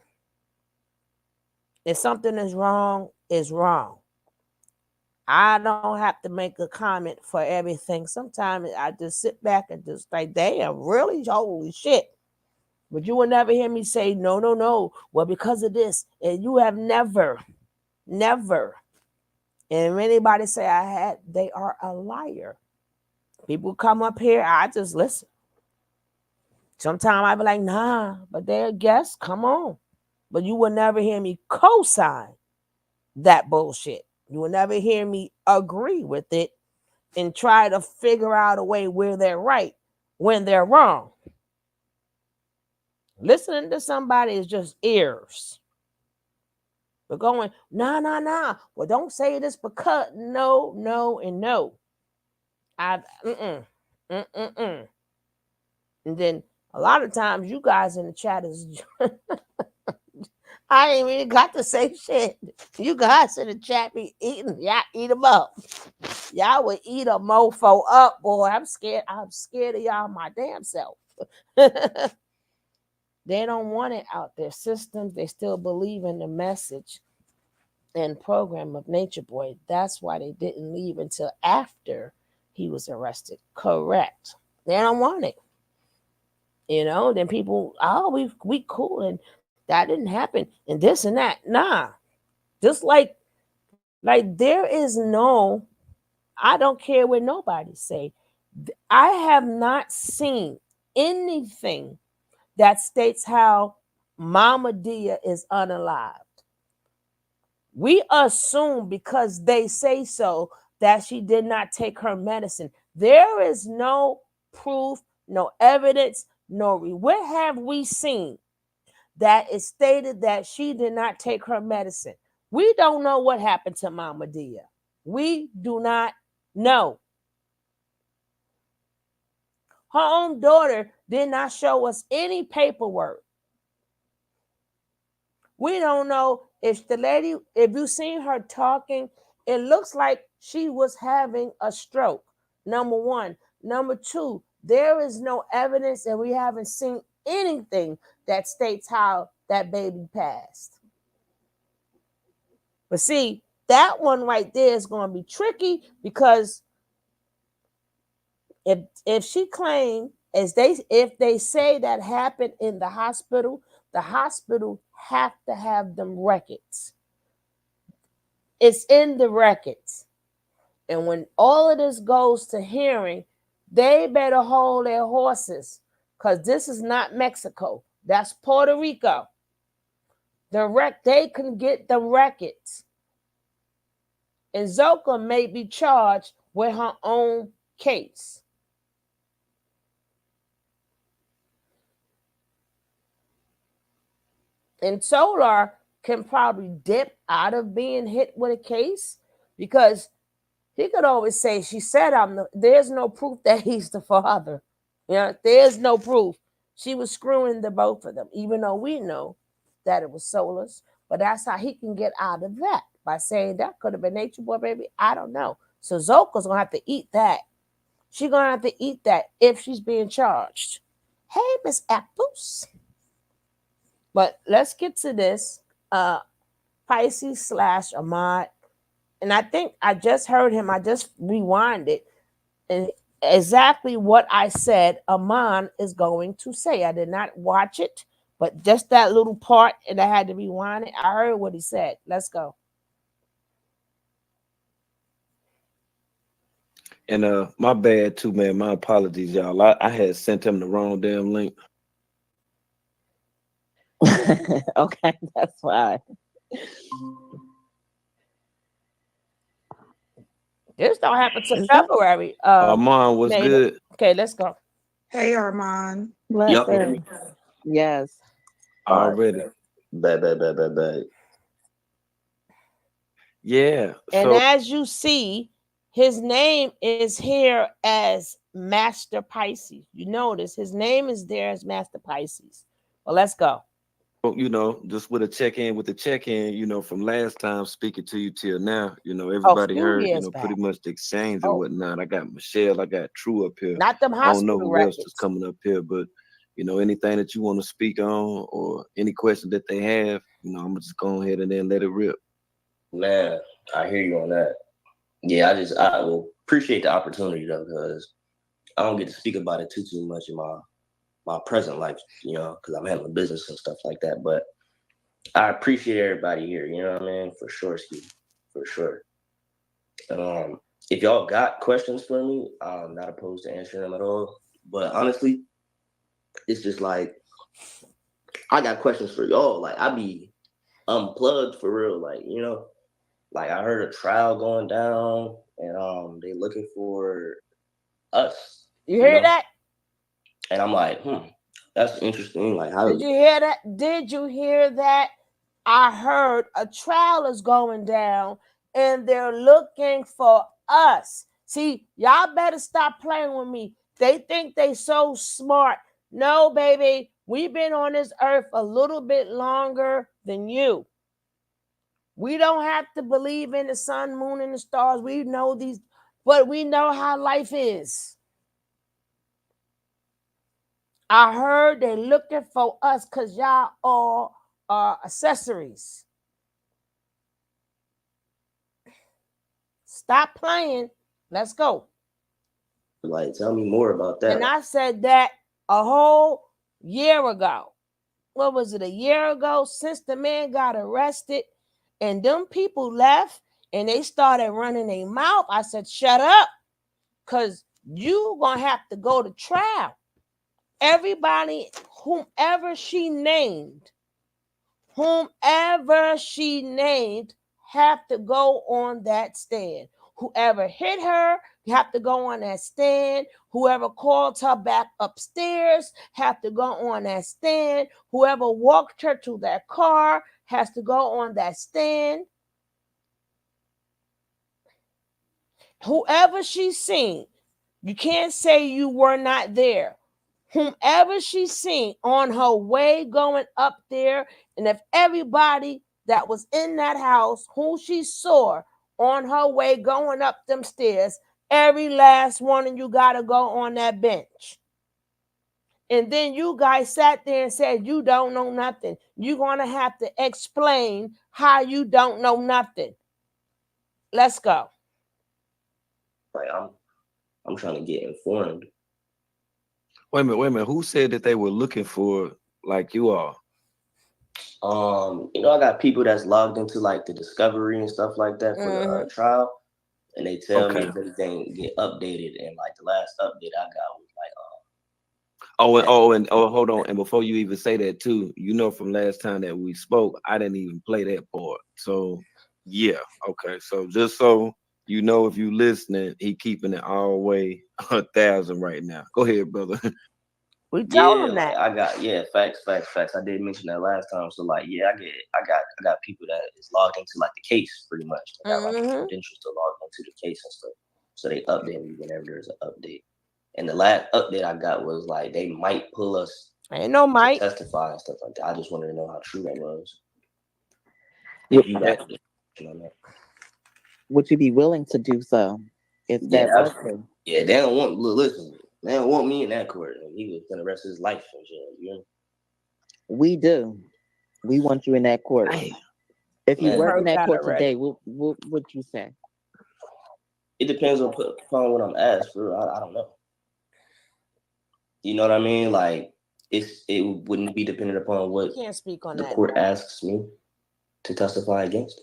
If something is wrong, it's wrong. I don't have to make a comment for everything. Sometimes I just sit back and just like, damn, really? Holy shit. But you will never hear me say, no, no, no. Well, because of this. And you have never, never. And if anybody say I had, they are a liar. People come up here, I just listen. Sometimes I be like, nah, but they're a guest. Come on. But you will never hear me co-sign that bullshit. You will never hear me agree with it and try to figure out a way where they're right when they're wrong. Listening to somebody is just ears. But going, nah, nah, nah. Well, don't say this because no, no, and no. Mm-mm. And then a lot of times you guys in the chat is I ain't even got to say shit. You guys in the chat be eating. Y'all eat them up. Y'all would eat a mofo up, boy. I'm scared. I'm scared of y'all my damn self. They don't want it out their systems. They still believe in the message and program of Nature Boy. That's why they didn't leave until after he was arrested. Correct. They don't want it. You know, then people, oh, we cool and that didn't happen and this and that. Nah. Just like there is no, I don't care what nobody say. I have not seen anything that states how Mama Dia is unalived. We assume because they say so that she did not take her medicine. There is no proof, no evidence, what have we seen that is stated that she did not take her medicine? We don't know what happened to Mama Dia. We do not know. Her own daughter did not show us any paperwork. We don't know if the lady, if you seen her talking, it looks like she was having a stroke. Number one. Number two, there is no evidence and we haven't seen anything that states how that baby passed. But see, that one right there is going to be tricky because if she claimed if they say that happened in the hospital have to have them records. It's in the records. And when all of this goes to hearing, they better hold their horses because this is not Mexico. That's Puerto Rico. They can get the records. And Zoka may be charged with her own case. And Solar can probably dip out of being hit with a case because he could always say, she said, there's no proof that he's the father. You know, there's no proof. She was screwing the both of them, even though we know that it was Solar's. But that's how he can get out of that by saying that could have been Nature Boy, baby. I don't know. So Zoka's going to have to eat that. She's going to have to eat that if she's being charged. Hey, Miss Apples. But let's get to this. Pisce / Ahmad. And I think I just heard him. I just rewinded. And exactly what I said Aman is going to say. I did not watch it, but just that little part, and I had to rewind it. I heard what he said. Let's go. And my bad too, man. My apologies, y'all. I had sent him the wrong damn link. Okay, that's fine. This don't happen to February. Armand was good. Okay, let's go. Hey, Armand. Yep. Yes. Already. Bad. Yeah. And as you see, his name is here as Master Pisces. You notice his name is there as Master Pisces. Well, let's go. You know, just with a check-in with the check-in, you know, from last time speaking to you till now, you know, everybody heard, you know, pretty much the exchange and whatnot. I got Michelle, I got True up here. Not them I don't know hospital who records. else is coming up here, but anything that you want to speak on or any question that they have, I'm gonna just go ahead and then let it rip. Man, I hear you on that. Yeah, I will appreciate the opportunity though, because I don't get to speak about it too much in my present life, because I'm handling business and stuff like that. But I appreciate everybody here. You know what I mean? For sure, Ski, for sure. If y'all got questions for me, I'm not opposed to answering them at all. But honestly, it's just like I got questions for y'all. Like I be unplugged for real. Like I heard a trial going down, and they looking for us. You hear that? And I'm like, that's interesting. Like, how did you hear that? Did you hear that? I heard a trial is going down, and they're looking for us. See, y'all better stop playing with me. They think they so smart. No, baby, we've been on this earth a little bit longer than you. We don't have to believe in the sun, moon, and the stars. We know these, but we know how life is. I heard they looking for us because y'all all are accessories. Stop playing. Let's go. Like, tell me more about that. And I said that a whole year ago. What was it, a year ago? Since the man got arrested and them people left and they started running their mouth, I said, shut up, because you going to have to go to trial. Everybody, whomever she named, have to go on that stand. Whoever hit her, you have to go on that stand. Whoever called her back upstairs have to go on that stand. Whoever walked her to that car has to go on that stand. Whoever she's seen, you can't say you were not there. Whomever she's seen on her way going up there, and if everybody that was in that house who she saw on her way going up them stairs, every last one of you got to go on that bench. And then you guys sat there and said you don't know nothing. You're going to have to explain how you don't know nothing. Let's go. Like, I'm trying to get informed. Wait a minute. Who said that they were looking for like you are? I got people that's logged into like the discovery and stuff like that for the trial, and they tell me if everything get updated. And like the last update I got was like, hold on. And before you even say that too, from last time that we spoke, I didn't even play that part. So yeah, okay. So just so if you listening, he keeping it all the way 1,000 right now. Go ahead, brother. We told him that. I got facts. I did mention that last time. So like, I got people that is logged into like the case pretty much. They got like credentials to log into the case and stuff. So they update me whenever there's an update. And the last update I got was like they might pull us. Ain't no might to testify and stuff like that. I just wanted to know how true that was. If you got on that. Would you be willing to do so? If that was true? Yeah, they don't want. Listen, they don't want me in that court. He was gonna rest his life in jail. You know? We do. We want you in that court. Damn. If you were in that court today, what would you say? It depends upon what I'm asked for. I don't know. You know what I mean? Like it wouldn't be dependent upon what can't speak on the that court asks me to testify against.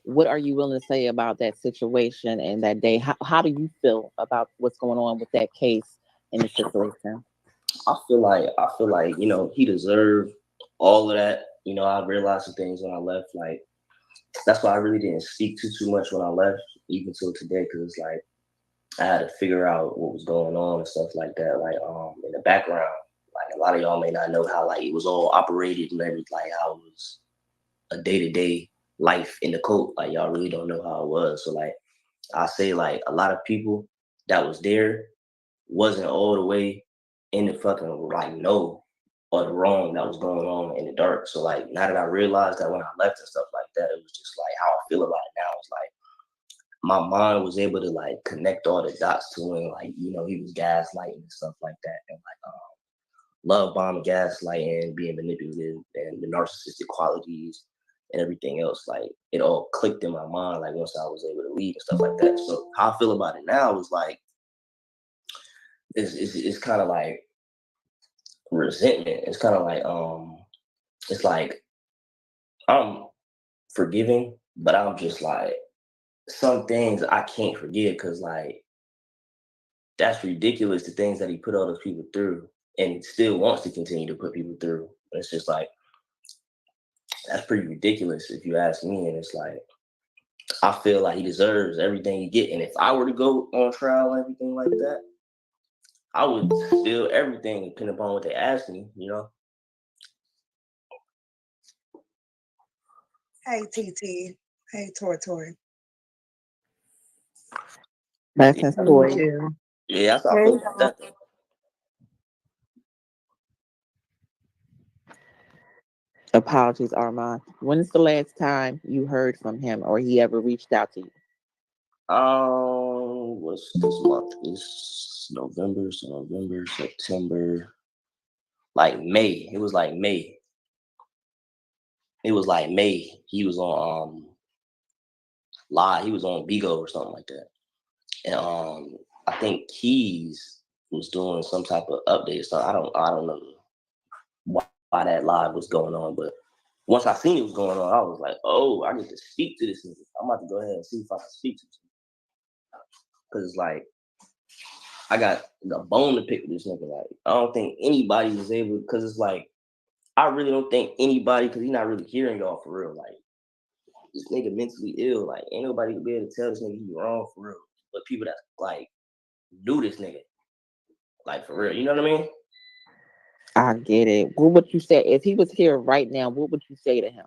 What are you willing to say about that situation and that day? How do you feel about what's going on with that case and the situation? I feel like he deserved all of that. I realized some things when I left. Like that's why I really didn't speak too much when I left, even till today, because it's like I had to figure out what was going on and stuff like that. Like in the background, like a lot of y'all may not know how like it was all operated and everything, like how it was a day-to-day life in the cult. Like y'all really don't know how it was. So like I say like a lot of people that was there wasn't all the way in the fucking like know or the wrong that was going on in the dark. So like now that I realized that when I left and stuff like that, it was just like how I feel about it now. It's like my mind was able to like connect all the dots to when like, you know, he was gaslighting and stuff like that. And like love bomb, gaslighting, being manipulative, and the narcissistic qualities and everything else. Like it all clicked in my mind. Like once I was able to leave and stuff like that. So how I feel about it now is like it's kind of like resentment. It's kind of like it's like I'm forgiving, but I'm just like some things I can't forgive because like that's ridiculous. The things that he put all those people through, and he still wants to continue to put people through. And it's just like that's pretty ridiculous if you ask me. And it's like I feel like he deserves everything he get. And if I were to go on trial and everything like that, I would steal everything depending upon what they ask me, you know. Hey, TT. Hey, Tori. That's his story. Yeah, that's how I feel about that though. Apologies, Armand. When is the last time you heard from him or he ever reached out to you? What's this month? It's November, so November, September, like May. It was like May. It was like May. He was on live. He was on Bigo or something like that. And I think Keys was doing some type of update. So I don't know why that live was going on, but once I seen it was going on, I was like, oh, I get to speak to this nigga. I'm about to go ahead and see if I can speak to him. Because it's like, I got the bone to pick with this nigga. Like, I don't think anybody was able, because it's like, I really don't think anybody, because he's not really hearing y'all for real. Like, this nigga mentally ill. Like, ain't nobody gonna be able to tell this nigga he's wrong for real. But people that, like, do this nigga, like, for real. You know what I mean? I get it. What would you say if he was here right now? What would you say to him?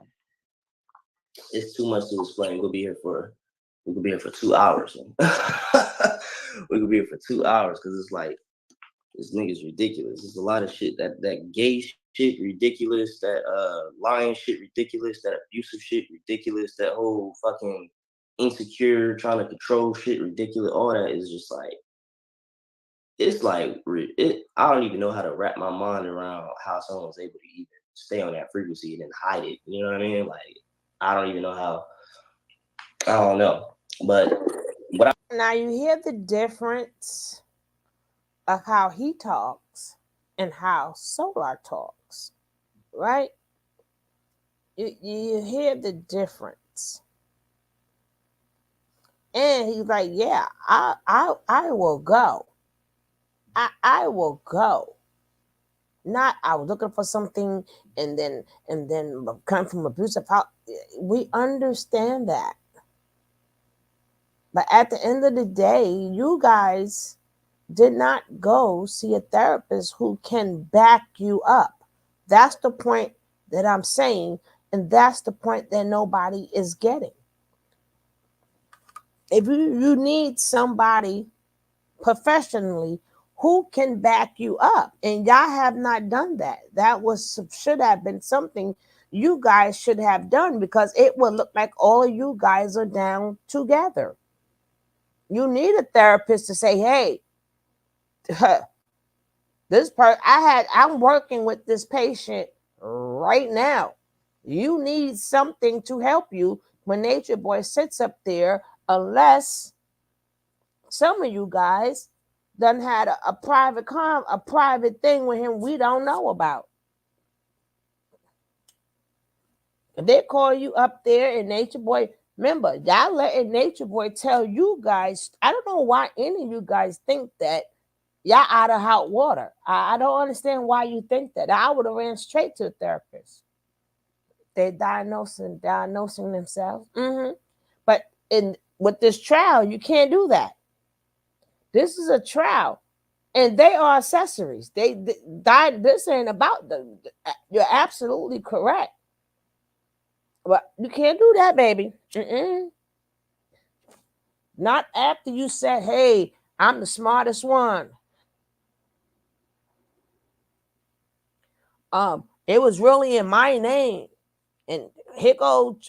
It's too much to explain. We could be here for 2 hours. We could be here for 2 hours because it's like this nigga's ridiculous. There's a lot of shit that gay shit ridiculous, that lying shit ridiculous, that abusive shit ridiculous, that whole fucking insecure trying to control shit ridiculous. All that is just like it's like I don't even know how to wrap my mind around how someone's able to even stay on that frequency and then hide it. You know what I mean? Like I don't even know how. I don't know, but now you hear the difference of how he talks and how Solar talks, right? You hear the difference, and he's like, "Yeah, I will go. I will go." Not I was looking for something, and then come from abusive house. We understand that. But at the end of the day, you guys did not go see a therapist who can back you up. That's the point that I'm saying, and that's the point that nobody is getting. If you need somebody professionally who can back you up, and y'all have not done that. That should have been something you guys should have done, because it would look like all of you guys are down together. You need a therapist to say, hey, I'm working with this patient right now. You need something to help you when Nature Boy sits up there, unless some of you guys done had a private thing with him we don't know about. If they call you up there and Nature Boy, remember, y'all letting Nature Boy tell you guys, I don't know why any of you guys think that y'all out of hot water. I don't understand why you think that. I would have ran straight to a therapist. They diagnosing themselves. But with this trial, you can't do that. This is a trial, and they are accessories. They died. This ain't about them. You're absolutely correct. But you can't do that, baby. Not after you said, hey, I'm the smartest one. It was really in my name. And here goes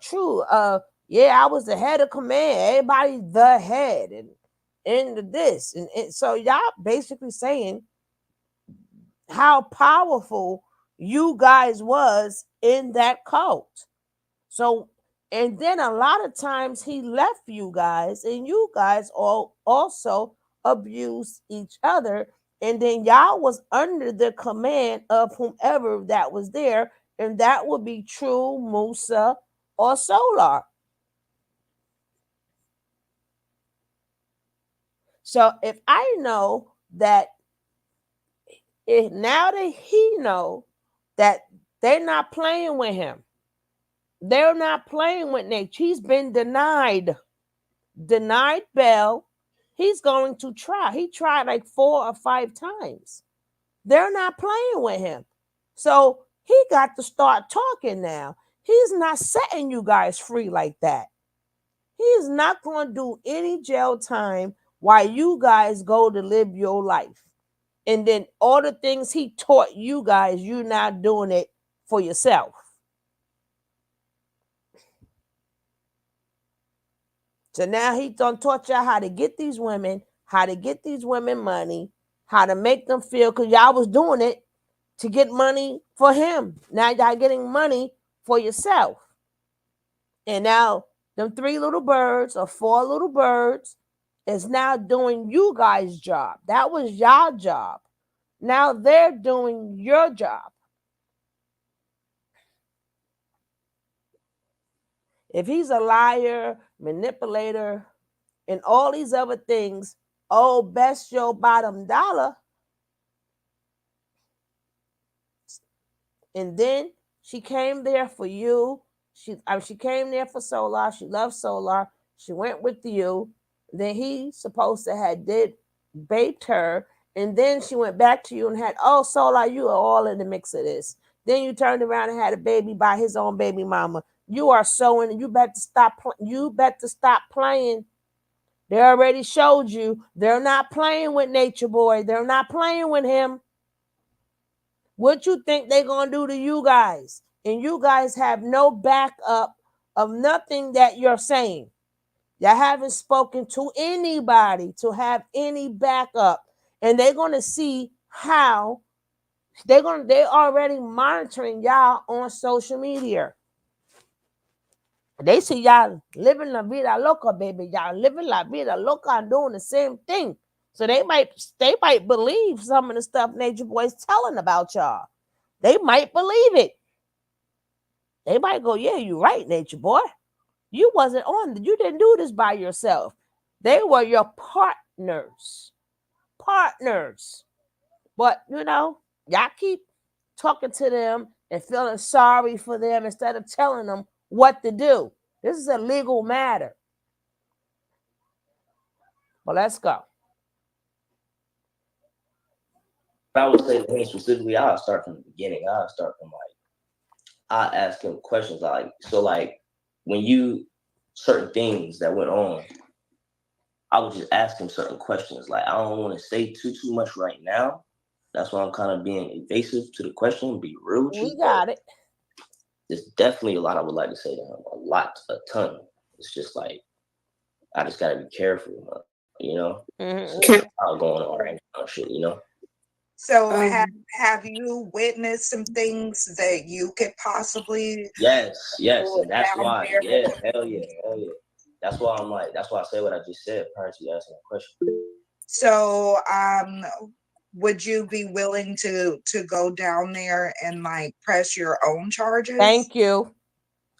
True. Yeah, I was the head of command. Everybody the head and into this. And so y'all basically saying how powerful you guys was in that cult. So, and then a lot of times he left you guys, and you guys all also abused each other. And then y'all was under the command of whomever that was there, and that would be True, Musa, or Solar. So if I know that now that he know that they're not playing with him, they're not playing with Nate. He's been denied bail. He's going to try. He tried like 4 or 5 times. They're not playing with him. So he got to start talking now. He's not setting you guys free like that. He's not going to do any jail time while you guys go to live your life. And then all the things he taught you guys, you're not doing it for yourself. So now he done taught y'all how to get these women money, how to make them feel, because y'all was doing it to get money for him. Now y'all getting money for yourself. And now them 3 little birds or 4 little birds is now doing you guys' job. That was y'all job. Now they're doing your job. If he's a liar, manipulator, and all these other things, oh, best your bottom dollar. And then she came there for you. She came there for Solar. She loved Solar. She went with you. Then he supposed to had did bait her. And then she went back to you and had, oh, Solar, you are all in the mix of this. Then you turned around and had a baby by his own baby mama. You are sowing. You better stop. You better stop playing. They already showed you they're not playing with Nature Boy. They're not playing with him. What you think they're going to do to you guys? And you guys have no backup of nothing that you're saying. You haven't spoken to anybody to have any backup. And they're going to see how they're already monitoring y'all on social media. They see y'all living la vida loca, baby. Y'all living la vida loca and doing the same thing. So they might believe some of the stuff Nature Boy's telling about y'all. They might believe it. They might go, yeah, you're right, Nature Boy. You wasn't on. You didn't do this by yourself. They were your partners. Partners. But, y'all keep talking to them and feeling sorry for them instead of telling them what to do. This is a legal matter. Well, let's go. If I would say to him specifically, I'll start from the beginning. I'll start from I ask him questions like when you certain things that went on, I would just ask him certain questions. Like I don't want to say too much right now. That's why I'm kind of being evasive to the question, be real with you. We got it. There's definitely a lot I would like to say to him. A ton. It's just like I just gotta be careful, Mm-hmm. How going on right now, shit, So have you witnessed some things that you could possibly Yes, and that's why, hell yeah. That's why that's why I say what I just said prior to you asking that question. So would you be willing to go down there and like press your own charges? Thank you.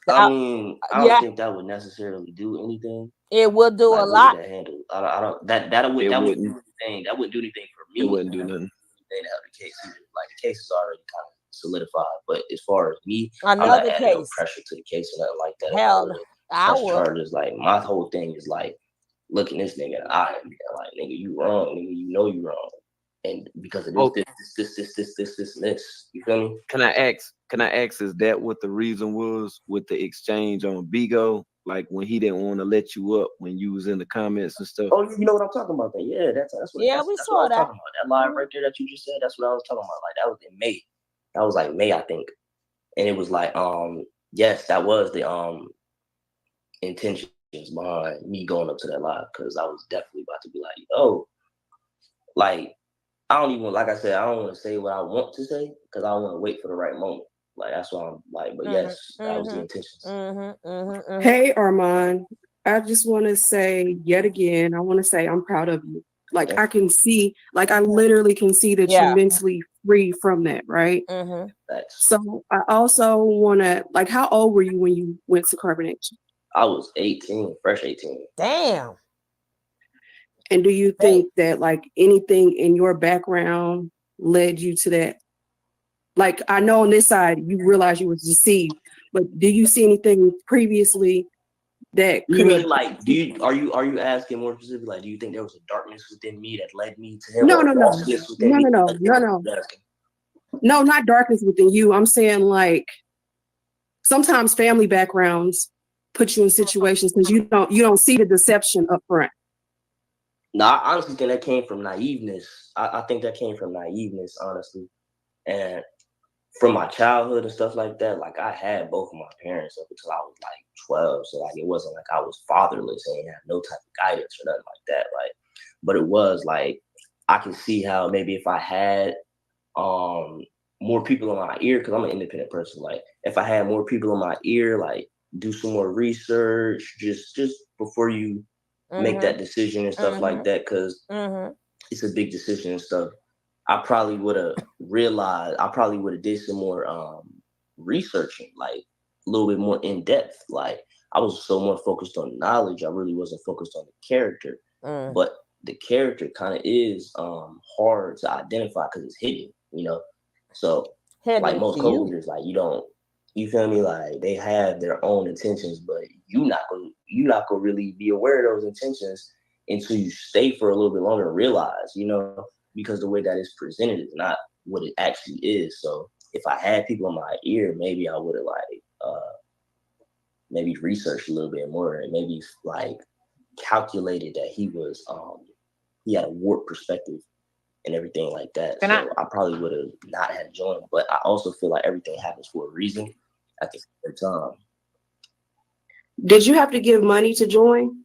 I mean, I don't think that would necessarily do anything. It will do a lot. I don't that wouldn't do anything. That wouldn't do anything for me. It wouldn't do nothing. They didn't have the case either. Like the case is already kind of solidified. But as far as me, another I'm not adding case. No pressure to the case or nothing like that. Hell, I would. Charges. Like my whole thing is like looking this nigga in the eye and being like, nigga, you wrong, nigga, you know you wrong. And because of this, you feel me? Can I ask, is that what the reason was with the exchange on Bigo? Like when he didn't want to let you up when you was in the comments and stuff? Oh, you know what I'm talking about then. Yeah, that's what we that's saw what I was that. talking about. That live right there that you just said, that's what I was talking about. Like that was in May. That was like May, I think. And it was like, yes, that was the intentions behind me going up to that live, because I was definitely about to be like, oh, like I don't even, like I said, I don't want to say what I want to say because I want to wait for the right moment. Like that's why I'm like, but yes, that was the intentions. Hey Armand, I just want to say yet again, I want to say I'm proud of you. Like I can see, like I literally can see that you're mentally free from that, right? So I also want to, like, how old were you when you went to carbonation? I was 18, fresh 18. Damn. And do you think that like anything in your background led you to that? Like I know on this side you realized you was deceived, but do you see anything previously that you mean like are you asking more specifically, like do you think there was a darkness within me that led me to him? No, not darkness within you. I'm saying like sometimes family backgrounds put you in situations because you don't see the deception up front. No, I honestly think that came from naiveness. I think that came from naiveness, honestly. And from my childhood and stuff like that, like I had both of my parents up until I was like 12. So like it wasn't like I was fatherless and had no type of guidance or nothing like that. Like, but it was like I can see how maybe if I had more people in my ear, because I'm an independent person, like if I had more people in my ear, like do some more research just before you make that decision and stuff like that, because it's a big decision and stuff. I probably would have realized, I probably would have did some more researching, like a little bit more in depth. Like I was so more focused on knowledge. I really wasn't focused on the character. But the character kind of is hard to identify because it's hidden, you know? So like most co-leaders, like you feel me? Like they have their own intentions, but you're not gonna really be aware of those intentions until you stay for a little bit longer and realize, you know, because the way that it's presented is not what it actually is. So if I had people in my ear, maybe I would have like maybe researched a little bit more and maybe like calculated that he had a warped perspective and everything like that. So I probably would have not had joined, but I also feel like everything happens for a reason at the same time. Did you have to give money to join?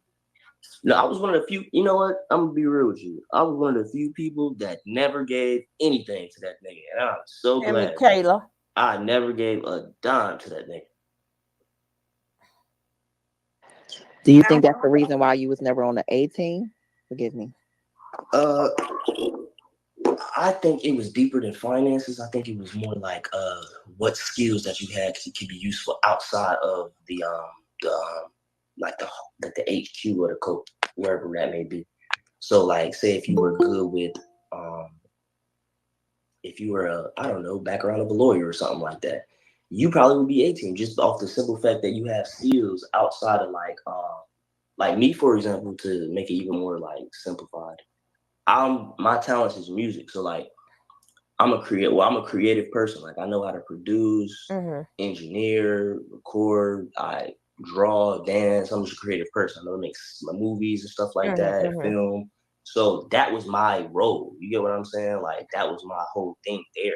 No, I was one of the few, you know what? I'm gonna be real with you. I was one of the few people that never gave anything to that nigga. And I'm so glad. Kayla. I never gave a dime to that nigga. Do you think that's the reason why you was never on the A team? Forgive me. I think it was deeper than finances. I think it was more like what skills that you had could be useful outside of the HQ or the coach, wherever that may be. So like say if you were good with if you were I don't know, background of a lawyer or something like that, you probably would be 18 just off the simple fact that you have skills outside of like me, for example, to make it even more like simplified. My talent is music. So like I'm a creative person. Like I know how to produce, engineer, record, I draw, dance. I'm just a creative person. I know to make movies and stuff like that, film. So that was my role. You get what I'm saying? Like that was my whole thing there.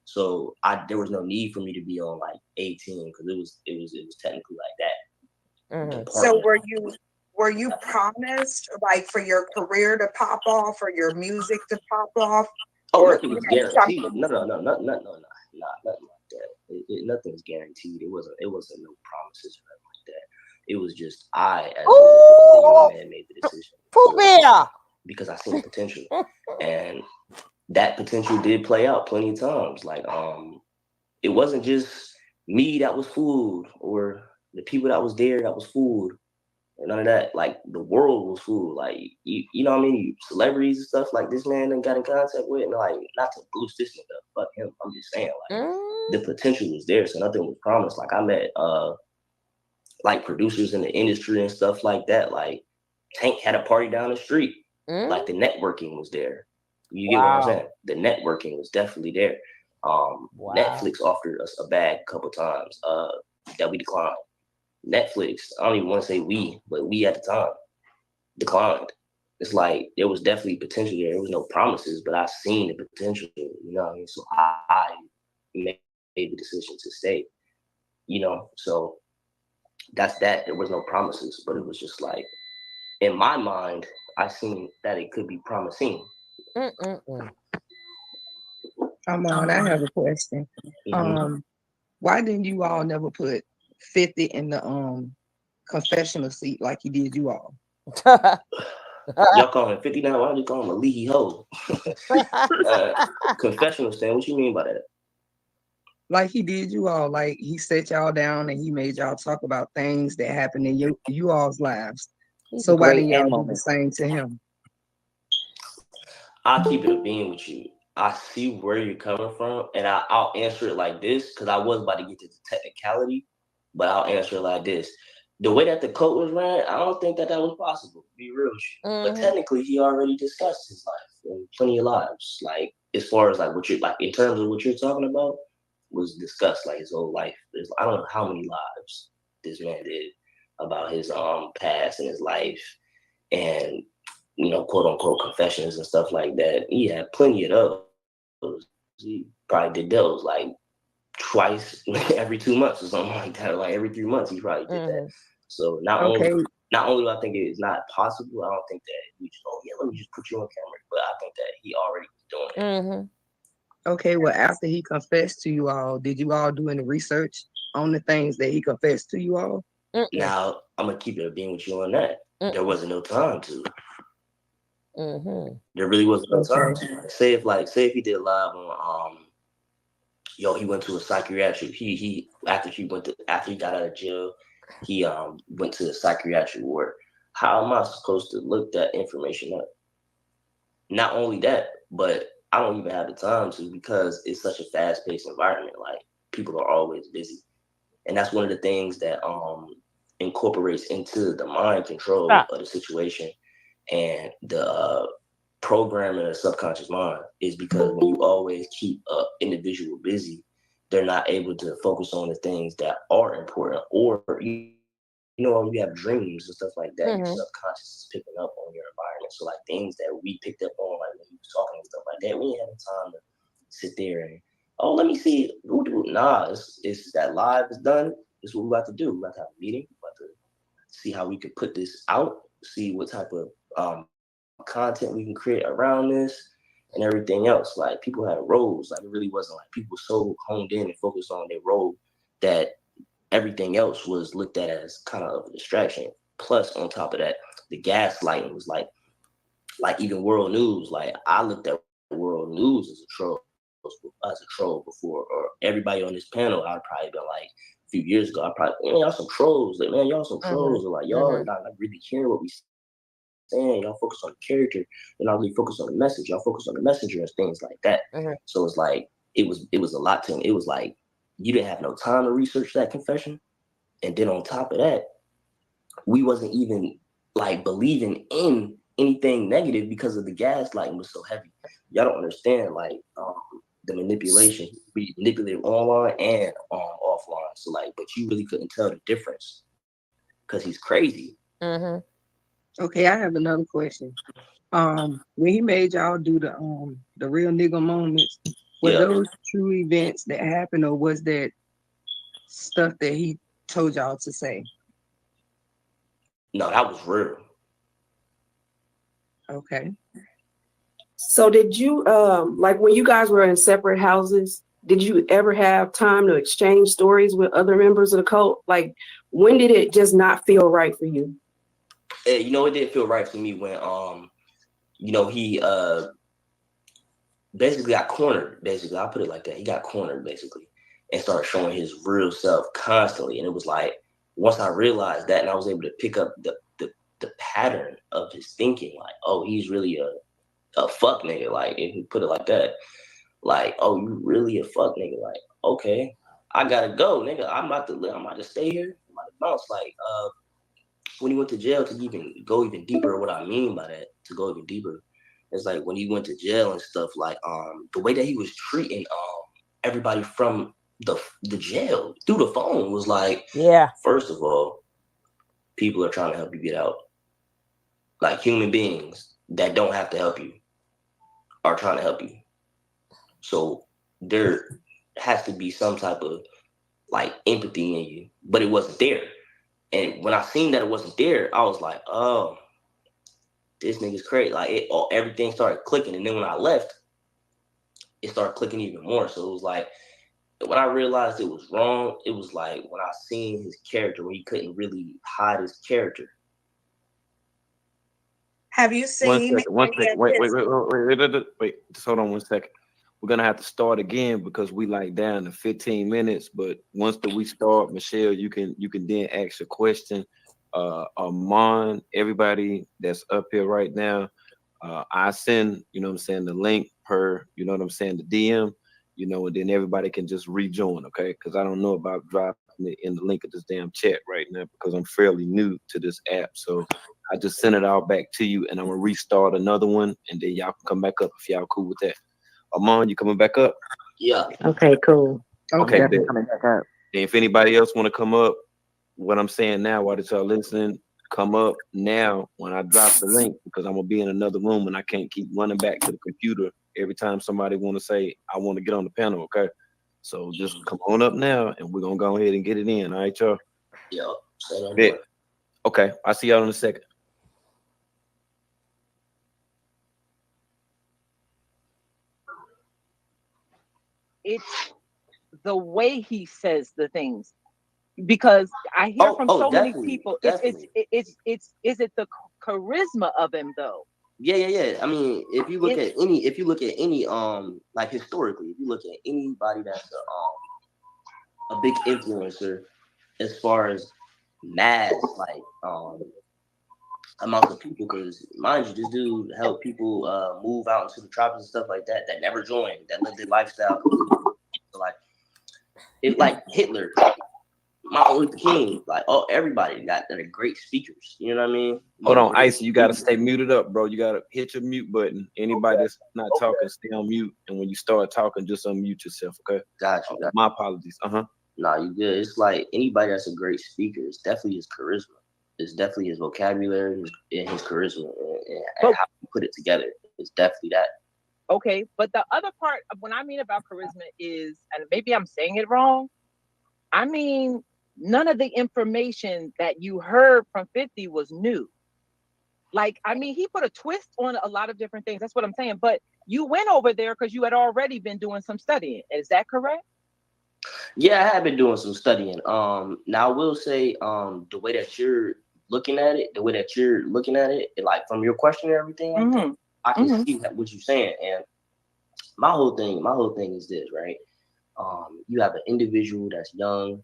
So there was no need for me to be on like 18 because it was technically like that. So were you promised like for your career to pop off or your music to pop off? Oh, nothing was guaranteed. No, nothing like that. Nothing was guaranteed. It wasn't no promises or nothing like that. It was just I, as a young man, made the decision. Because I seen the potential. And that potential did play out plenty of times. Like, it wasn't just me that was fooled or the people that was there that was fooled. None of that. Like the world was fooled. Like you know what I mean? Celebrities and stuff like this man done got in contact with, and like not to boost this nigga, fuck him. I'm just saying like the potential was there, so nothing was promised. Like I met like producers in the industry and stuff like that. Like Tank had a party down the street. Like the networking was there. You get what I'm saying? The networking was definitely there. Netflix offered us a bag a couple times that we declined. Netflix, I don't even want to say we, but we at the time declined. It's like there was definitely potential there. There was no promises, but I seen the potential. You know what I mean? So I made the decision to stay. You know, so that's that. There was no promises, but it was just like in my mind, I seen that it could be promising. Come on, I have a question. Why didn't you all never put 50 in the confessional seat like he did you all? Y'all call him 50 now? Why don't you call him a leaky hoe? Confessional stand, what you mean by that? Like he did you all, like he set y'all down and he made y'all talk about things that happened in you all's lives. So why didn't y'all do the same to him? I'll keep it a being with you. I see where you're coming from, and I'll answer it like this, because I was about to get to the technicality, but I'll answer it like this. The way that the coat was ran, I don't think that was possible, to be real with you. But technically, he already discussed his life and plenty of lives. Like, as far as like what you're like, in terms of what you're talking about, was discussed like his whole life. I don't know how many lives this man did about his past and his life, and quote unquote confessions and stuff like that. He had plenty of those. He probably did those like twice every 2 months or something like that. Like every 3 months, he probably did that. So not only do I think it is not possible, I don't think that we just let me just put you on camera. But I think that he already was doing it. Okay, well, after he confessed to you all, did you all do any research on the things that he confessed to you all? Now I'm gonna keep it a being with you on that. There wasn't no time to. There really wasn't no time to. Say if he did live on he went to a psychiatric. He after he got out of jail, he went to the psychiatric ward. How am I supposed to look that information up? Not only that, but I don't even have the time to, because it's such a fast-paced environment. Like, people are always busy, and that's one of the things that incorporates into the mind control of the situation and the programming of the subconscious mind, is because when you always keep an individual busy, they're not able to focus on the things that are important. Or when you have dreams and stuff like that, your subconscious is picking up on your environment. So like things that we picked up on, like when he was talking and stuff like that, we didn't have time to sit there and let me see. Nah, it's that live is done. It's what we're about to do. We're about to have a meeting. We're about to see how we could put this out, see what type of content we can create around this and everything else. Like, people had roles. Like, it really wasn't like people so honed in and focused on their role that everything else was looked at as kind of a distraction. Plus, on top of that, the gaslighting was like even World News. Like, I looked at World News as a troll before, or everybody on this panel. I'd probably been like, a few years ago, I probably, man, y'all some trolls. Like, man, y'all some trolls. Or like, y'all not like really caring what we saying. Y'all focus on the character. You're not really focused on the message. Y'all focus on the messenger and things like that. So it's like it was a lot to him. It was like you didn't have no time to research that confession, and then on top of that, we wasn't even like believing in anything negative because of the gaslighting was so heavy. Y'all don't understand like the manipulation. We manipulated online and offline. So like, but you really couldn't tell the difference because he's crazy. Okay, I have another question. When he made y'all do the real nigga moments, were those true events that happened, or was that stuff that he told y'all to say? No, that was real. Okay. So did you like when you guys were in separate houses, did you ever have time to exchange stories with other members of the cult? Like, when did it just not feel right for you? It didn't feel right for me when he basically got cornered. Basically, I'll put it like that. He got cornered basically and started showing his real self constantly. And it was like, once I realized that, and I was able to pick up the pattern of his thinking, like, oh, he's really a fuck nigga. Like, if you put it like that, like, oh, you really a fuck nigga. Like, okay, I gotta go, nigga. I'm about to stay here. I'm about to bounce. Like, when he went to jail, to even go even deeper, what I mean by that, to go even deeper, it's like when he went to jail and stuff, like the way that he was treating everybody from the jail through the phone was like, first of all, people are trying to help you get out. Like, human beings that don't have to help you are trying to help you. So there has to be some type of like empathy in you, but it wasn't there. And when I seen that it wasn't there, I was like, oh, this nigga's crazy. Like everything started clicking. And then when I left, it started clicking even more. So it was like, when I realized it was wrong, it was like when I seen his character, when he couldn't really hide his character. Have you seen? One second. Wait. Just hold on 1 second. We're gonna have to start again because we like down to 15 minutes. But once we start, Michelle, you can then ask a question. Amon, everybody that's up here right now, I send, you know what I'm saying, the link per, you know what I'm saying, the DM, you know, and then everybody can just rejoin, okay? Because I don't know about dropping it in the link of this damn chat right now because I'm fairly new to this app. So I just send it all back to you and I'm gonna restart another one and then y'all can come back up if y'all cool with that. Amon, you coming back up? Yeah. Okay, cool. Okay, Definitely coming back up. And if anybody else want to come up, what I'm saying now, while y'all listening, come up now when I drop the link because I'm gonna be in another room and I can't keep running back to the computer every time somebody want to say I want to get on the panel. Okay, so just come on up now and we're gonna go ahead and get it in. All right, y'all. Yeah. Okay, I'll see y'all in a second. It's the way he says the things, because I hear from so many people. Is it the charisma of him though? Yeah. I mean, if you look at any like historically, if you look at anybody that's a big influencer as far as mass, like amongst the people, because mind you, this dude helped people move out into the tropics and stuff like that never joined, that lived their lifestyle. So like, it's like Hitler, Martin Luther King, like everybody that are great speakers. You know what I mean? Hold on, Icy, you gotta stay muted up, bro. You gotta hit your mute button. Anybody that's not talking, stay on mute. And when you start talking, just unmute yourself, okay? Gotcha. My apologies. Nah, you good. It's like anybody that's a great speaker, it's definitely his charisma. It's definitely his vocabulary and his charisma and how you put it together. It's definitely that. Okay, but the other part of what I mean about charisma is, and maybe I'm saying it wrong, I mean, none of the information that you heard from 50 was new. Like, I mean, he put a twist on a lot of different things. That's what I'm saying. But you went over there because you had already been doing some studying. Is that correct? Yeah, I have been doing some studying. Now I will say, the way that you're looking at it, like from your question and everything like that, I can see what you're saying. And my whole thing is this, right? You have an individual that's young,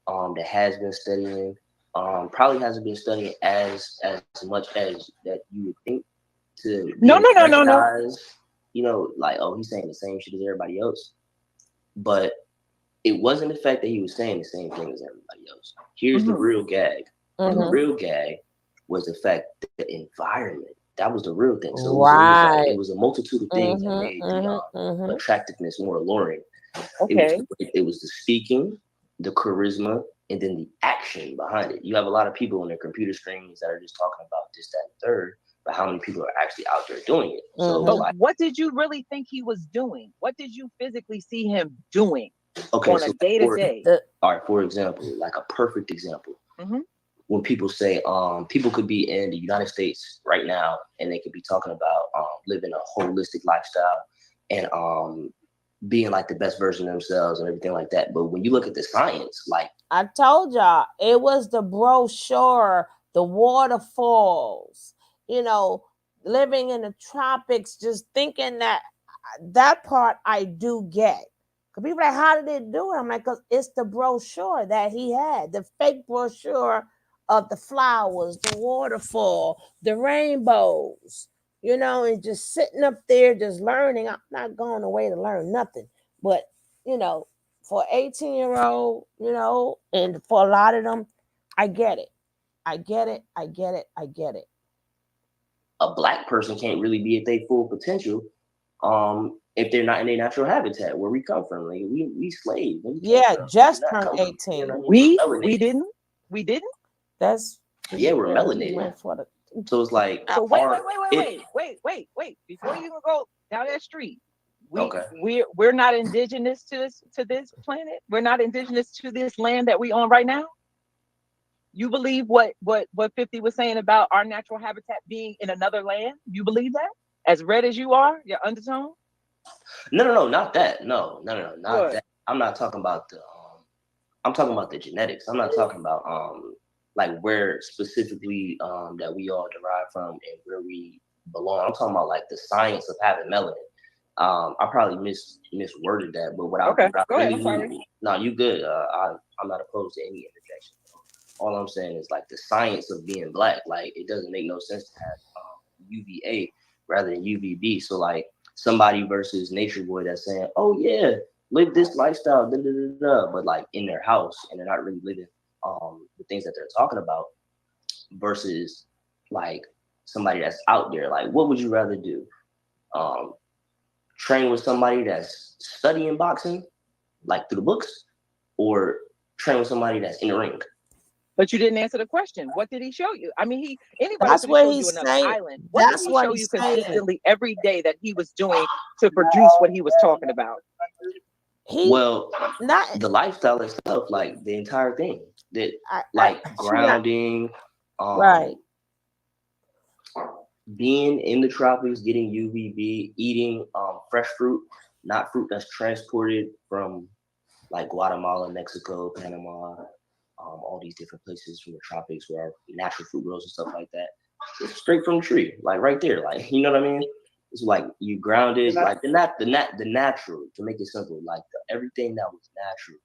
that has been studying, probably hasn't been studying as much as that you would think to No. you know, like, oh, he's saying the same shit as everybody else. But it wasn't the fact that he was saying the same thing as everybody else. Here's the real gag. The real gag was the fact that the environment, that was the real thing. So it was a multitude of things that made the attractiveness more alluring. Okay. It was the speaking, the charisma, and then the action behind it. You have a lot of people on their computer screens that are just talking about this, that, and third, but how many people are actually out there doing it? So But what did you really think he was doing? What did you physically see him doing on a day-to-day? All right, for example, like a perfect example. When people say, people could be in the United States right now and they could be talking about living a holistic lifestyle and being like the best version of themselves and everything like that. But when you look at the science, like I told y'all, it was the brochure, the waterfalls, you know, living in the tropics, just thinking that part I do get. Because people are like, how did they do it? I'm like, because it's the brochure that he had, the fake brochure of the flowers, the waterfall, the rainbows, you know, and just sitting up there, just learning. I'm not going away to learn nothing. But, you know, for 18-year-old, you know, and for a lot of them, I get it. I get it. A Black person can't really be at their full potential if they're not in their natural habitat where we come from. Like we slaves. Just turned 18. We didn't. That's we're melanated. So it's like, so wait. Before you even go down that street, we're not indigenous to this planet. We're not indigenous to this land that we on right now. You believe what 50 was saying about our natural habitat being in another land? You believe that? As red as you are, your undertone? No, not that. No, not What? that. I'm not talking about the I'm talking about the genetics. I'm not talking about like where specifically that we all derive from and where we belong. I'm talking about like the science of having melanin. I probably misworded that, but what Okay, I go ahead. really I'm sorry. no, you good. I'm not opposed to any interjection. All I'm saying is like the science of being black. Like it doesn't make no sense to have UVA rather than UVB. So like somebody versus Nature Boy that's saying, "Oh yeah, live this lifestyle," da, da, da, da, but like in their house and they're not really living the things that they're talking about. Versus like somebody that's out there. Like, what would you rather do? Train with somebody that's studying boxing, like through the books, or train with somebody that's in the ring? But you didn't answer the question. What did he show you? I mean, anybody That's could have what showed you he's another saying. island. What did That's he what show he's you saying. consistently every day that he was doing to produce what he was talking about? The lifestyle itself, like the entire thing, that like grounding, right, being in the tropics, getting UVB, eating fresh fruit, not fruit that's transported from like Guatemala, Mexico, Panama, all these different places from the tropics where our natural fruit grows and stuff like that. It's straight from the tree, like right there, like you know what I mean. It's like you grounded, like the natural, to make it simple, like everything that was natural.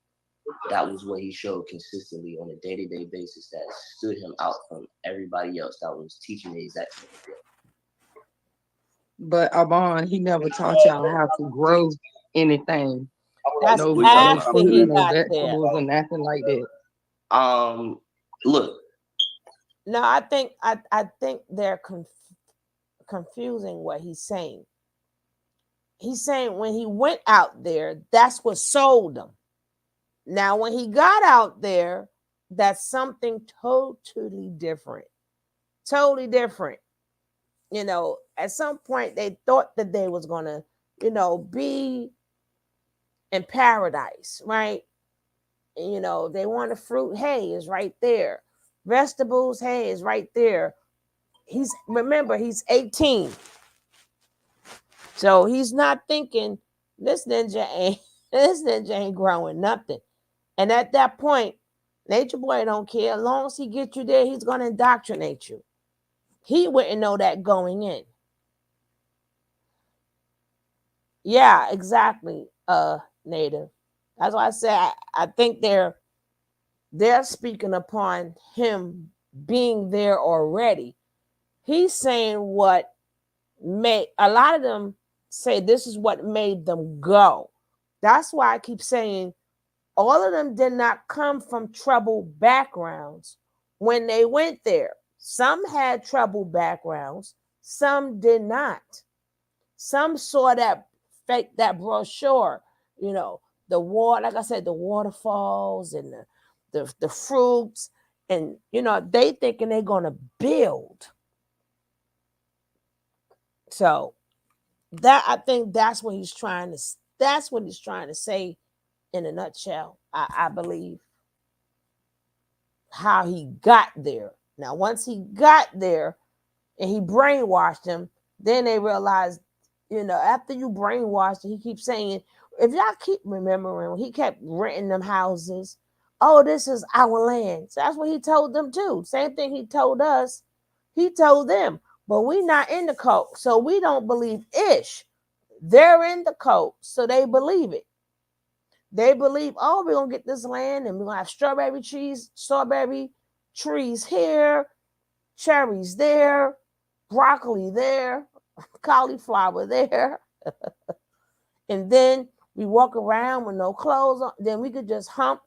That was what he showed consistently on a day-to-day basis that stood him out from everybody else that was teaching the exact same thing. But Abon, he never taught y'all how to grow anything. That's No after fruit he or no got there. vegetables or nothing like that. Look. No, I think they're confusing what he's saying. He's saying when he went out there, that's what sold him. Now, when he got out there, that's something totally different. Totally different. You know, at some point they thought that they was gonna, be in paradise, right? And, they want a fruit, hey, is right there. Vegetables, hey, is right there. Remember, he's 18. So he's not thinking this ninja ain't growing nothing. And at that point, Nature Boy don't care. As long as he gets you there, he's gonna indoctrinate you. He wouldn't know that going in. Yeah, exactly. Native. That's why I say I think they're speaking upon him being there already. He's saying what made a lot of them say this is what made them go. That's why I keep saying all of them did not come from troubled backgrounds when they went there. Some had troubled backgrounds, some did not. Some saw that brochure, the water, like I said, the waterfalls and the fruits, and they thinking they're gonna build. So that I think that's what he's trying to say in a nutshell. I believe how he got there. Now, once he got there and he brainwashed them, then they realized, after you brainwashed it, he keeps saying, if y'all keep remembering, he kept renting them houses. Oh, this is our land. So that's what he told them too. Same thing he told us. He told them, but we not in the cult, so we don't believe ish. They're in the cult, so they believe it. They believe, oh, we're gonna get this land and we're gonna have strawberry trees here, cherries there, broccoli there, cauliflower there. And then we walk around with no clothes on. Then we could just hump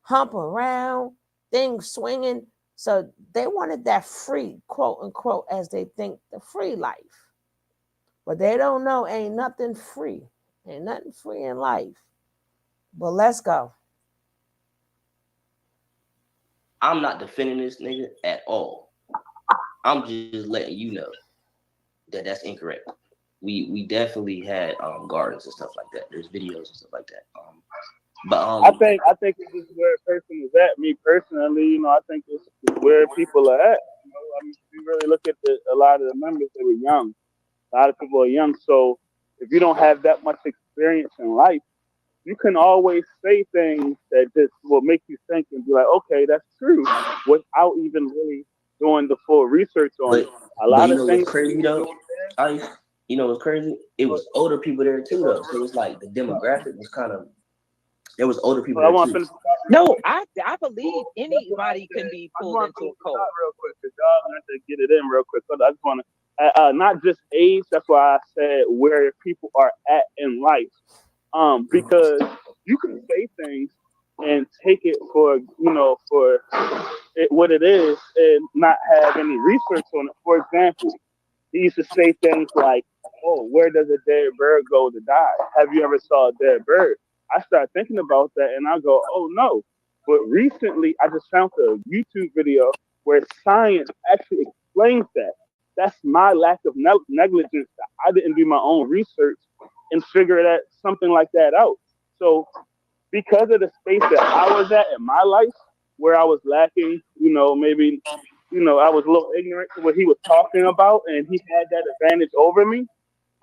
around, things swinging. So they wanted that free, quote unquote, as they think, the free life. But they don't know ain't nothing free. Ain't nothing free in life. But let's go. I'm not defending this nigga at all. I'm just letting you know that that's incorrect. We definitely had gardens and stuff like that. There's videos and stuff like that. But I think it's just where a person is at. Me personally, I think it's where people are at. I mean, if you really look at a lot of the members, they were young. A lot of people are young, so if you don't have that much experience in life, you can always say things that just will make you think and be like, okay, that's true, without even really doing the full research on it. A but lot you of know what's things. crazy though? You know what's crazy? It was older people there too though. So it's like the demographic was kind of, there was older people there too. No, I believe anybody can be pulled into a cult. Real quick, because y'all have to get it in real quick. So I just want to, not just age. That's why I said where people are at in life. Because you can say things and take it for what it is, and not have any research on it. For example, he used to say things like, "Oh, where does a dead bird go to die? Have you ever saw a dead bird?" I started thinking about that, and I go, "Oh no!" But recently, I just found a YouTube video where science actually explains that. That's my lack of negligence. That I didn't do my own research and figure that something like that out. So, because of the space that I was at in my life, where I was lacking, maybe, I was a little ignorant to what he was talking about, and he had that advantage over me.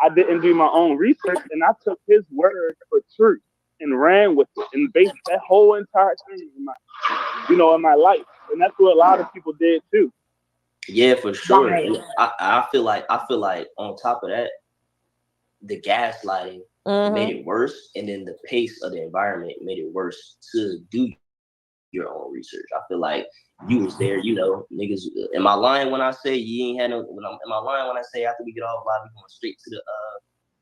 I didn't do my own research, and I took his word for truth and ran with it, and based that whole entire thing in my life, and that's what a lot of people did too. Yeah, for sure. Right. I feel like on top of that, the gaslighting made it worse, and then the pace of the environment made it worse to do your own research. I feel like you was there, niggas. Am I lying when I say you ain't had no? Am I lying when I say after we get off live, we going straight to the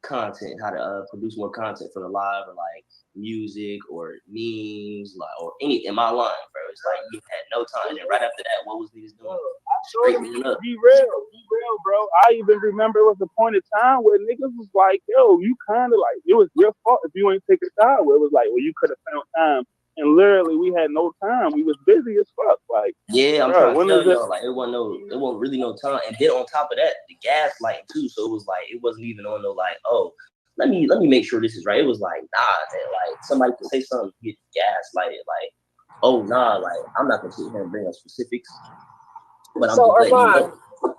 content, how to produce more content for the live, or like music or memes, like, or any? Am I lying, bro? It's like you had no time, and then right after that, what was niggas doing? Straightening up. Be real, bro. I even remember it was a point in time where niggas was like, "Yo, you kind of like it was your fault if you ain't take a shower." It was like, well, you could have found time. And literally, we had no time. We was busy as fuck. Like, yeah, I'm bro, trying to tell y'all, like, it wasn't really no time. And then on top of that, the gaslighting too. So it was like, it wasn't even on no like, oh, let me make sure this is right. It was like, nah, man, like somebody could say something, get gaslighted, like, oh nah, like I'm not gonna sit here and bring up specifics, but I'm So just letting you Armand, know.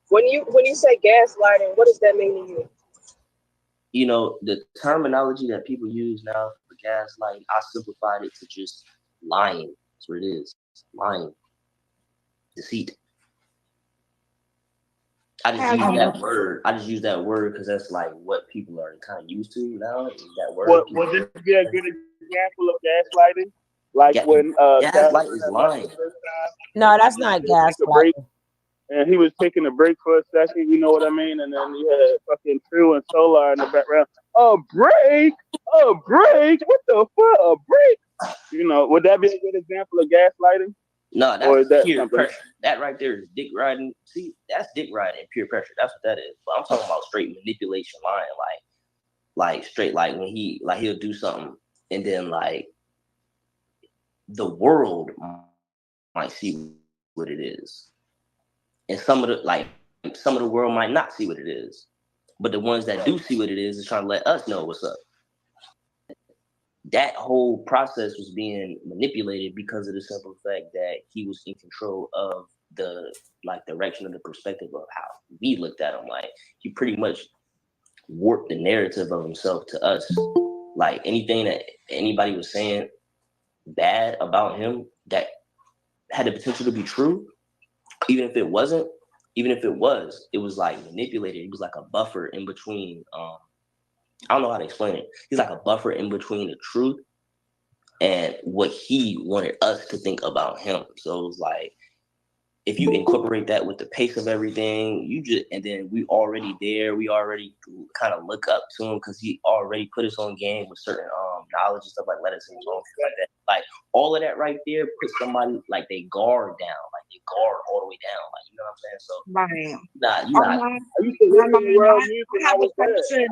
when you say gaslighting, what does that mean to you? The terminology that people use now for gaslighting, I simplified it to just lying. That's what it is. Lying. Deceit. I just use that word. I just use that word because that's like what people are kind of used to now. Is that word? Would this be a good example of gaslighting? Like when gaslight is lying. No, that's not gaslighting. And he was taking a break for a second, you know what I mean? And then you had fucking True and Solar in the background. A break? What the fuck? A break? Would that be a good example of gaslighting? No, or that's peer something? pressure. That right there is dick riding. See, that's dick riding, peer pressure. That's what that is. But I'm talking about straight manipulation, lying, like straight, like when he'll do something, and then like the world might see what it is, and some of the world might not see what it is, but the ones that do see what it is trying to let us know what's up. That whole process was being manipulated because of the simple fact that he was in control of the direction of the perspective of how we looked at him. Like he pretty much warped the narrative of himself to us. Like anything that anybody was saying bad about him that had the potential to be true, even if it wasn't, even if it was like manipulated. It was like a buffer in between. I don't know how to explain it. He's like a buffer in between the truth and what he wanted us to think about him. So it was like, if you incorporate that with the pace of everything, and then we already there, we already kind of look up to him because he already put us on game with certain knowledge and stuff like let us in zone, like that. Like all of that right there puts somebody like they guard down, like they guard all the way down. Like, you know what I'm saying? So Right. you not. I have a question.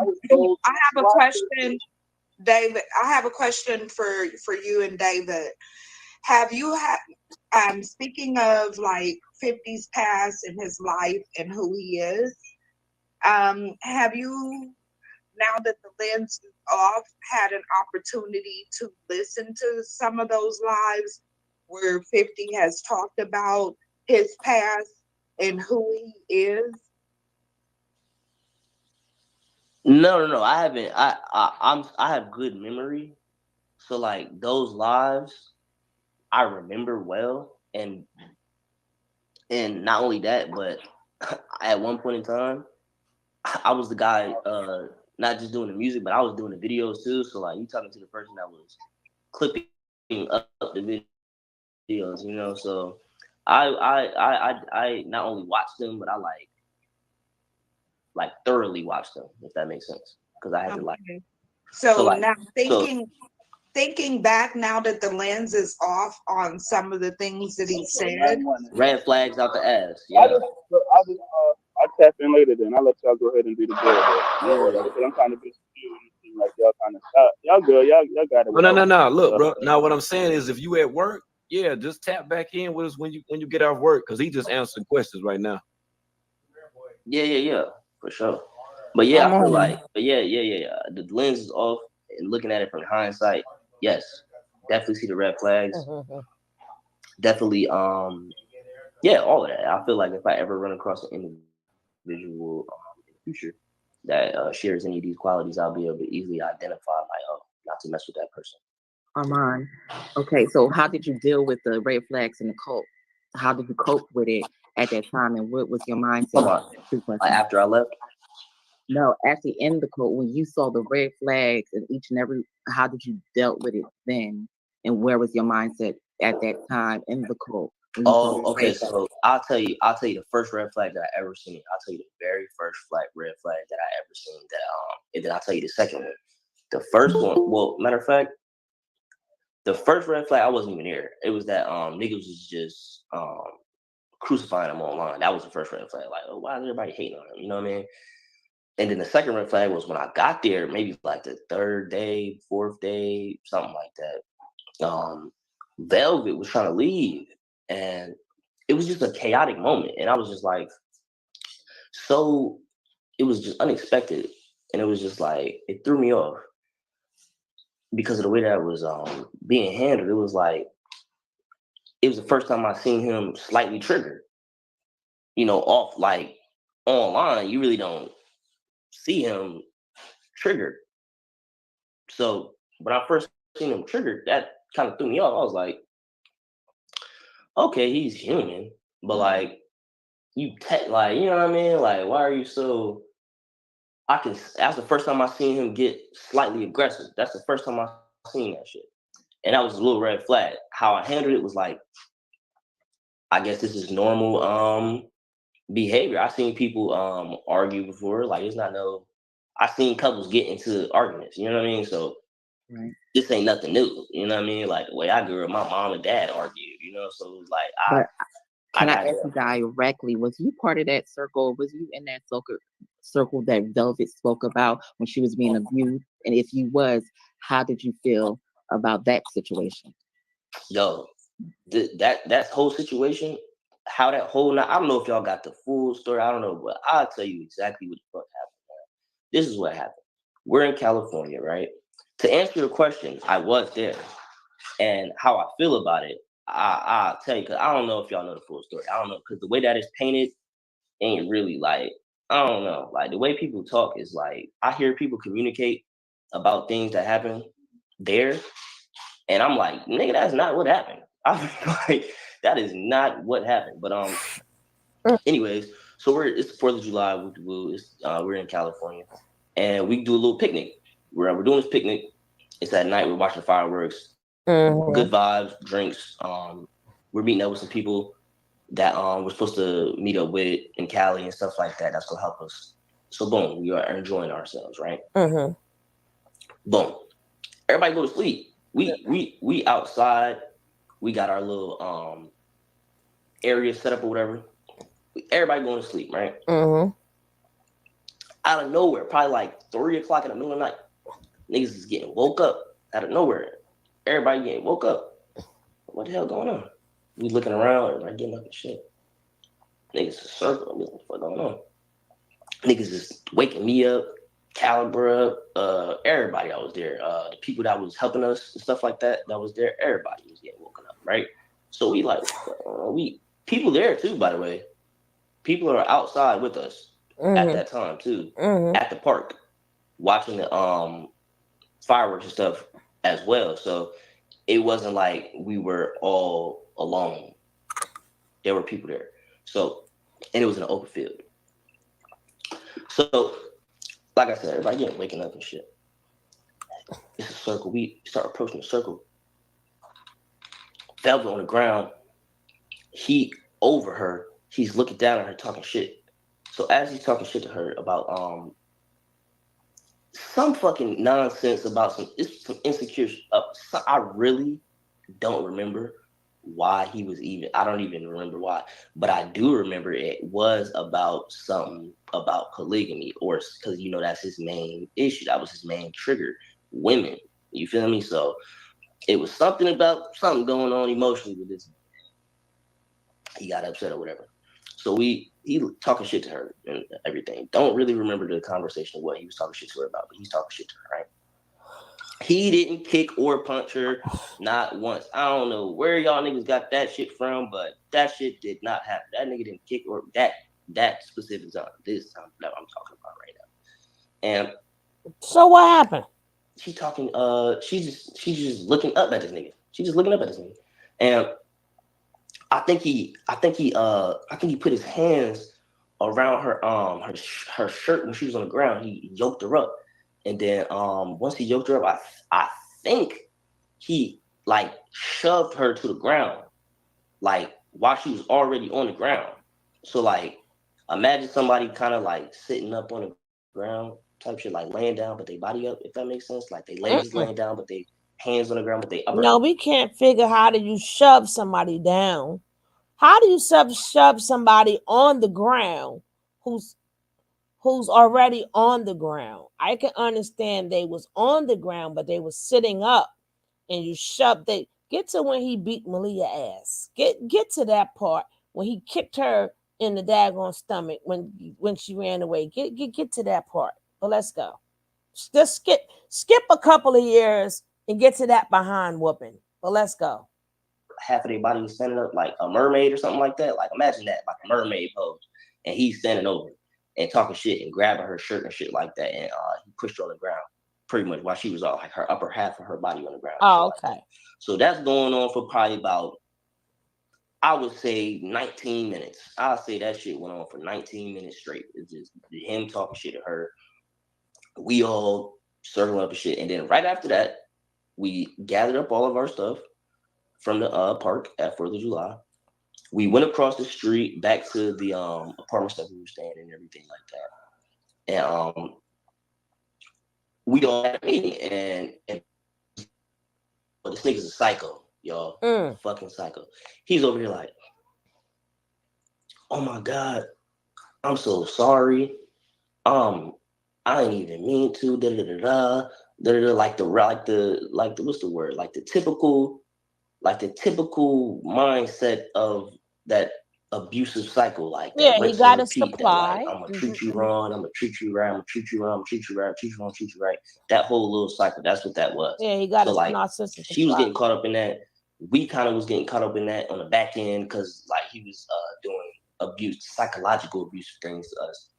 I have a question, David. I have a question for you and David. Have you had speaking of like 50's past in his life and who he is, have you, now that the lens is off had an opportunity to listen to some of those lives where 50 has talked about his past and who he is? No. I haven't. I have good memory. So like those lives, I remember well, and not only that, but at one point in time, I was the guy, not just doing the music, but I was doing the videos too. So like you talking to the person that was clipping up the videos, you know. So I not only watched them, but I like thoroughly watched them, if that makes sense, because I had to like. So like, now thinking back, now that the lens is off on some of the things that he said, red flags out the ass. I Yeah. just I'll tap in later. Then I'll let y'all go ahead and do the bill. Yeah. Because I'm kind of busy too, and it seems like y'all kind of y'all good. Y'all got it. No. Look, bro. Now what I'm saying is, if you at work, yeah, just tap back in with us when you get off work, because he just answering questions right now. Yeah, for sure. But yeah, I feel like, but yeah. The lens is off, and looking at it from hindsight, yes, definitely see the red flags. Definitely, yeah, all of that. I feel like if I ever run across an individual in the future that shares any of these qualities, I'll be able to easily identify, like, oh, not to mess with that person. Armand. Okay, so how did you deal with the red flags in the cult? How did you cope with it at that time, and what was your mindset? Like after I left? No, actually in the cult, when you saw the red flags and each and every, how did you dealt with it then, and where was your mindset at that time in the cult? Oh, okay. So I'll tell you the first red flag that I ever seen. I'll tell you the very first red flag that I ever seen. And then I'll tell you the second one. The first one, well, matter of fact, the first red flag, I wasn't even there. It was that niggas was just crucifying him online. That was the first red flag. Like, oh, why is everybody hating on him? You know what I mean? And then the second red flag was when I got there, maybe like the third day, fourth day, something like that. Velvet was trying to leave, and it was just a chaotic moment. And I was just like, so it was just unexpected. And it was just like, it threw me off because of the way that it was being handled. It was like, it was the first time I seen him slightly triggered, off like online. You really don't see him triggered. So when I first seen him triggered, that kind of threw me off. I was like, okay, he's human, but like you like, you know what I mean? Like, why are you so? That's the first time I seen him get slightly aggressive. That's the first time I seen that shit, and that was a little red flag. How I handled it was like, I guess this is normal behavior. I've seen people argue before. Like, it's not no. I've seen couples get into arguments. You know what I mean? So this ain't nothing new. You know what I mean? Like the way I grew up, my mom and dad argued. So it was like Can I ask you directly, was you part of that circle? Was you in that circle that Velvet spoke about when she was being abused? And if you was, how did you feel about that situation? Yo, that whole situation, how that whole night, I don't know if y'all got the full story. I don't know, but I'll tell you exactly what the fuck happened. Man. This is what happened. We're in California, right? To answer your question, I was there. And how I feel about it, I'll tell you, because I don't know if y'all know the full story. I don't know, because the way that it's painted ain't really like, I don't know. Like the way people talk is like, I hear people communicate about things that happen there. And I'm like, nigga, that's not what happened. I'm like, that is not what happened. But anyways, so it's the 4th of July. We're in California, and we do a little picnic. We're doing this picnic. It's at night. We're watching fireworks. Good vibes, drinks. We're meeting up with some people that we're supposed to meet up with in Cali and stuff like that. That's gonna help us. So boom, we are enjoying ourselves, right? Boom. Everybody go to sleep. We outside. We got our little area set up or whatever. Everybody going to sleep, right? Out of nowhere, probably like 3 o'clock in the middle of the night, niggas is getting woke up out of nowhere. Everybody getting woke up. What the hell going on? We looking around, everybody getting up and shit. Niggas is circling. What the fuck going on? Niggas is waking me up. Calibra, everybody that was there, the people that was helping us and stuff like that, that was there, everybody was getting woken up, right? So we like, we people there too, by the way. People are outside with us at that time too, at the park, watching the fireworks and stuff as well. So it wasn't like we were all alone. There were people there. So, and it was in an open field. So, like I said, everybody getting waking up and shit. It's a circle. We start approaching the circle. Velvet on the ground. He over her. He's looking down at her, talking shit. So as he's talking shit to her about some fucking nonsense about some insecure I really don't remember why he was even. I don't even remember why, but I do remember it was about something about polygamy, or because that's his main issue. That was his main trigger. Women, you feel me? So it was something about something going on emotionally with this. He got upset or whatever. So he talking shit to her and everything. Don't really remember the conversation of what he was talking shit to her about, but he's talking shit to her, right? He didn't kick or punch her, not once. I don't know where y'all niggas got that shit from, but that shit did not happen. That nigga didn't kick or that specific time, this time that I'm talking about right now. And so what happened? She talking. She's just looking up at this nigga. She's just looking up at this nigga, and I think he put his hands around her shirt when she was on the ground. He yoked her up, and then once he yoked her up, I think he like shoved her to the ground, like while she was already on the ground. So like, imagine somebody kind of like sitting up on the ground type shit, like laying down but they body up, if that makes sense. Like they legs is laying down but they hands on the ground but they upper. No, we can't figure how do you shove somebody down. How do you shove somebody on the ground who's already on the ground? I can understand they was on the ground, but they was sitting up, and you shoved. They get to when he beat Malia ass. Get to that part when he kicked her in the daggone stomach when she ran away. Get to that part. But let's go. Just skip a couple of years and get to that behind whooping. But let's go. Half of their body was standing up like a mermaid or something like that. Like imagine that, like a mermaid pose, and he's standing over and talking shit and grabbing her shirt and shit like that, and he pushed her on the ground pretty much while she was all like her upper half of her body on the ground. Oh, okay. Like so that's going on for probably about, I would say 19 minutes. I'll say that shit went on for 19 minutes straight. It's just him talking shit to her. We all circling up and shit, and then right after that, we gathered up all of our stuff from the park at 4th of July. We went across the street back to the apartments that we were staying in and everything like that. And we all had a meeting, and this nigga's a psycho, y'all. Fucking psycho. He's over here like, oh my God, I'm so sorry. I didn't even mean to, like the what's the word? Like the typical mindset of that abusive cycle, like that. Yeah, he got to supply. That, like, I'm gonna treat you wrong, I'm gonna treat you right, I'm gonna treat you wrong, I'm gonna treat you right, treat you wrong, treat you right. That whole little cycle, that's what that was. Yeah, he got so like narcissistic. She was getting caught up in that. We kind of was getting caught up in that on the back end because like he was doing psychological abuse things to us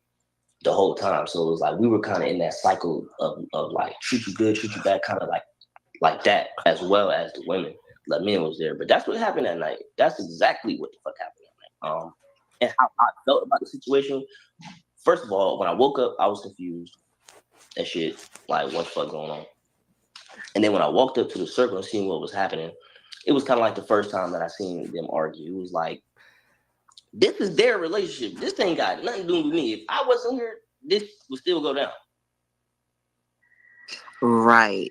the whole time. So it was like we were kind of in that cycle of like treat you good, treat you bad, kind of like that, as well as the women. Like men was there, but that's what happened that night. That's exactly what the fuck happened that night. And how I felt about the situation. First of all, when I woke up, I was confused. That shit, like what the fuck going on? And then when I walked up to the circle and seen what was happening, it was kind of like the first time that I seen them argue. It was like, this is their relationship. This ain't got nothing to do with me. If I wasn't here, this would still go down. Right.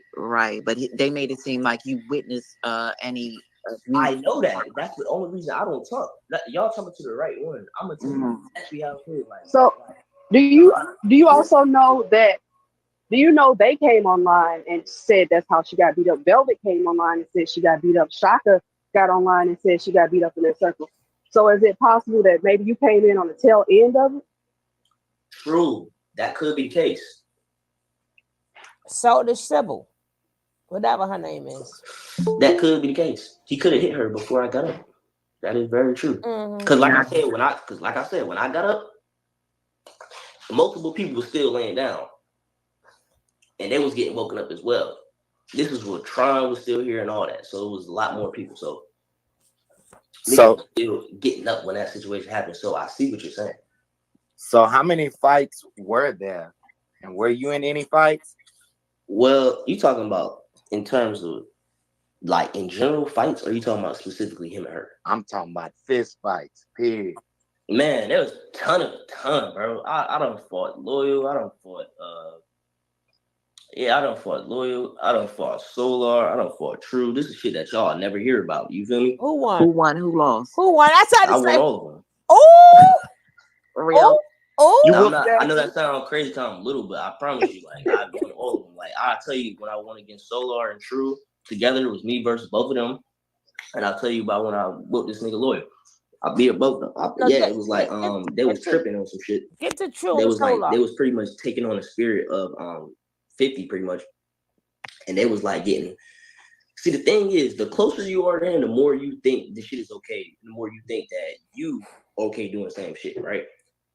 But they made it seem like you witnessed any abuse. I know that. That's the only reason I don't talk. Y'all talking to the right one. I'm gonna tell you exactly how it feels. Like, so, do you also know that? Do you know they came online and said that's how she got beat up? Velvet came online and said she got beat up. Shaka got online and said she got beat up in that circle. So is it possible that maybe you came in on the tail end of it? True. That could be the case. So did Sybil, whatever her name is. That could be the case. He could have hit her before I got up. That is very true. Because like I said, when I got up, multiple people were still laying down, and they was getting woken up as well. This was when Tron was still here and all that, so it was a lot more people. So still getting up when that situation happened. So I see what you're saying. So how many fights were there, and were you in any fights? Well, you talking about in terms of like in general fights, or are you talking about specifically him and her? I'm talking about fist fights. Period. Man, there was a ton, bro. I done fought Loyal. I done fought Loyal. I done fought Solar. I done fought True. This is shit that y'all never hear about. You feel me? Who won? Who won? Who lost? Who won? I tried to I say. won all of them. Oh, For real? oh. I know that sounds crazy because I'm little, but I promise you, like I won all of them. Like I tell you, when I won against Solar and True together, it was me versus both of them. And I'll tell you about when I whooped this nigga Loyal. I beat up both of them. It was like they was tripping on some shit. Get the True. They was like they was pretty much taking on the spirit of 50 pretty much, and they was like getting. See, the thing is, the closer you are to him, the more you think the shit is okay. The more you think that you okay doing the same shit, right?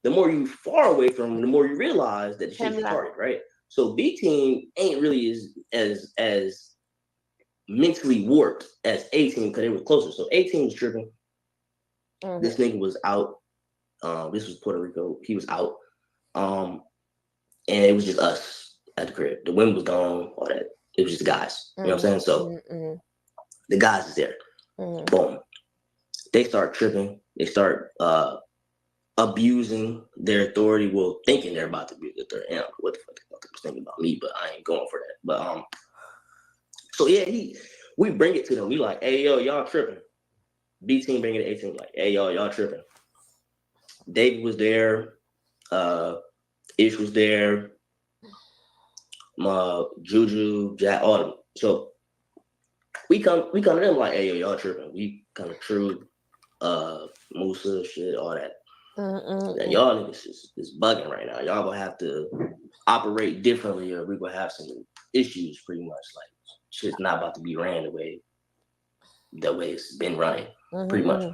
The more you far away from him, the more you realize that the shit is retarded, right? So B Team ain't really as mentally warped as A Team because they were closer. So A Team was tripping. This nigga was out. This was Puerto Rico. He was out. And it was just us at the crib. The women was gone, all that. It was just guys. You know what I'm saying? So the guys is there. Boom. They start tripping. They start abusing their authority. Well, thinking they're about to abuse their authority. I don't know what the fuck they was thinking about me, but I ain't going for that. But so yeah, we bring it to them. We like, hey yo, y'all tripping. B Team bringing it to A Team like, hey y'all tripping. David was there. Ish was there. Juju, Jack, all of them. So we come to them like, hey yo, y'all tripping. We kind of True, Musa, shit, all that. That y'all niggas is bugging right now. Y'all gonna have to operate differently, or we gonna have some issues. Pretty much, like shit's not about to be ran the way it's been running. Pretty much.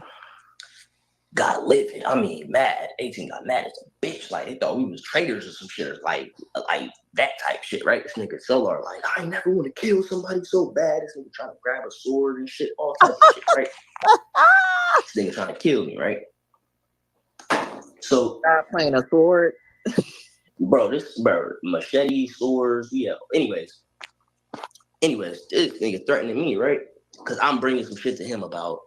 Got livid. I mean, mad. 18 got mad as a bitch. Like they thought we was traitors or some shit, like that type shit, right? This nigga Solar, like I ain't never want to kill somebody so bad. This nigga trying to grab a sword and shit, all types of shit, right? This nigga trying to kill me, right? So Stop playing a sword, bro. Machete, swords, yeah. Anyways, this nigga threatening me, right? Because I'm bringing some shit to him about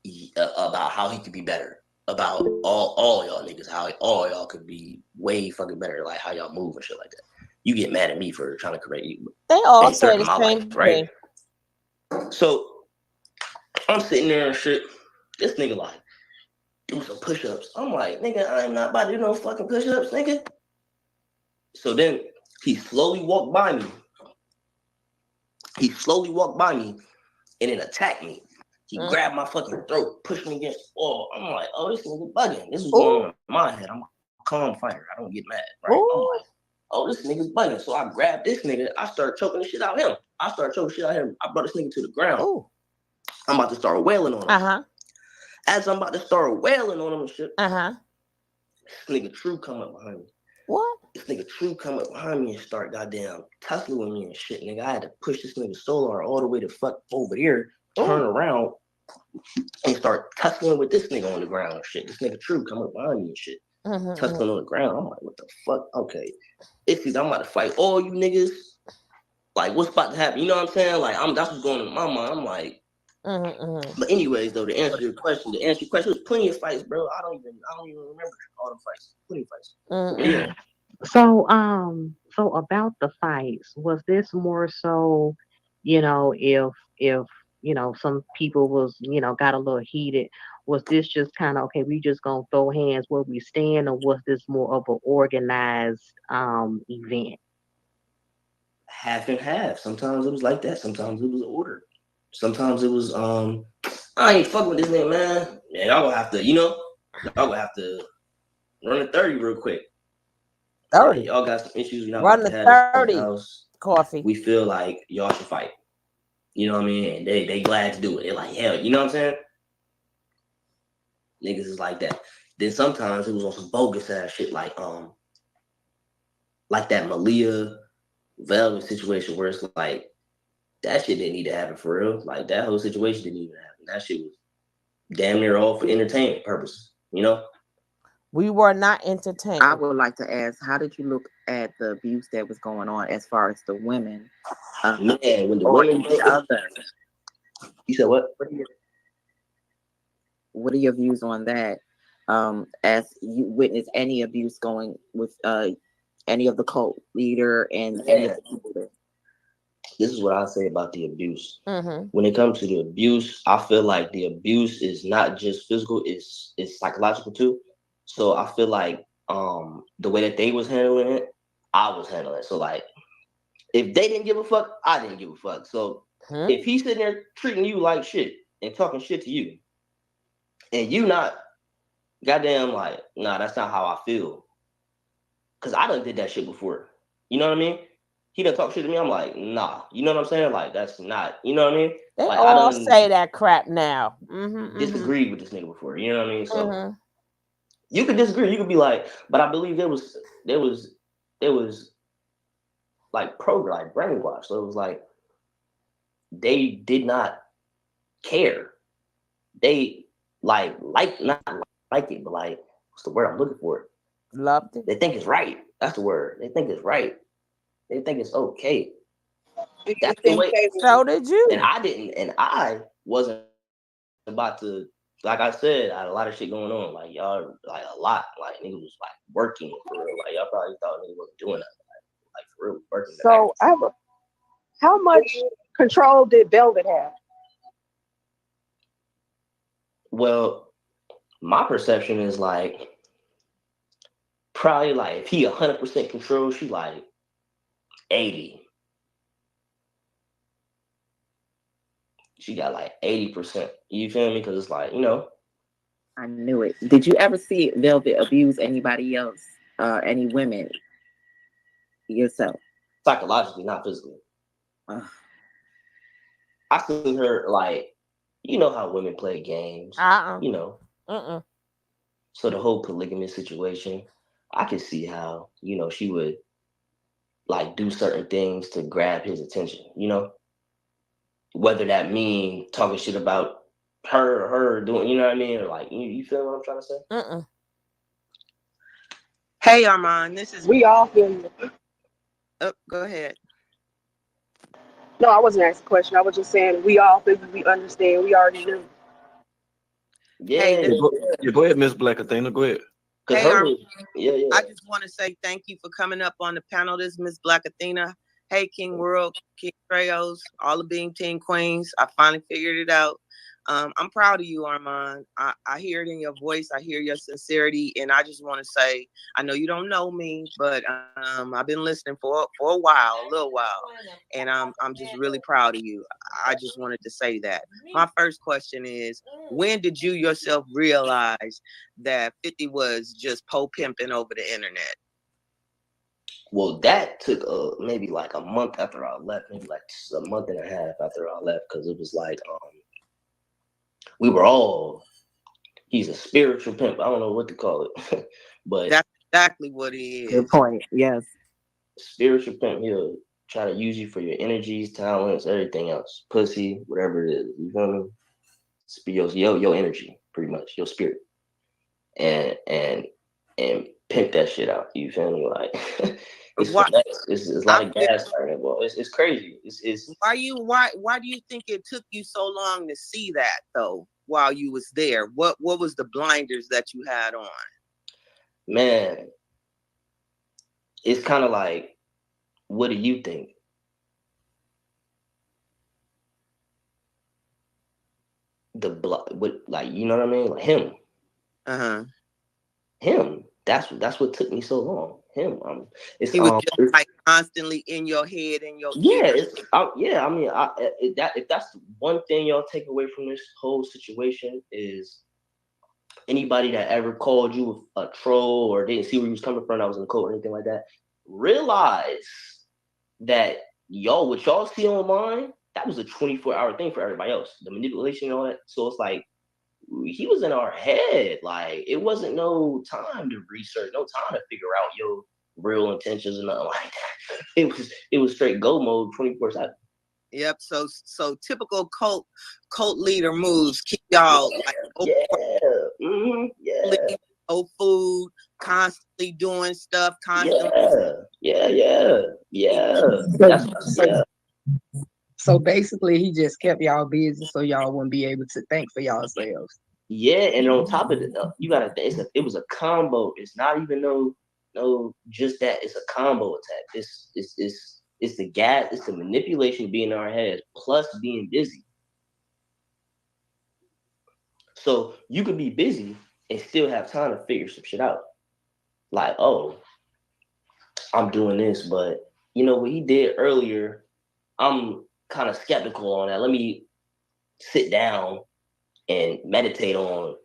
how he could be better, about all y'all niggas, how all y'all could be way fucking better, like how y'all move and shit like that. You get mad at me for trying to correct you. They all say my the same life, right? So I'm sitting there and shit. This nigga like, do some push-ups. I'm like, nigga, I am not about to do no fucking push-ups, nigga. So then he slowly walked by me. And then attacked me. He grabbed my fucking throat, pushed me against the wall. I'm like, oh, this nigga bugging. This is going on in my head. I'm a calm fighter. I don't get mad, right? I'm like, oh, this nigga's bugging. So I grabbed this nigga. I started choking the shit out of him. I brought this nigga to the ground. Ooh. I'm about to start wailing on him. As I'm about to start wailing on him and shit, this nigga True come up behind me. What? This nigga True come up behind me and start goddamn tussling with me and shit, nigga. I had to push this nigga Solar all the way to fuck over there, turn around, and start tussling with this nigga on the ground and shit. This nigga True come up behind me and shit, tussling on the ground. I'm like, what the fuck? Okay. I'm about to fight all you niggas. Like, what's about to happen? You know what I'm saying? Like, that's what's going on in my mind. I'm like, but anyways, though, to answer your question, there's plenty of fights, bro. I don't even remember all the fights. Plenty of fights. Yeah. So about the fights, was this more so, if some people was, got a little heated, was this just kind of okay, we just gonna throw hands where we stand, or was this more of an organized event? Half and half. Sometimes it was like that. Sometimes it was ordered. Sometimes it was I ain't fucking with this nigga, man. Yeah, y'all gonna have to, y'all gonna have to run a 30 real quick. 30. Y'all got some issues. You're not Run about to the have this in 30 the house. coffee. We feel like y'all should fight. You know what I mean? And they glad to do it. They're like, hell, you know what I'm saying? Niggas is like that. Then sometimes it was on some bogus ass shit like that Malia Velvet situation where it's like that shit didn't need to happen for real. Like that whole situation didn't even happen. That shit was damn near all for entertainment purposes, you know? We were not entertained. I would like to ask, how did you look at the abuse that was going on as far as the women? Man, when the or women any other. You said what? What are your views on that? As you witness any abuse going with any of the cult leader and any of the people there? This is what I say about the abuse. Mm-hmm. When it comes to the abuse, I feel like the abuse is not just physical, it's psychological too. So I feel like the way that they was handling it, I was handling it. So like if they didn't give a fuck, I didn't give a fuck. So if he's sitting there treating you like shit and talking shit to you, and you not goddamn like, nah, that's not how I feel. Cause I done did that shit before. You know what I mean? He done talk shit to me. I'm like, nah. You know what I'm saying? Like that's not. You know what I mean? They like all I done say that crap now. Mm-hmm, disagreed with this nigga before. You know what I mean? So mm-hmm. you could disagree. You could be like, but I believe there was like like brainwashed. So it was like they did not care. They like not like it, but like what's the word I'm looking for? Loved it. They think it's right. That's the word. They think it's right. They think it's okay. That's the way. So did you. And I didn't. And I wasn't about to. Like I said, I had a lot of shit going on. Like y'all, like a lot. Like niggas was like working for real. Like y'all probably thought niggas wasn't doing that. Like for real working. So how much control did Velvet have? Well, my perception is like probably like if he 100% control, she like 80. She got like 80%. You feel me? Because it's like, you know. I knew it. Did you ever see Velvet abuse anybody else? Any women? Yourself? Psychologically, not physically. I seen her like, you know how women play games. You know. So the whole polygamous situation, I could see how, you know, she would like do certain things to grab his attention, you know? Whether that mean talking shit about her doing, you know what I mean? Or like, you feel what I'm trying to say? Hey Armand, this is We all feel you. Oh, go ahead. No, I wasn't asking a question. I was just saying we all feel you. We understand. We already knew. Yeah. Go ahead, Miss Black Athena. Go ahead. Hey Armand, I just want to say thank you for coming up on the panel. This is Miss Black Athena. Hey King World, King Treos, all the Beam Team Queens. I finally figured it out. I'm proud of you, Armand. I hear it in your voice. I hear your sincerity, and I just want to say, I know you don't know me, but I've been listening for a while, a little while, and I'm just really proud of you. I just wanted to say that. My first question is, when did you yourself realize that 50 was just pimping over the internet? Well, that took maybe like a month after I left, maybe like a month and a half after I left, because it was like we were all, he's a spiritual pimp. I don't know what to call it, but that's exactly what he is. Good point. Yes. Spiritual pimp, he'll try to use you for your energies, talents, everything else, pussy, whatever it is. You feel me? Your energy, pretty much, your spirit, and pimp that shit out. You feel me? Like it's a lot of gas burning. Well, it's crazy. It's why do you think it took you so long to see that though? While you was there, what was the blinders that you had on? Man, it's kind of like, what do you think? What, like, you know what I mean? Like him. Him. That's what took me so long. Him. He was just like constantly in your head and your ears. Yeah. I mean, if that's one thing y'all take away from this whole situation is anybody that ever called you a troll or didn't see where you was coming from, that was in the code or anything like that, realize that what y'all see online, that was a 24-hour thing for everybody else. The manipulation and all that. So it's like he was in our head. Like it wasn't no time to research, no time to figure out your real intentions and nothing like that. It was straight go mode 24/7. Yep. So typical cult leader moves keep y'all like no food, constantly doing stuff, constantly. So basically, he just kept y'all busy so y'all wouldn't be able to think for yourselves. Yeah, and on top of it, you gotta think it was a combo. It's not even no just that. It's a combo attack. It's the gas. It's the manipulation being in our heads plus being busy. So you could be busy and still have time to figure some shit out. Like, oh, I'm doing this, but you know what he did earlier, I'm kind of skeptical on that. Let me sit down and meditate on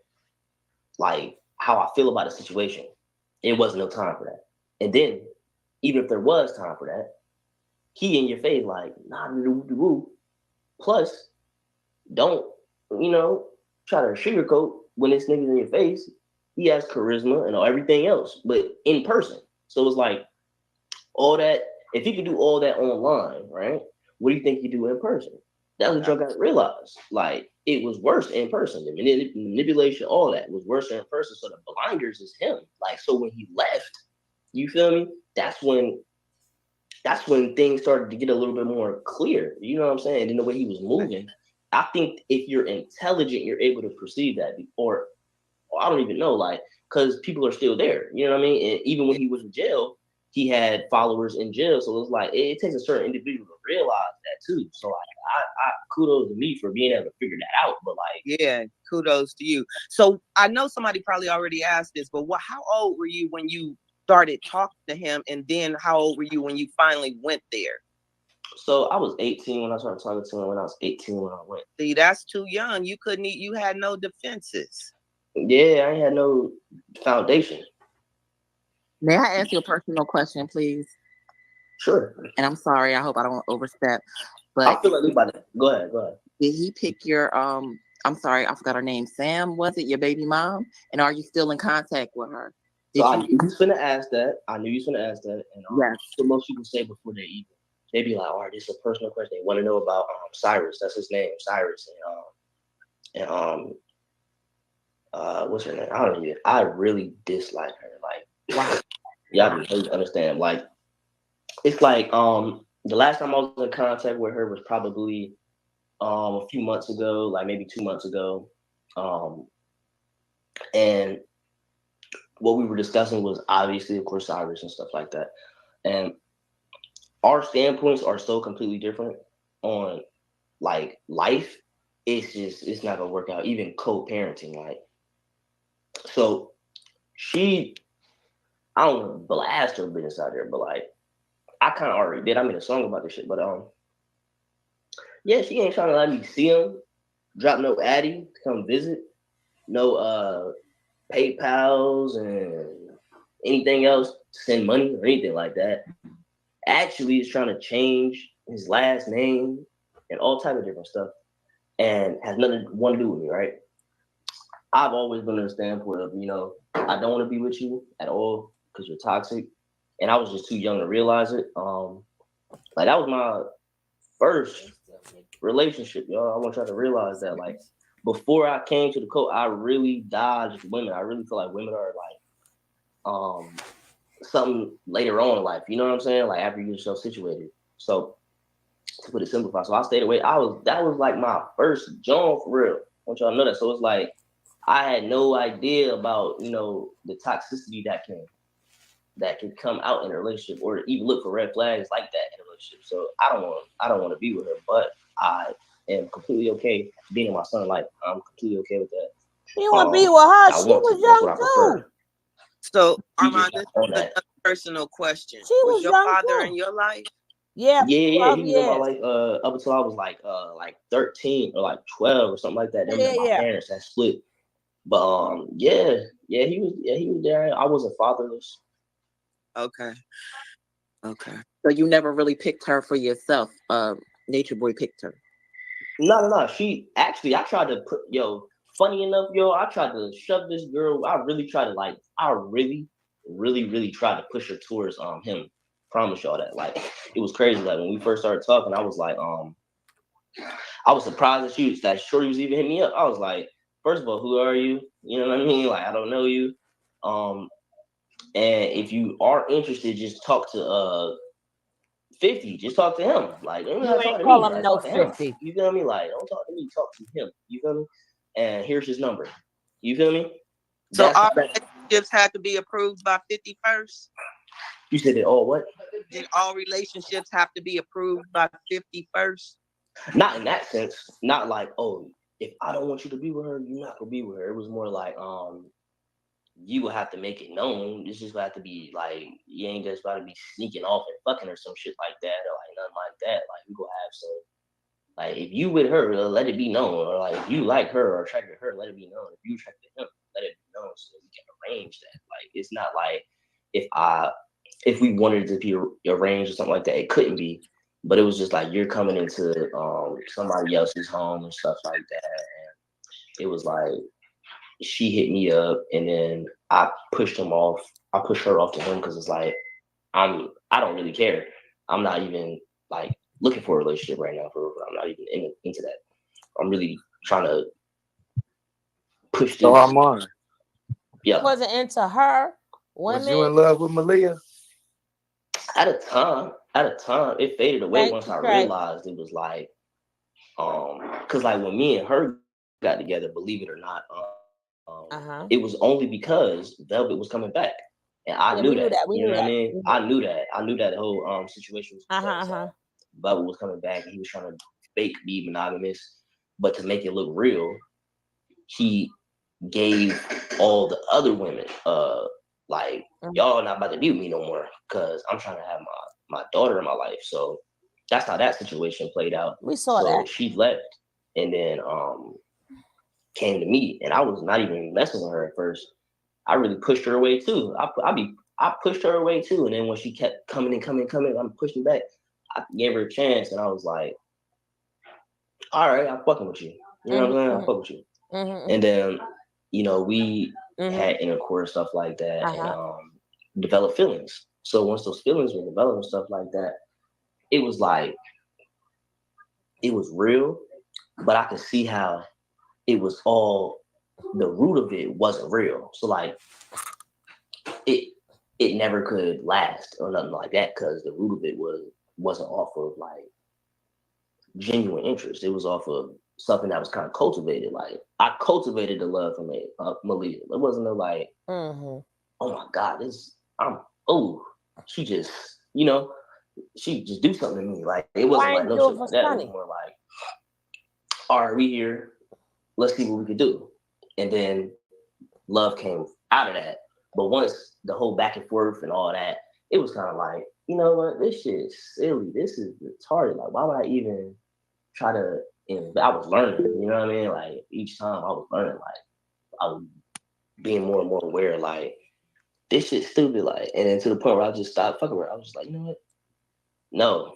like how I feel about a situation. It wasn't no time for that. And then, even if there was time for that, he in your face like, nah, woo. Plus, don't, try to sugarcoat when this nigga's in your face. He has charisma and everything else, but in person. So it's like all that. If he could do all that online, right? What do you think he do in person? That's what y'all got to realize. Like it was worse in person. The manipulation, all that was worse in person. So the blinders is him. Like so when he left, you feel me? That's when things started to get a little bit more clear. You know what I'm saying? And the way he was moving. I think if you're intelligent, you're able to perceive that. Or I don't even know, like, because people are still there. You know what I mean? And even when he was in jail, he had followers in jail. So it was like, it takes a certain individual to realize that too. So like, I kudos to me for being able to figure that out. But like, yeah, kudos to you. So I know somebody probably already asked this, but how old were you when you started talking to him? And then how old were you when you finally went there? So I was 18 when I started talking to him. When I was 18 when I went. See, that's too young. You couldn't. You had no defenses. Yeah, I ain't had no foundation. May I ask you a personal question, please? Sure. And I'm sorry. I hope I don't overstep. But I feel like we about to go ahead. Did he pick your I'm sorry, I forgot her name. Sam, was it your baby mom? And are you still in contact with her? I knew you was gonna ask that. And yes. What most people say before they eat. They be like, all right, this is a personal question. They want to know about Cyrus. That's his name, Cyrus. And what's her name? I don't know. I really dislike her. Like, wow. Y'all don't understand. Like, it's like the last time I was in contact with her was probably a few months ago, like maybe 2 months ago. And what we were discussing was obviously, of course, Cyrus and stuff like that. And our standpoints are so completely different on like life. It's not gonna work out. Even co-parenting, like, so I don't want to blast her business out there, but like I kind of already did. I made a song about this shit, but yeah, she ain't trying to let me see him. Drop no addy to come visit. No PayPals and anything else to send money or anything like that. Actually, is trying to change his last name and all type of different stuff, and has nothing to do with me, right? I've always been in the standpoint of, I don't want to be with you at all because you're toxic, and I was just too young to realize it. Like that was my first relationship, y'all. I want y'all to realize that, like, before I came to the code, I really dodged women. I really feel like women are like, something later on in life. You know what I'm saying? Like after you get yourself situated. So to put it simplified, so I stayed away. That was like my first joint for real. I want y'all to know that. So it's like I had no idea about the toxicity that can come out in a relationship, or even look for red flags like that in a relationship. So I don't want to be with her, but I am completely okay being in my son's life. I'm completely okay with that. You want to be with her? She was young too. So Armand, this is another personal question. Was your father in your life? Yeah. He was in my life up until I was like 13 or like 12 or something like that. Then my parents had split. But he was there. I wasn't fatherless. Okay. So you never really picked her for yourself. Nature Boy picked her. No. She actually, I tried to put funny enough, I tried to shove this girl. I really tried to really tried to push her towards him. Promise y'all that. Like, it was crazy. Like, when we first started talking, I was like, I was surprised that Shorty was even hitting me up. I was like, first of all, who are you? You know what I mean? Like, I don't know you. And if you are interested, just talk to 50. Just talk to him. Like, don't You talk ain't to call me. him Like, no talk to him. 50. You feel me? Like, don't talk to me. Talk to him. You feel me? And here's his number. You feel me? So all relationships had to be approved by 50 first? You said that all what? Did all relationships have to be approved by 50 first? Not in that sense. Not like, oh, if I don't want you to be with her, you're not gonna be with her. It was more like, you will have to make it known. This just have to be like, you ain't just about to be sneaking off and fucking or some shit like that, or like nothing like that. Like, we gonna have some. Like, if you with her, let it be known. Or like, if you like her or attracted to her, let it be known. If you attracted to him, let it be known so that we can arrange that. Like, it's not like if we wanted it to be arranged or something like that, it couldn't be. But it was just like, you're coming into somebody else's home and stuff like that. And it was like, she hit me up, and then I pushed him off. I pushed her off to him because it's like, I don't really care. I'm not even like looking for a relationship right now. I'm not even into that. I'm really trying to push this. So Armand. Yeah. Wasn't into her. Women. Was you in love with Malia? At a time, it faded away once I realized it was like, because like when me and her got together, believe it or not, it was only because Velvet was coming back, and I knew that. You know what I mean? I knew that the whole situation was Velvet was coming back, and he was trying to fake be monogamous, but to make it look real, he gave all the other women like, y'all not about to be with me no more because I'm trying to have my daughter in my life. So that's how that situation played out. We saw that. She left, and then came to me, and I was not even messing with her at first. I really pushed her away too. I pushed her away too, and then when she kept coming, I'm pushing back. I gave her a chance, and I was like, all right, I'm fucking with you. You know what I'm saying? I fuck with you. And then, we had intercourse, stuff like that, and developed feelings. So once those feelings were developed and stuff like that, it was like, it was real, but I could see how it was all, the root of it wasn't real. So like, it never could last or nothing like that because the root of it wasn't off of like genuine interest. It was off of something that was kind of cultivated. Like, I cultivated the love from Malia. It wasn't no like, oh my God, she just, she just do something to me. Like, it wasn't like no shit like that. It was more like, all right, we here. Let's see what we could do. And then love came out of that. But once the whole back and forth and all that, it was kind of like, you know what, this shit is silly. This is retarded. Like, why would I even try to, I was learning, you know what I mean? Like, each time I was learning, like, I was being more and more aware, like, this shit's stupid. Like, and then to the point where I just stopped fucking with her. I was just like, you know what? No,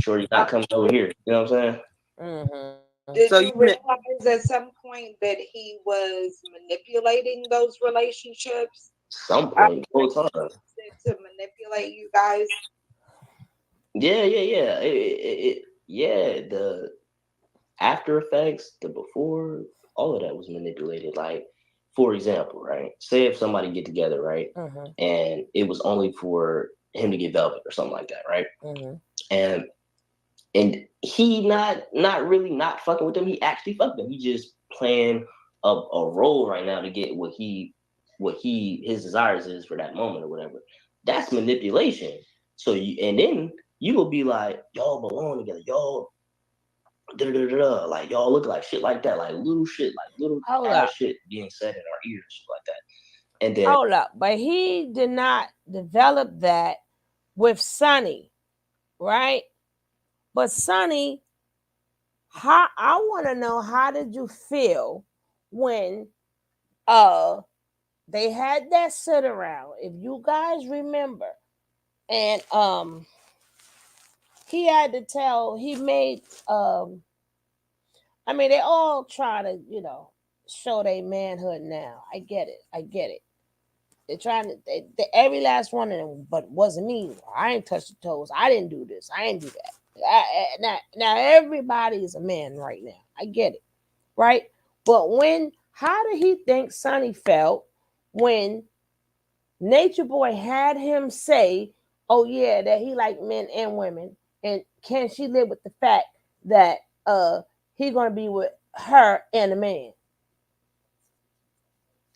Shorty not coming over here. You know what I'm saying? Did you realize at some point that he was manipulating those relationships? Some point, all the time. To manipulate you guys? Yeah. The after effects, the before, all of that was manipulated. Like, for example, right? Say if somebody get together, right? And it was only for him to get Velvet or something like that, right? And he not really not fucking with them. He actually fucked them. He just playing a role right now to get what his desires is for that moment or whatever. That's manipulation. So then you will be like, y'all belong together. Y'all like, y'all look like shit like that, like little shit, like little shit being said in our ears, shit like that. And then hold up, but he did not develop that with Sonny, right? But Sonny, I want to know, how did you feel when they had that sit around, if you guys remember, and he had to tell, he made I mean, they all try to, show their manhood now. I get it. They're trying to, every last one of them, but wasn't me. I ain't touched the toes. I didn't do this. I ain't do that. Now everybody is a man right now. I get it, right? But how did he think Sonny felt when Nature Boy had him say, "Oh yeah, that he like men and women, and can she live with the fact that he gonna be with her and a man?"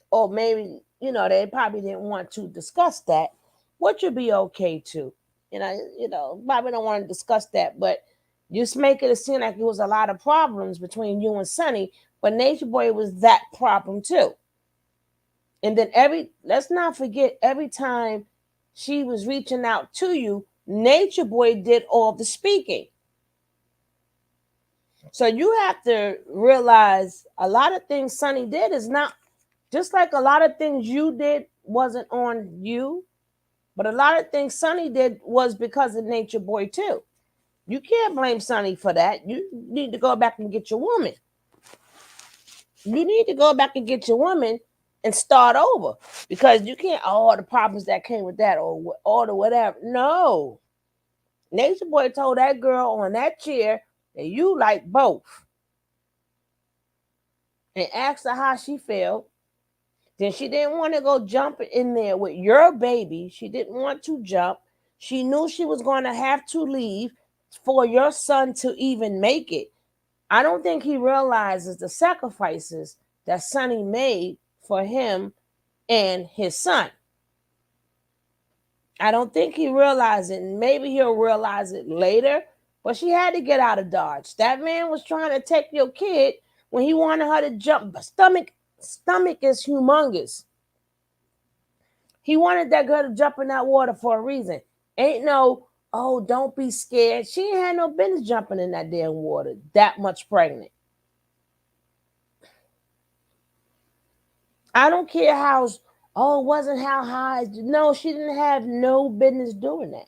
Or maybe they probably didn't want to discuss that, which would be okay too. Probably don't want to discuss that, but just make it seem like it was a lot of problems between you and Sonny, but Nature Boy was that problem too. And then let's not forget, every time she was reaching out to you, Nature Boy did all the speaking. So you have to realize a lot of things Sonny did is not, just like a lot of things you did wasn't on you, but a lot of things Sonny did was because of Nature Boy too. You can't blame Sonny for that. You need to go back and get your woman. You need to go back and get your woman and start over, because you can't, all the problems that came with that, or all the whatever. No. Nature Boy told that girl on that chair that you like both, and asked her how she felt. Then she didn't want to go jump in there with your baby. She didn't want to jump. She knew she was going to have to leave for your son to even make it. I don't think he realizes the sacrifices that Sonny made for him and his son. I don't think he realized it. Maybe he'll realize it later, but she had to get out of Dodge. That man was trying to take your kid when he wanted her to jump. Stomach is humongous. He wanted that girl to jump in that water for a reason. Ain't no, oh, don't be scared. She ain't had no business jumping in that damn water, that much pregnant. I don't care how, it wasn't how high. No, she didn't have no business doing that.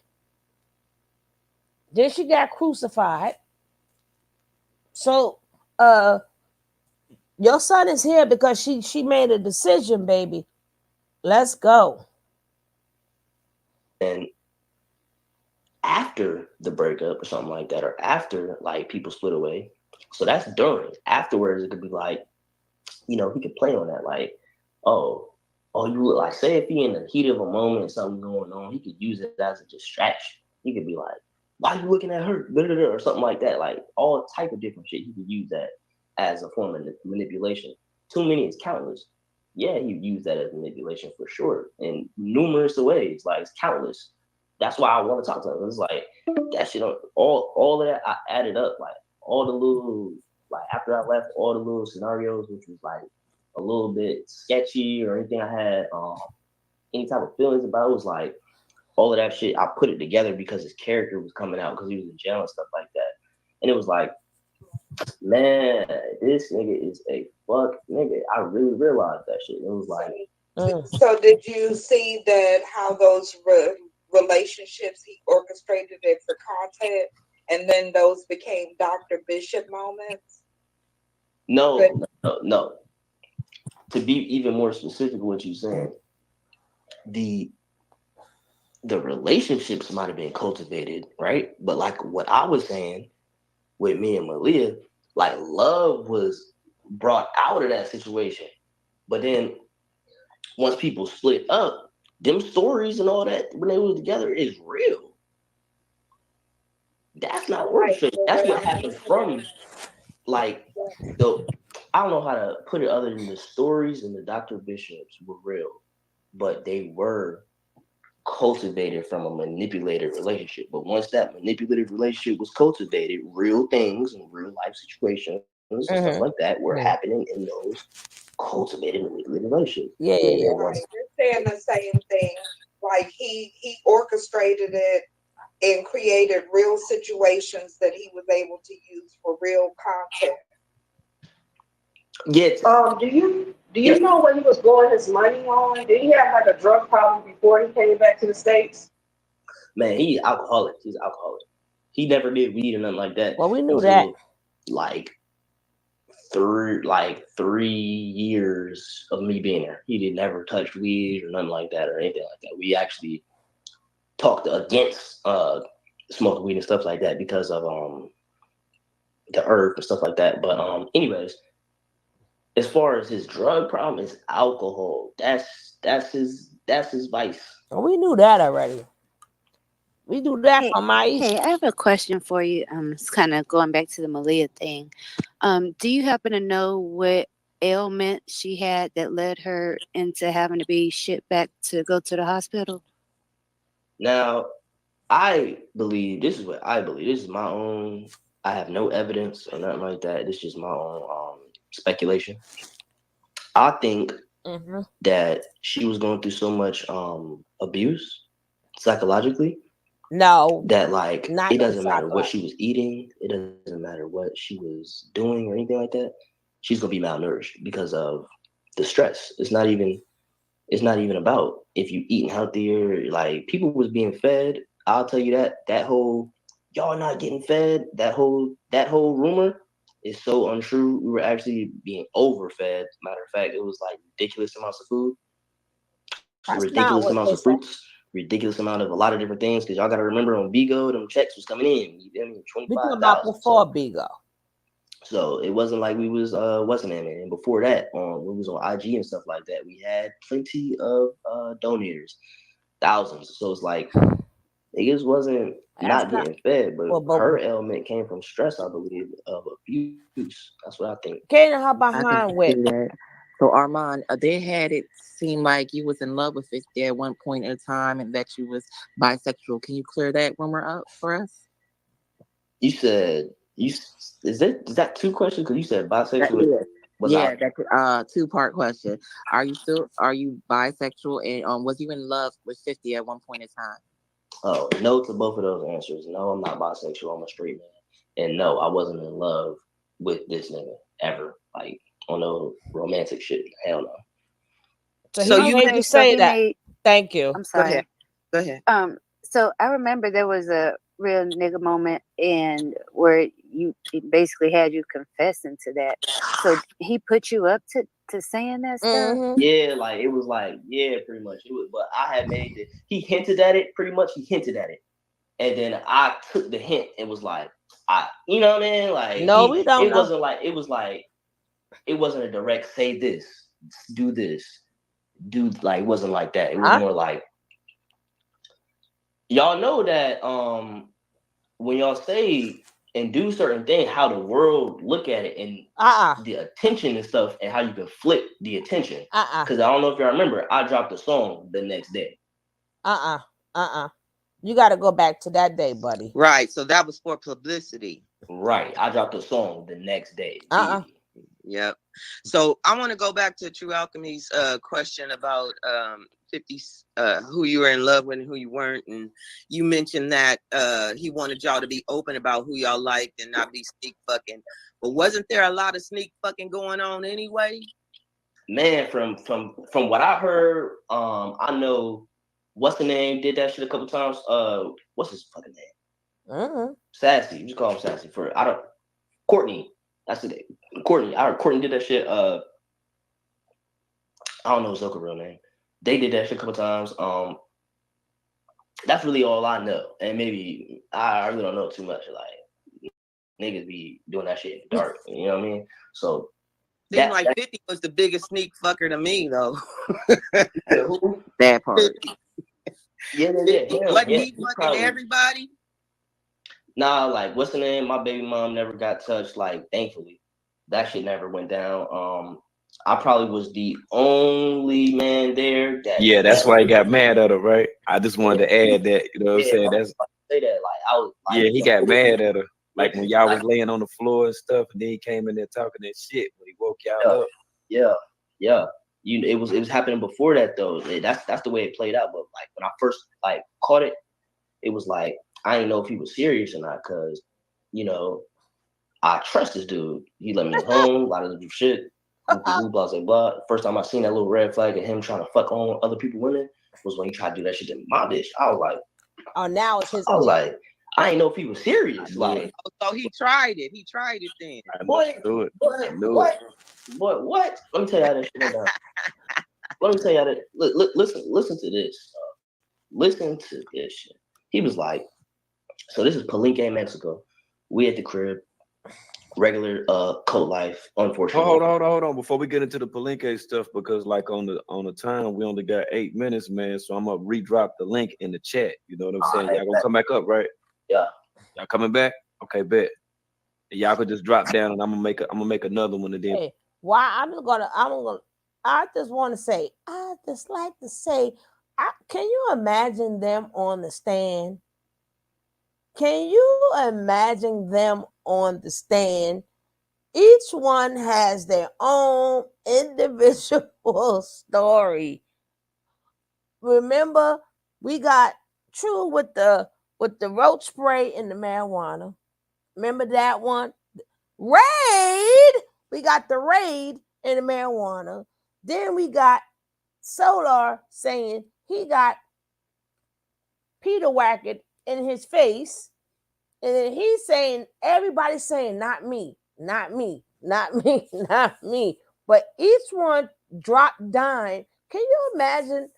Then she got crucified. So, your son is here because she made a decision, baby. Let's go. And after the breakup or something like that, or after like people split away, so that's during. Afterwards, it could be like, he could play on that, like, oh, you look like, say if he in the heat of a moment and something going on, he could use it as a distraction. He could be like, why are you looking at her? Or something like that. Like all type of different shit. He could use that as a form of manipulation. Too many is countless. Yeah, he would use that as manipulation for sure in numerous ways. Like it's countless. That's why I want to talk to him. It's like that shit. All of that I added up. Like all the little, like after I left, all the little scenarios, which was like a little bit sketchy or anything I had any type of feelings about, it was like all of that shit. I put it together because his character was coming out because he was in jail and stuff like that. And it was like, man, this nigga is a fuck nigga. I really realized that shit. It was like, So did you see that how those relationships he orchestrated it for content, and then those became Dr. Bishop moments? No. To be even more specific, what you saying, the relationships might have been cultivated, right? But like what I was saying with me and Malia, like love was brought out of that situation. But then once people split up, them stories and all that when they were together is real. That's not orchestrated. That's what happened from like I don't know how to put it other than the stories and the Dr. Bishops were real, but they were cultivated from a manipulated relationship. But once that manipulated relationship was cultivated, real things and real life situations and stuff like that were happening in those cultivated manipulated relationships. Yeah. Right. You're saying the same thing. Like he orchestrated it and created real situations that he was able to use for real content. Yes. Do you know what he was blowing his money on? Did he have like a drug problem before he came back to the States? Man, he's alcoholic. He's alcoholic. He never did weed or nothing like that. Well, we knew that. Like 3 years of me being there. He did never touch weed or nothing like that or anything like that. We actually talked against smoking weed and stuff like that because of the herb and stuff like that. But anyways, as far as his drug problem is alcohol. That's his vice. Well, we knew that already. We do that for my. Hey, I have a question for you. It's kind of going back to the Malia thing. Do you happen to know what ailment she had that led her into having to be shipped back to go to the hospital? Now, I believe this is what I believe. This is my own. I have no evidence or nothing like that. This is just my own speculation. I think that she was going through so much abuse psychologically. No, that like not it doesn't matter what she was eating, it doesn't matter what she was doing or anything like that. She's gonna be malnourished because of the stress. It's not even about if you eating healthier. Like people was being fed. I'll tell you that whole y'all not getting fed. That whole rumor is so untrue. We were actually being overfed. Matter of fact, it was like ridiculous amounts of food, ridiculous amounts of fruits. Ridiculous amount of a lot of different things because y'all got to remember on Bigo, them checks was coming in. You know, we talking about before Bigo. So it wasn't like we was wasn't in it. And before that, when we was on IG and stuff like that, we had plenty of donators, thousands. So it's like niggas wasn't not getting fed, but her ailment came from stress, I believe, of abuse. That's what I think. Kaden, how behind with? So Armand, they had it seem like you was in love with 50 at one point in time and that you was bisexual. Can you clear that rumor up for us? You said is that two questions? Because you said bisexual. That's a two-part question. Are you bisexual and was you in love with 50 at one point in time? Oh, no to both of those answers. No, I'm not bisexual. I'm a straight man. And no, I wasn't in love with this nigga ever. Like on no romantic shit. Hell no. So you made me say that. Thank you. I'm sorry. Go ahead. So I remember there was a real nigga moment and where you basically had you confessing to that. So he put you up to saying that stuff? Yeah, like it was like, yeah, pretty much. It was, but I had made it. He hinted at it, pretty much. He hinted at it. And then I took the hint and was like, you know what I mean? Like, no, we don't. It wasn't like, it wasn't a direct say this, do this, do like, it wasn't like that. It was more like, y'all know that when y'all say and do certain things, how the world look at it and the attention and stuff and how you can flip the attention. Because I don't know if y'all remember, I dropped the song the next day. You got to go back to that day, buddy. Right. So that was for publicity. Right. I dropped the song the next day. Yep. So I want to go back to True Alchemy's question about 50's who you were in love with and who you weren't, and you mentioned that he wanted y'all to be open about who y'all liked and not be sneak fucking. But wasn't there a lot of sneak fucking going on anyway? Man, from what I heard, I know what's the name did that shit a couple times. What's his fucking name? Sassy. You just call him Sassy for Courtney. That's the name. Courtney. I heard Courtney did that shit. I don't know Zoka's real name. They did that shit a couple times. That's really all I know. And maybe I really don't know too much. Like niggas be doing that shit in the dark. You know what I mean? So seemed like 50 was the biggest sneak fucker to me though. That part. Yeah. Wasn't he fucking everybody? Nah, like what's the name? My baby mom never got touched. Like, thankfully, that shit never went down. I probably was the only man there. That's why he got mad at her, right? I just wanted to add that. You know what I'm saying? That's say that. Like I was. Like, he got mad at her. Like when y'all was laying on the floor and stuff, and then he came in there talking that shit when he woke y'all up. Yeah. It was happening before that though. That's the way it played out. But like when I first like caught it, it was like I didn't know if he was serious or not, because I trust this dude. He let me home, a lot of shit. Blah, blah, blah. First time I seen that little red flag of him trying to fuck on other people women was when he tried to do that shit to my bitch. I was like, oh, now it's his. I was like, I ain't know if he was serious. Like, so he tried it. He tried it then. What? What? Let me tell you how this shit went down. Let me tell you how that. Listen to this. Listen to this shit. He was like, so this is Palenque, Mexico. We at the crib. Regular cult life, unfortunately. Hold on. Before we get into the Palenque stuff, because like on the time, we only got 8 minutes, man. So I'm gonna redrop the link in the chat. You know what I'm saying? Y'all gonna come back up, right? Yeah. Y'all coming back? Okay, bet. Y'all could just drop down, and I'm gonna make another one, and then. Hey, why I just want to say, I just like to say, can you imagine them on the stand? Can you imagine them on the stand? Each one has their own individual story. Remember, we got True with the roach spray and the marijuana. Remember that one? Raid. We got the raid and the marijuana. Then we got Solar saying he got Peter Wackett in his face. And then he's saying, everybody's saying, not me, not me, not me, not me. But each one dropped dying. Can you imagine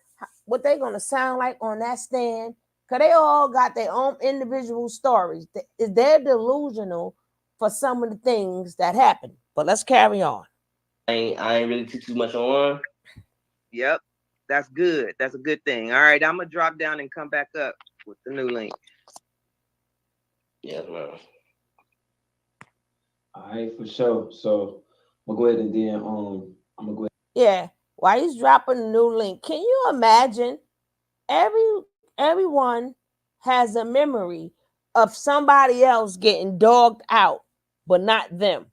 what they're going to sound like on that stand? Because they all got their own individual stories. They're delusional for some of the things that happen. But let's carry on. I ain't really too much on. Yep. That's good. That's a good thing. All right. I'm going to drop down and come back up with the new link. Yeah, man. All right, for sure. So we'll go ahead and then I'm gonna go ahead. Yeah, while he's dropping the new link, can you imagine everyone has a memory of somebody else getting dogged out, but not them.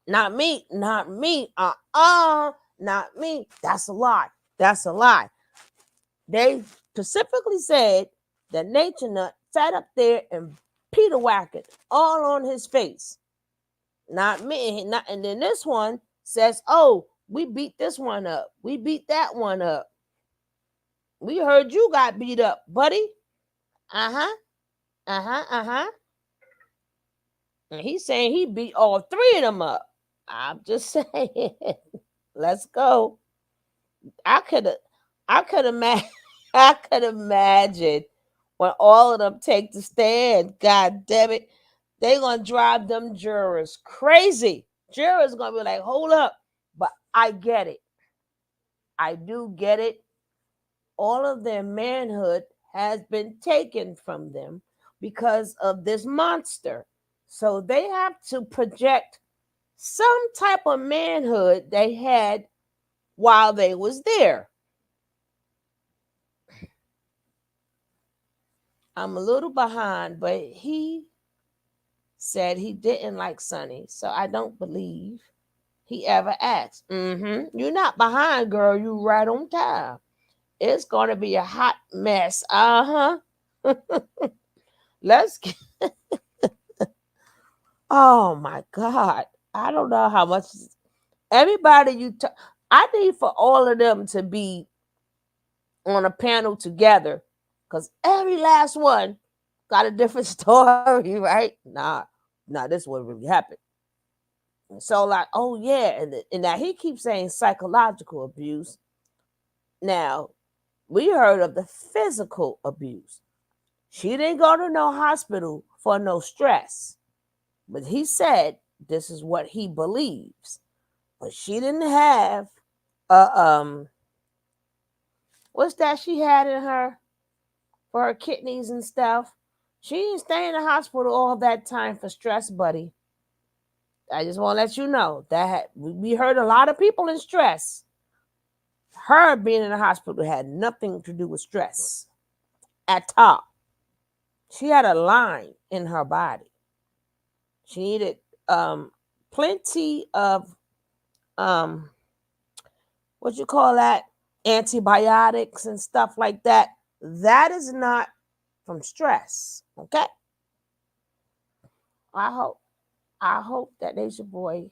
Not me, not me, not me. That's a lie. That's a lie. They specifically said that Nature Nut sat up there and Peter Wackett all on his face. Not me. And then this one says, oh, we beat this one up. We beat that one up. We heard you got beat up, buddy. Uh-huh. And he's saying he beat all three of them up. I'm just saying. Let's go. I could imagine when all of them take the stand. God damn it. They're gonna drive them jurors crazy. Jurors gonna be like, hold up. But I get it. I do get it. All of their manhood has been taken from them because of this monster. So they have to project some type of manhood they had while they was there. I'm a little behind, but he said he didn't like Sonny, so I don't believe he ever asked. You're not behind, girl. You right on time. It's going to be a hot mess. Let's get... Oh, my God. I don't know how much... Everybody I need for all of them to be on a panel together because every last one got a different story, right? Nah, this is what really happened. So like, oh yeah, and now he keeps saying psychological abuse. Now, we heard of the physical abuse. She didn't go to no hospital for no stress. But he said this is what he believes. But she didn't have what's that she had in her for her kidneys and stuff? She didn't stay in the hospital all that time for stress, buddy. I just want to let you know that we heard a lot of people in stress. Her being in the hospital had nothing to do with stress at all. She had a line in her body. She needed plenty of what you call that? Antibiotics and stuff like that. That is not from stress. Okay. I hope that Nature Boy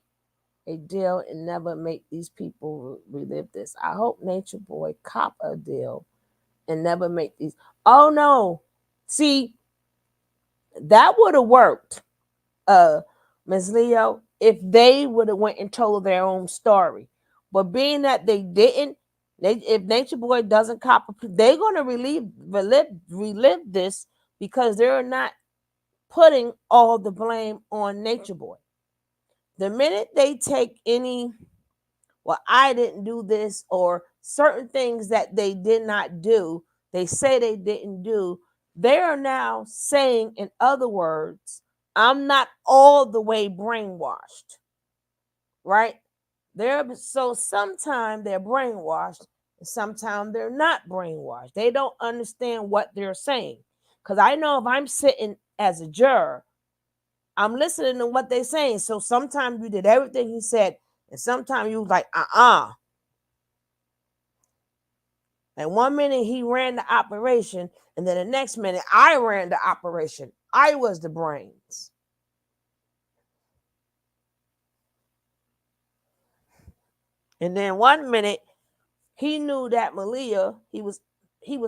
a deal and never make these people relive this. I hope Nature Boy cop a deal and never make these. Oh no. See, that would have worked, Ms. Leo, if they would have went and told their own story. But being that they didn't, if Nature Boy doesn't cop, they're going to relive this because they're not putting all the blame on Nature Boy. The minute they take any, well, I didn't do this, or certain things that they did not do, they say they didn't do, they are now saying, in other words, I'm not all the way brainwashed, right? So sometimes they're brainwashed, and sometimes they're not brainwashed. They don't understand what they're saying. Because I know if I'm sitting as a juror, I'm listening to what they're saying. So sometimes you did everything he said, and sometimes you was like, And 1 minute he ran the operation, and then the next minute I ran the operation. I was the brains. And then 1 minute he knew that Malia, he was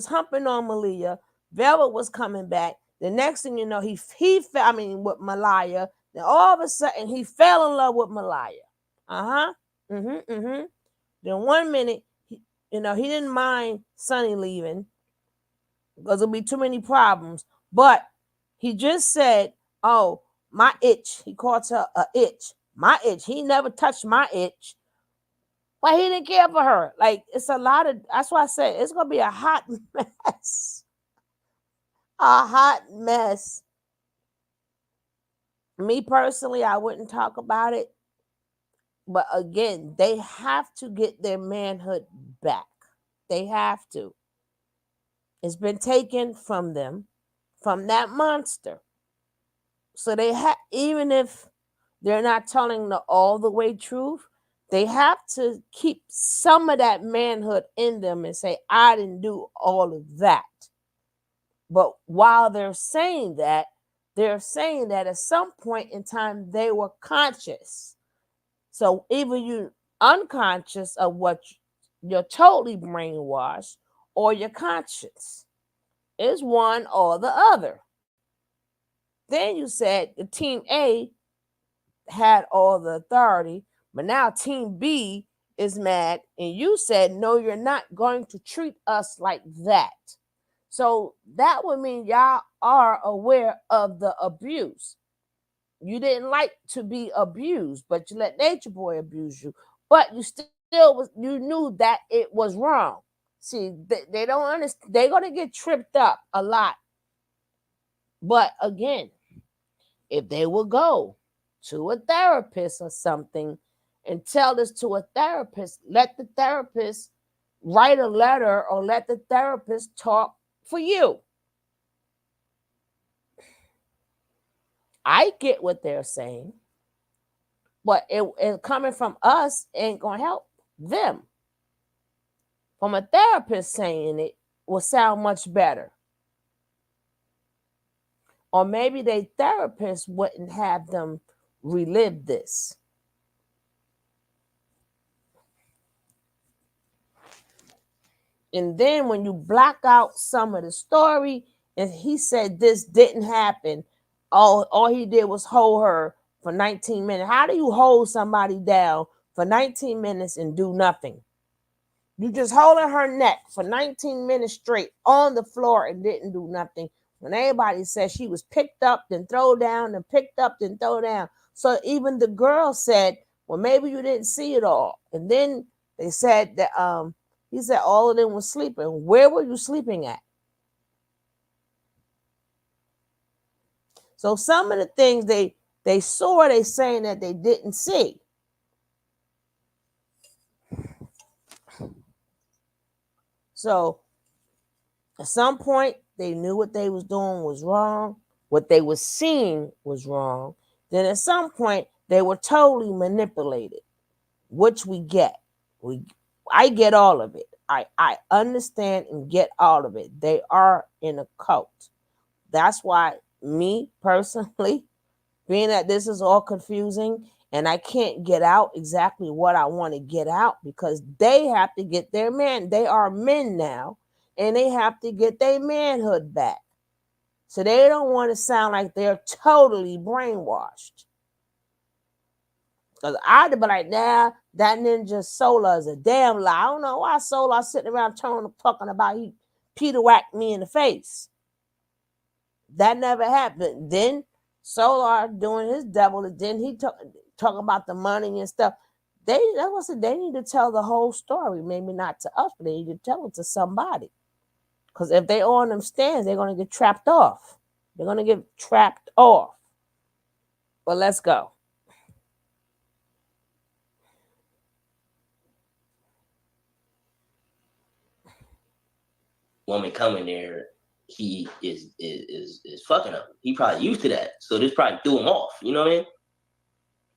humping on Malia. Velvet was coming back. The next thing you know, he fell, with Malaya. Then all of a sudden he fell in love with Malaya. Then 1 minute, he didn't mind Sonny leaving because there'll be too many problems. But he just said, "Oh, my itch." He called her a itch. My itch. He never touched my itch. But he didn't care for her. Like, it's a lot of, that's why I said it's gonna be a hot mess. A hot mess. Me personally, I wouldn't talk about it. But again, they have to get their manhood back. They have to. It's been taken from them, from that monster. So they have, even if they're not telling the all the way truth, they have to keep some of that manhood in them and say, I didn't do all of that. But while they're saying that at some point in time they were conscious. So either you unconscious of what you're totally brainwashed, or you're conscious. It's one or the other. Then you said the team A had all the authority, but now team B is mad, and you said, no, you're not going to treat us like that. So that would mean y'all are aware of the abuse. You didn't like to be abused, but you let Nature Boy abuse you. But you knew that it was wrong. See, they don't understand. They're gonna get tripped up a lot. But again, if they will go to a therapist or something and tell this to a therapist, let the therapist write a letter or let the therapist talk for you. I get what they're saying, but it coming from us ain't gonna help them. From a therapist saying it will sound much better. Or maybe their therapist wouldn't have them relive this. And then when you block out some of the story, and he said this didn't happen, all he did was hold her for 19 minutes. How do you hold somebody down for 19 minutes and do nothing? You just holding her neck for 19 minutes straight on the floor and didn't do nothing. When everybody said she was picked up, then throw down, and picked up, then throw down. So even the girl said, well, maybe you didn't see it all. And then they said that he said all of them was sleeping. Where were you sleeping at? So some of the things they saw, they saying that they didn't see. So at some point, they knew what they was doing was wrong. What they was seeing was wrong. Then at some point, they were totally manipulated, which we get. I get all of it. I understand and get all of it. They are in a cult. That's why me personally, being that this is all confusing and I can't get out exactly what I want to get out because they have to get their man. They are men now, and they have to get their manhood back. So they don't want to sound like they're totally brainwashed. Because I'd be like, nah, that ninja Solar is a damn lie. I don't know why Solar sitting around talking about he Peter whacked me in the face. That never happened. Then Solar doing his devil, and then he talk about the money and stuff. They need to tell the whole story. Maybe not to us, but they need to tell it to somebody. Because if they on them stands, they're gonna get trapped off. They're gonna get trapped off. But let's go. Woman coming there, he is fucking up. He probably used to that, so this probably threw him off. You know what I mean?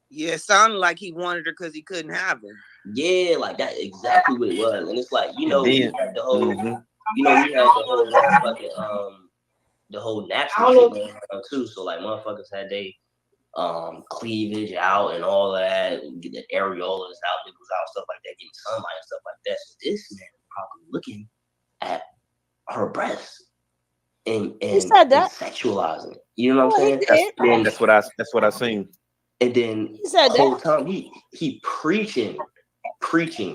Yeah, it sounded like he wanted her because he couldn't have her. Yeah, like that exactly what it was. And it's like, you know, we Then, had the whole, you know, we had the whole motherfucking the whole natural shit going on too. So like motherfuckers had they cleavage out and all of that, get the areolas out, nipples out, stuff like that, getting sunlight and stuff like that. So this man is probably looking at her breasts and sexualizing it. You know what I'm saying? That's what I seen. And then the whole time he preaching.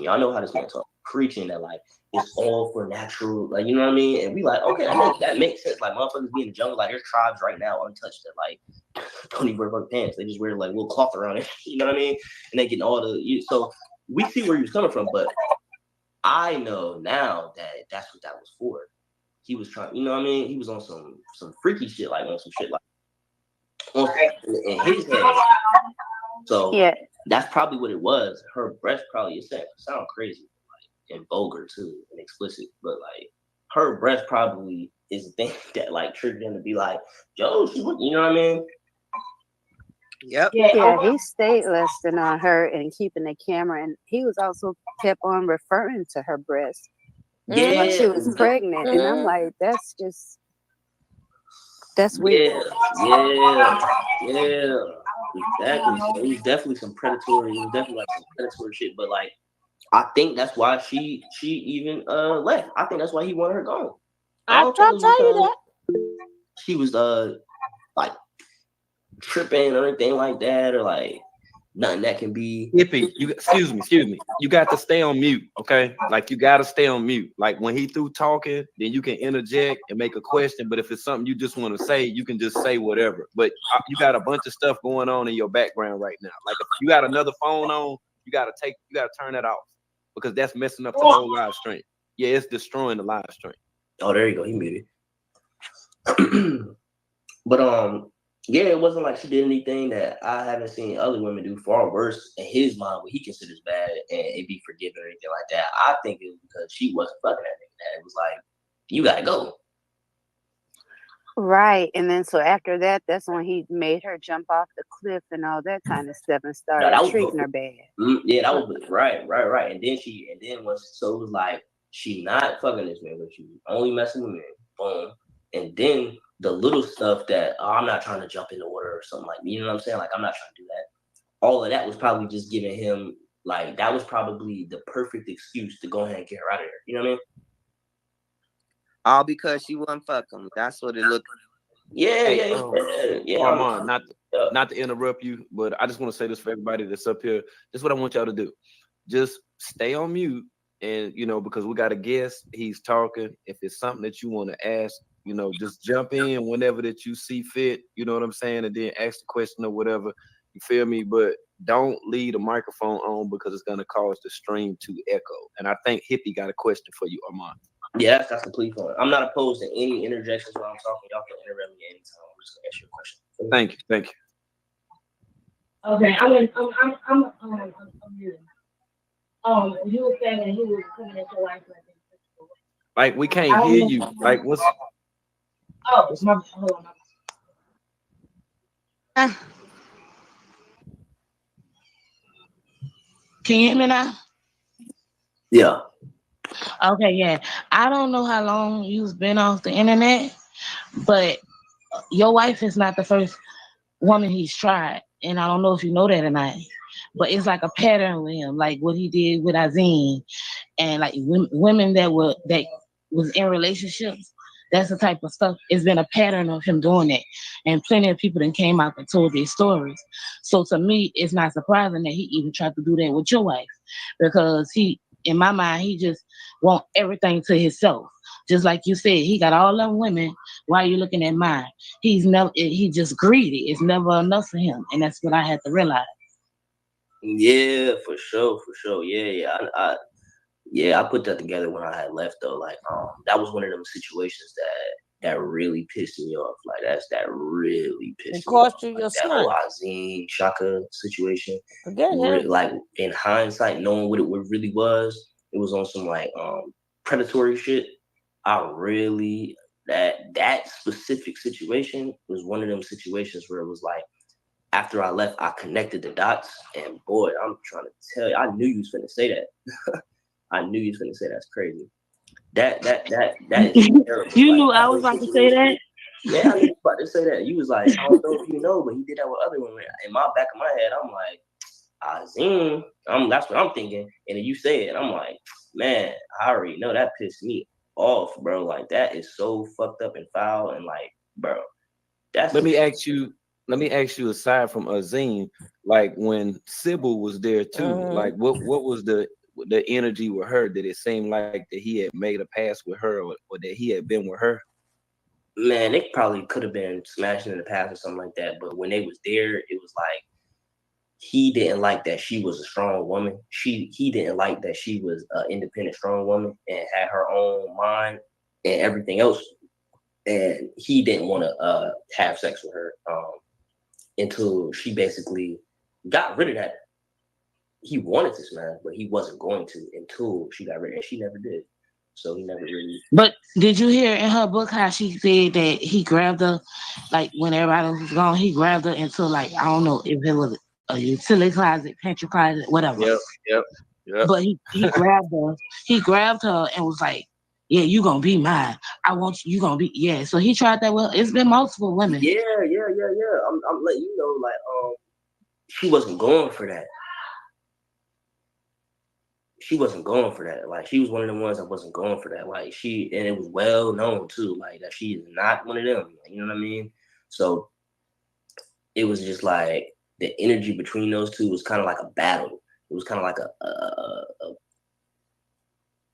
Y'all know how this man talk. Preaching that like it's all for natural, like you know what I mean. And we like, okay, that makes sense. Like motherfuckers be in the jungle, like there's tribes right now untouched that like don't even wear fucking pants. They just wear like little cloth around it. You know what I mean? And they getting all the so we see where he was coming from, but I know now that that's what that was for. He was trying, you know what I mean? He was on some freaky shit, like on some shit like in his head. So yeah, that's probably what it was. Her breast probably sound crazy, like and vulgar too and explicit, but like her breast probably is the thing that like triggered him to be like, yo, you know what I mean? Yep. Yeah, he stayed listening on her and keeping the camera, and he was also kept on referring to her breast. Yeah, Like she was pregnant, and I'm like, that's weird. Yeah, exactly. So it was definitely some predatory. It was definitely like some predatory shit. But like, I think that's why she even left. I think that's why he wanted her gone. I'll tell you that. She was like tripping or anything like that, or like nothing that can be. Hippie, excuse me. You got to stay on mute, okay? Like you got to stay on mute. Like when he through talking, then you can interject and make a question. But if it's something you just want to say, you can just say whatever. But you got a bunch of stuff going on in your background right now. Like if you got another phone on, you got to turn that off because that's messing up the whole live stream. Yeah, it's destroying the live stream. Oh, there you go. He muted. But yeah, it wasn't like she did anything that I haven't seen other women do far worse in his mind, what he considers bad, and it be forgiven or anything like that. I think it was because she wasn't fucking that nigga. That it was like, you gotta go. Right. And then so after that, that's when he made her jump off the cliff and all that kind of stuff and started treating her bad. Yeah, that was right. And then once it was like she not fucking this man, but she was only messing with me. Boom. And then the little stuff that I'm not trying to jump in the water or something like, you know what I'm saying? Like I'm not trying to do that. All of that was probably just giving him like that was probably the perfect excuse to go ahead and get her out of there. You know what I mean? All because she wouldn't fuck him. That's what it looked like. Yeah. Armand, not to interrupt you, but I just want to say this for everybody that's up here. This is what I want y'all to do. Just stay on mute, and because we got a guest, he's talking. If it's something that you want to ask, just jump in whenever that you see fit. You know what I'm saying, and then ask the question or whatever. You feel me? But don't leave the microphone on because it's gonna cause the stream to echo. And I think Hippie got a question for you, Armand. Yeah, that's complete fun. I'm not opposed to any interjections while I'm talking. Y'all can interrupt me anytime. I'm just gonna ask you a question. Thank you. Okay, I'm muted. You were saying that he was coming at your wife like we can't hear you. Like what's? Oh, it's my hold on. Can you hear me now? Yeah. Okay, yeah. I don't know how long you've been off the internet, but your wife is not the first woman he's tried. and I don't know if you know that or not, but it's like a pattern with him, like what he did with Azine, and like women that was in relationships. That's the type of stuff. It's been a pattern of him doing that, and plenty of people that came out and told their stories. So to me, it's not surprising that he even tried to do that with your wife, because he, in my mind, he just want everything to himself. Just like you said, he got all them women. Why are you looking at mine? He just greedy. It's never enough for him, and that's what I had to realize. Yeah, for sure. Yeah, I put that together when I had left though. Like, that was one of them situations that really pissed me off. Like, that really pissed me off. Cost you Like, your that whole son. Azine Shaka situation. Forget him. Like, in hindsight, knowing what it really was, it was on some like predatory shit. I really that specific situation was one of them situations where it was like, after I left, I connected the dots, and boy, I'm trying to tell you, I knew you was finna say that. I knew you was gonna say that's crazy. That is terrible. You Like, knew that I was whole about to say situation. that. Yeah, I knew you was about to say that. You was like, I don't know if you know, but he did that with other women. In my back of my head, I'm like, Azim. That's what I'm thinking. And then you say it, I'm like, man, I already know that pissed me off, bro. Like, that is so fucked up and foul, and like, bro, that's. Let me ask you, aside from Azim, like when Sybil was there too, like what was the energy with her? Did it seem like that he had made a pass with her, or that he had been with her? Man, they probably could have been smashing in the past or something like that. But when they was there, it was like he didn't like that she was a strong woman. He didn't like that she was an independent, strong woman and had her own mind and everything else. And he didn't want to have sex with her until she basically got rid of that. He wanted to smash, but he wasn't going to until she got rid of it. She never did. So he never really. But did you hear in her book how she said that he grabbed her, like when everybody was gone, he grabbed her into, like, I don't know if it was a utility closet, pantry closet, whatever. Yep. But he grabbed her and was like, "Yeah, you gonna be mine. I want you. You gonna be yeah." So he tried that. Well, it's been multiple women. Yeah. I'm letting you know, like, she wasn't going for that. She wasn't going for that. Like, she was one of the ones that wasn't going for that. Like, and it was well known too, like, that she is not one of them. You know what I mean? So it was just like the energy between those two was kind of like a battle. It was kind of like a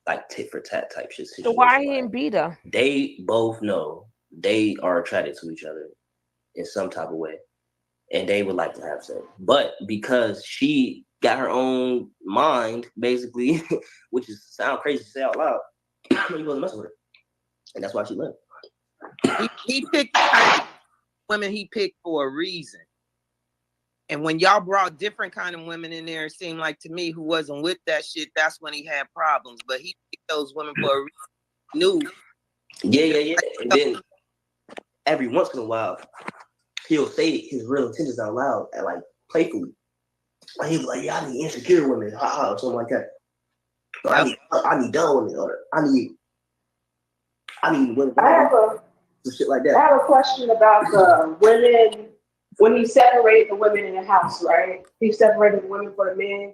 like tit for tat type shit situation. So why he didn't beat her? They both know they are attracted to each other in some type of way, and they would like to have sex. But because she got her own mind, basically, which is sound crazy to say out loud, he wasn't messing with her, and that's why she left. He picked women he picked for a reason. And when y'all brought different kind of women in there, it seemed like to me who wasn't with that shit, that's when he had problems. But he picked those women for a reason. He knew. Yeah. And then every once in a while, he'll say his real intentions out loud and like playfully. Like, he'll be like, yeah, I need insecure women, or something like that. Or I need dumb women, or I need women. Some shit like that. I have a question about the women. When he separated the women in the house, right? He separated the women for the men.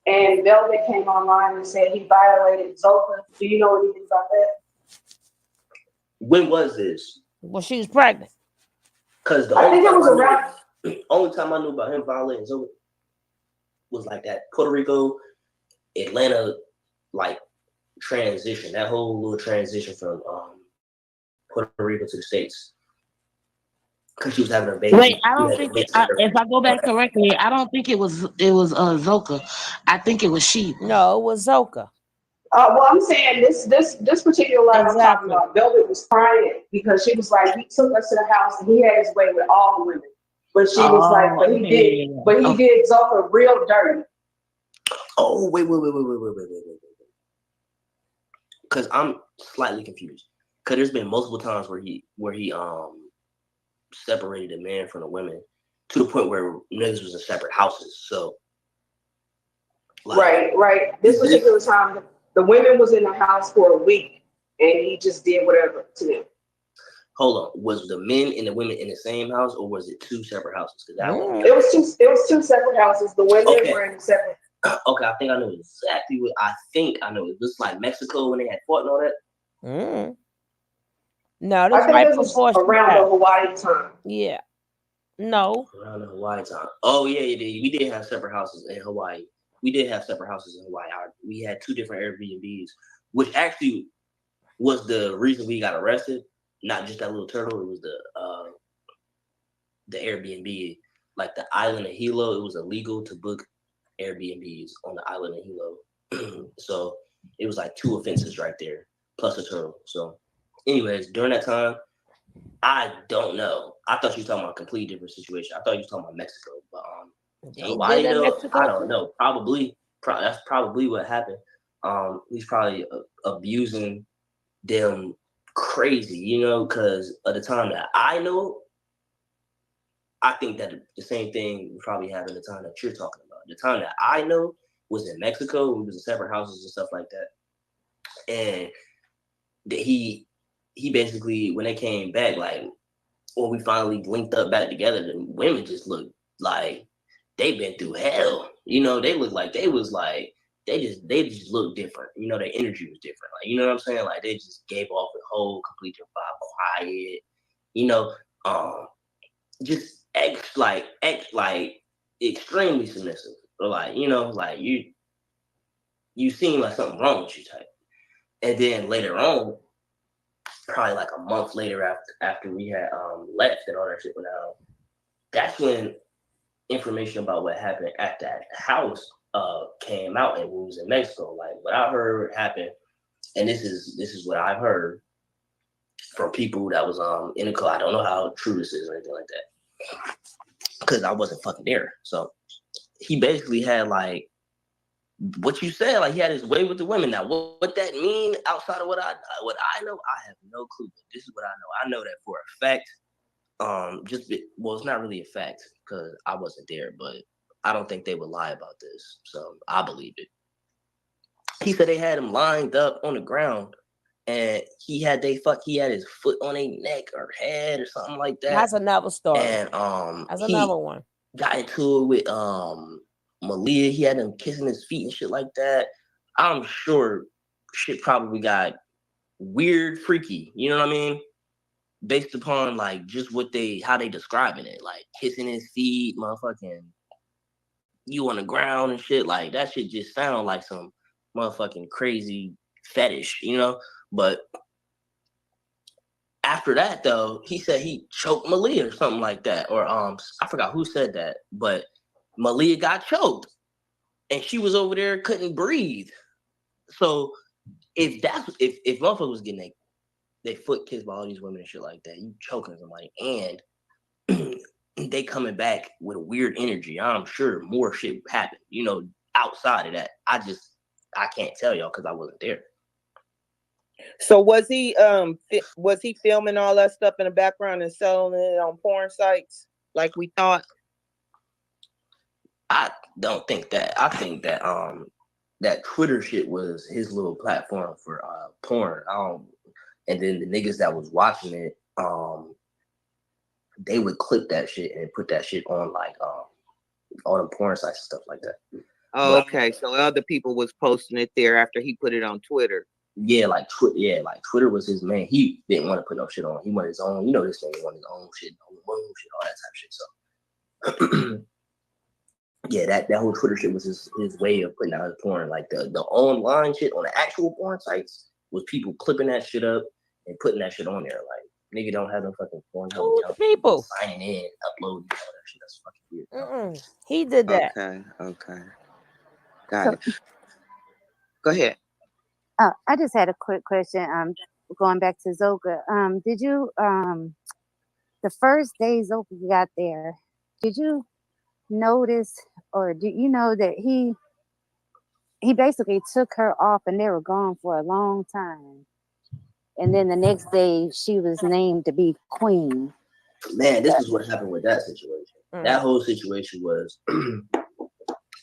And Velvet came online and said he violated Zoka. Do you know anything about that? When was this? When she was pregnant. Because I think it was around. Only time I knew about him violating Zoka was like that Puerto Rico, Atlanta, like transition. That whole little transition from Puerto Rico to the States. Because she was having a baby. Wait, I don't think if I go back correctly, I don't think it was Zoka. I think it was Sheba. No, it was Zoka. Well, I'm saying this particular line I'm talking about. Velvet was crying because she was like, he took us to the house and he had his way with all the women. But she was like, but he did Zoka real dirty. Oh, wait. Because I'm slightly confused. Because there's been multiple times where he separated the man from the women to the point where niggas was in separate houses. So like, right. This particular time, the women was in the house for a week and he just did whatever to them. Hold on. Was the men and the women in the same house, or was it two separate houses? Because that one. It was two separate houses. The women were in separate. Okay, I think I know exactly what I think I know. It was like Mexico when they had fought and all that. No, I think this was around the Hawaii time. Yeah. No. Around the Hawaii time. Oh yeah, we did have separate houses in Hawaii. We had two different Airbnbs, which actually was the reason we got arrested. Not just that little turtle. It was the Airbnb, like the island of Hilo. It was illegal to book Airbnbs on the island of Hilo. So it was like two offenses right there, plus a turtle. So anyways, during that time, I don't know. I thought you were talking about a completely different situation. I thought you were talking about Mexico. But Hawaii, though, I don't know. Probably that's probably what happened. He's probably abusing them crazy, you know, because at the time that I know, I think that the same thing probably happened the time that you're talking about. The time that I know was in Mexico. We was in separate houses and stuff like that. And he basically, when they came back, like when we finally linked up back together, the women just looked like they've been through hell. You know, they looked like they just looked different. You know, their energy was different. Like, you know what I'm saying? Like they just gave off a whole complete vibe, quiet. You know, just act like extremely submissive. Or like, you know, like you seem like something wrong with you type. And then later on, probably like a month later after we had left and all that shit went out, that's when information about what happened at that house came out and we was in Mexico. Like what I heard happened, and this is what I've heard from people that was in the car. I don't know how true this is or anything like that, because I wasn't fucking there. So he basically had like what you said, like he had his way with the women. Now what that mean outside of what I know, I have no clue. But this is what I know. I know that for a fact. It's not really a fact because I wasn't there, but I don't think they would lie about this, so I believe it. He said they had him lined up on the ground, and he had his foot on their neck or head or something like that. That's another story. And that's another one. Got into it with Malia. He had him kissing his feet and shit like that. I'm sure shit probably got weird, freaky. You know what I mean? Based upon like just how they describing it, like kissing his feet, motherfucking you on the ground and shit. Like that shit just sound like some motherfucking crazy fetish, you know? But after that though, he said he choked Malia or something like that. Or I forgot who said that, but Malia got choked and she was over there, couldn't breathe. So if motherfuckers was getting they foot kissed by all these women and shit like that, you choking somebody, and they coming back with a weird energy, I'm sure more shit happened, you know, outside of that. I can't tell y'all because I wasn't there. So was he filming all that stuff in the background and selling it on porn sites like we thought? I don't think that. I think that that Twitter shit was his little platform for porn. And then the niggas that was watching it, they would clip that shit and put that shit on like all the porn sites and stuff like that. Oh, okay. So other people was posting it there after he put it on Twitter. Yeah, like Twitter was his main. He didn't want to put no shit on. He wanted his own. You know, this thing wanted his own shit, all that type of shit. So yeah, that whole Twitter shit was his way of putting out his porn. Like the online shit on the actual porn sites was people clipping that shit up and putting that shit on there. Like nigga don't have no fucking porn. People signing in, uploading all that shit. That's fucking weird. He did that. Okay. Got it. Go ahead. I just had a quick question. Going back to Zoka. Did you the first day Zoka got there, did you notice or do you know that he basically took her off and they were gone for a long time? And then the next day she was named to be queen. Man, this is what happened with that situation. That whole situation was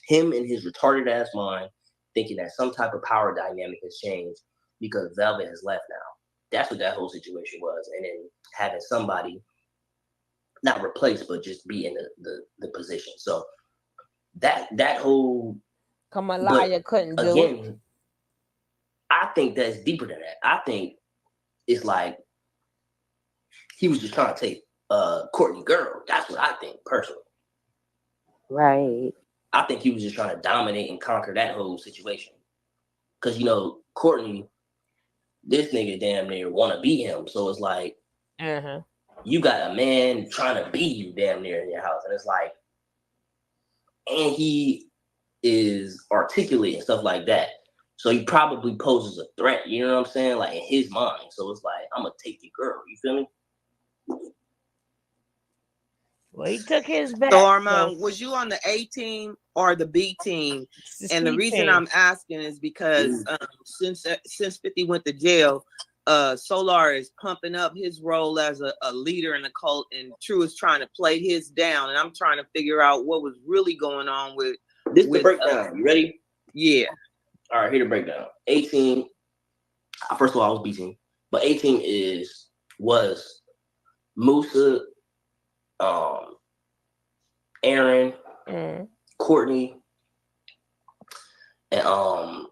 him and his retarded ass mind thinking that some type of power dynamic has changed because Velvet has left now. That's what that whole situation was. And then having somebody not replace, but just be in the position. So that whole Kamalaya couldn't do again, it. I think that's deeper than that. I think it's like he was just trying to take Courtney girl. That's what I think personally. Right. I think he was just trying to dominate and conquer that whole situation. Cause you know, Courtney, this nigga damn near wanna be him. So it's like you got a man trying to be you damn near in your house. And it's like, and he is articulate and stuff like that. So he probably poses a threat, you know what I'm saying? Like in his mind. So it's like, I'm gonna take your girl, you feel me? Well, he took his back. So Armand, was you on the A team or the B team? And the reason I'm asking is because since 50 went to jail, Solar is pumping up his role as a leader in the cult, and True is trying to play his down. And I'm trying to figure out what was really going on with this. The breakdown. You ready? Yeah. All right, here the breakdown. A team. First of all, I was B team, but A team was Musa, Aaron, Courtney, and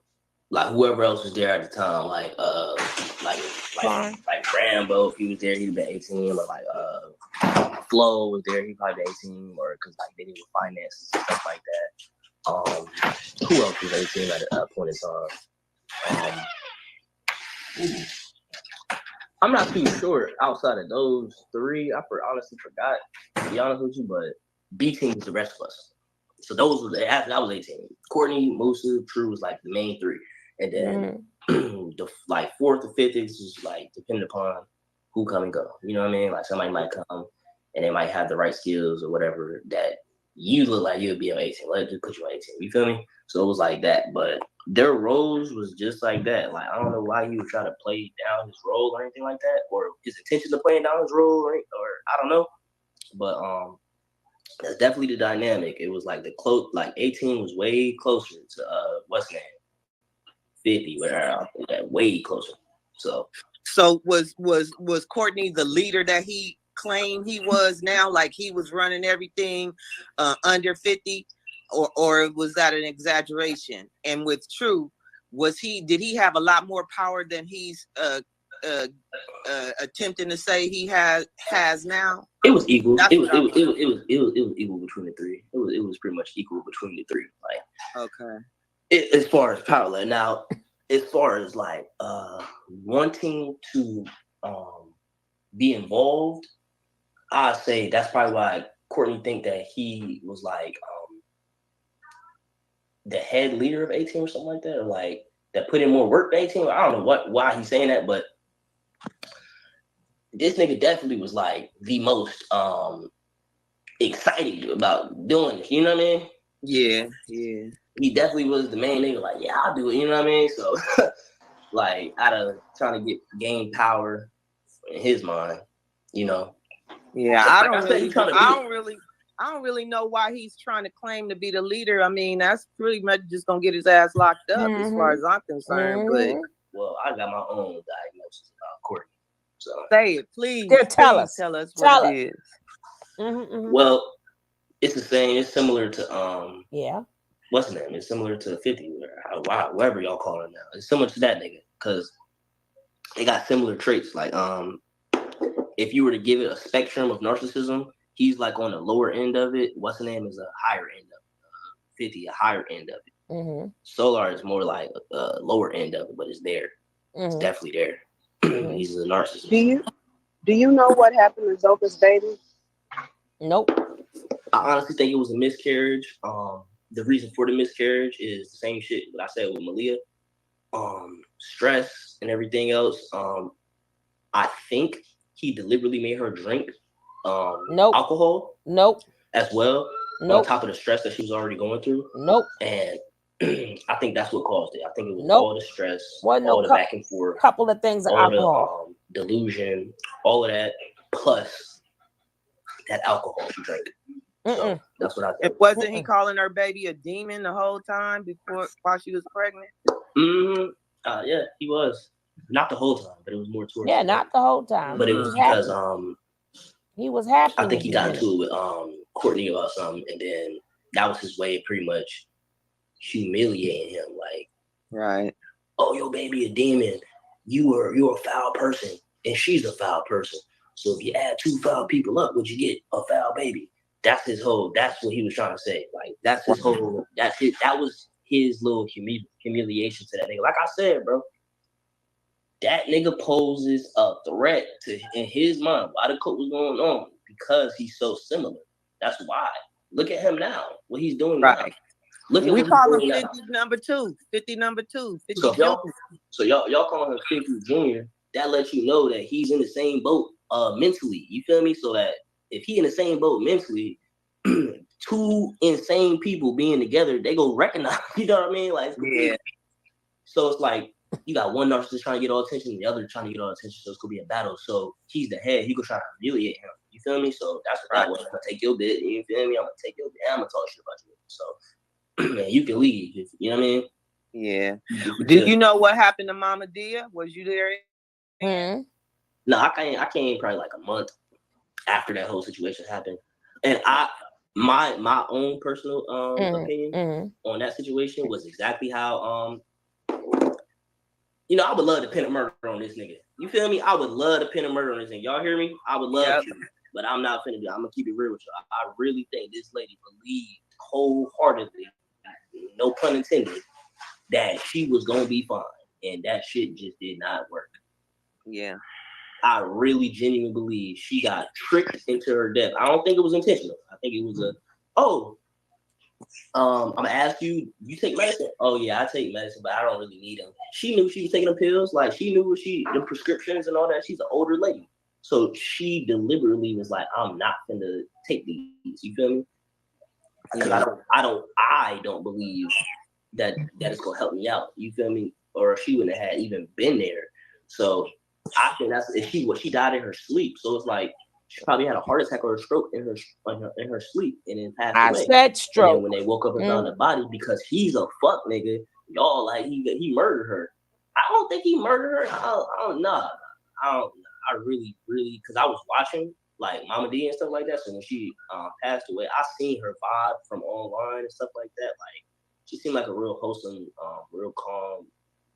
like whoever else was there at the time, like Rambo, if he was there, he'd be 18, or like Flo was there, he'd probably be 18, or because like they needed finances and stuff like that. Who else was 18 at that point in time? I'm not too sure outside of those three. I honestly forgot, to be honest with you, but B team was the rest of us. So those were after I was 18. Courtney, Musa, True was like the main three. And then the like fourth or fifth is just like depending upon who come and go. You know what I mean? Like somebody might come and they might have the right skills or whatever that you look like you'll be on 18. Let's just put you on 18. You feel me? So it was like that. But their roles was just like that. Like I don't know why he was trying to play down his role or anything like that, or his intention of playing down his role, or I don't know. But that's definitely the dynamic. It was like like 18 was way closer to what's name 50, where that way closer. So was Courtney the leader that he claimed he was now? Like he was running everything under 50, or was that an exaggeration? And with True, did he have a lot more power than he's attempting to say he has now? It was equal. It was equal between the three. It was pretty much equal between the three. Like okay. As far as power, like now, as far as like wanting to be involved, I'd say that's probably why Courtney think that he was like the head leader of 18 or something like that, or like that put in more work than 18. I don't know why he's saying that, but this nigga definitely was like the most excited about doing this. You know what I mean? Yeah. He definitely was the main nigga. Like, yeah, I'll do it. You know what I mean? So, like, out of trying to gain power in his mind, you know. Yeah, I don't really know why he's trying to claim to be the leader. I mean, that's pretty much just gonna get his ass locked up, as far as I'm concerned. But well, I got my own diagnosis about Courtney. So say it, please. Tell us what it is. Well, it's the same. It's similar to what's the name? It's similar to 50, or whatever y'all call it now. It's similar to that nigga because they got similar traits. Like if you were to give it a spectrum of narcissism, he's like on the lower end of it. What's the name is a higher end of it. 50, a higher end of it. Solar is more like a lower end of it, but it's there. It's definitely there. He's a narcissist. Do you know what happened to Zoka's baby? Nope. I honestly think it was a miscarriage. The reason for the miscarriage is the same shit that I said with Malia. Stress and everything else. I think he deliberately made her drink alcohol. As well. On top of the stress that she was already going through. And I think that's what caused it. I think it was all the stress, all the back and forth, couple of things of alcohol, the, delusion, all of that, plus that alcohol she drank. So that's what I think. Wasn't he calling her baby a demon the whole time while she was pregnant? Yeah, he was. Not the whole time, but it was more towards. Yeah, not the whole time. But it was because he was happy. I think he got into it with Courtney about something, and then that was his way of pretty much humiliating him. Like, right. Oh, your baby a demon. You're a foul person, and she's a foul person. So if you add two foul people up, would you get a foul baby? That's what he was trying to say. Like that was his little humiliation to that nigga. Like I said, bro, that nigga poses a threat in his mind. Why the coke was going on? Because he's so similar. That's why. Look at him now. What he's doing now. Look at we what call he's him doing 50 number 2. 50 number 2. 50 So y'all call him 50 Junior. That lets you know that he's in the same boat mentally. You feel me? So that if he in the same boat mentally, two insane people being together, they go recognize. You know what I mean? Like yeah. So it's like you got one narcissist trying to get all attention, and the other trying to get all attention. So it's gonna be a battle. So he's the head. He gonna try to humiliate him. You feel me? So that's what that was. I'm gonna take your bit. You feel me? I'm gonna take your bit. I'm gonna talk shit about you. So man, you can leave. You know what I mean? Yeah. Did you know what happened to Mama Dia? Was you there? No, I came probably like a month after that whole situation happened, and my own personal opinion on that situation was exactly how I would love to pin a murder on this nigga. You feel me? I would love to pin a murder on this nigga. Y'all hear me? I would love to, but I'm not finna do it. I'm gonna keep it real with y'all. I really think this lady believed wholeheartedly, no pun intended, that she was gonna be fine, and that shit just did not work. Yeah. I really genuinely believe she got tricked into her death. I don't think it was intentional. I think it was I'm gonna ask you, you take medicine? Oh yeah, I take medicine, but I don't really need them. She knew she was taking the pills, like she knew the prescriptions and all that. She's an older lady. So she deliberately was like, I'm not gonna take these. You feel me? Because I don't believe that it's gonna help me out. You feel me? Or she wouldn't have even been there. So I think that's if she died in her sleep. So it's like she probably had a heart attack or a stroke in her sleep and then passed away. I said stroke. And then when they woke up and found the body, because he's a fuck nigga, y'all like he murdered her. I don't think he murdered her. I don't know. I really, because I was watching like Mama D and stuff like that. So when she passed away, I seen her vibe from online and stuff like that. Like she seemed like a real wholesome, real calm,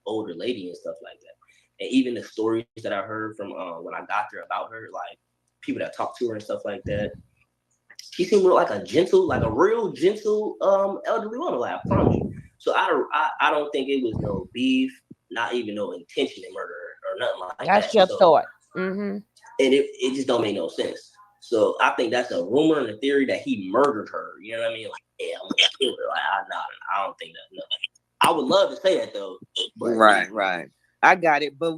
older lady and stuff like that. And even the stories that I heard from when I got there about her, like people that talked to her and stuff like that, she seemed like a real gentle elderly woman. Like I promise you. So I don't think it was no beef, not even no intention to murder her or nothing like that. That's your thought. Mm-hmm. And it just don't make no sense. So I think that's a rumor and a theory that he murdered her. You know what I mean? Like, yeah, I'm gonna kill her. Like, I don't think that. No. I would love to say that though. But, right. I got it. But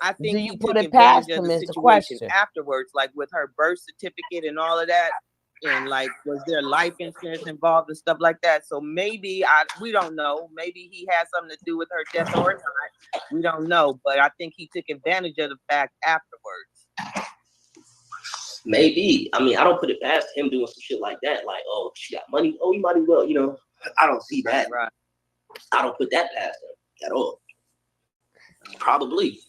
I think do you he put took it past advantage of him the is the situation question. afterwards, like with her birth certificate and all of that. And like, was there life insurance involved and stuff like that? So maybe we don't know. Maybe he had something to do with her death or not. We don't know. But I think he took advantage of the fact afterwards. Maybe. I mean, I don't put it past him doing some shit like that. Like, oh, she got money. Oh, you might as well. I don't see that. Right. I don't put that past him at all. Probably.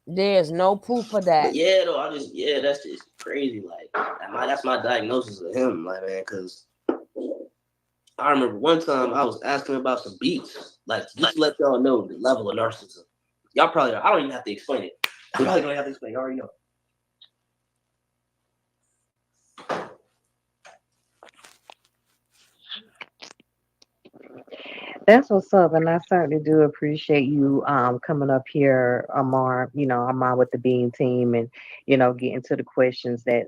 There's no proof of that. But yeah, though, that's just crazy. Like, that's my diagnosis of him, like, man, because I remember one time I was asking about some beats, like, just to let y'all know the level of narcissism. Y'all probably, I don't even have to explain it. I probably don't have to explain it. You already know. That's what's up, and I certainly do appreciate you coming up here, Amar. Amar with the Bean Team, and getting to the questions that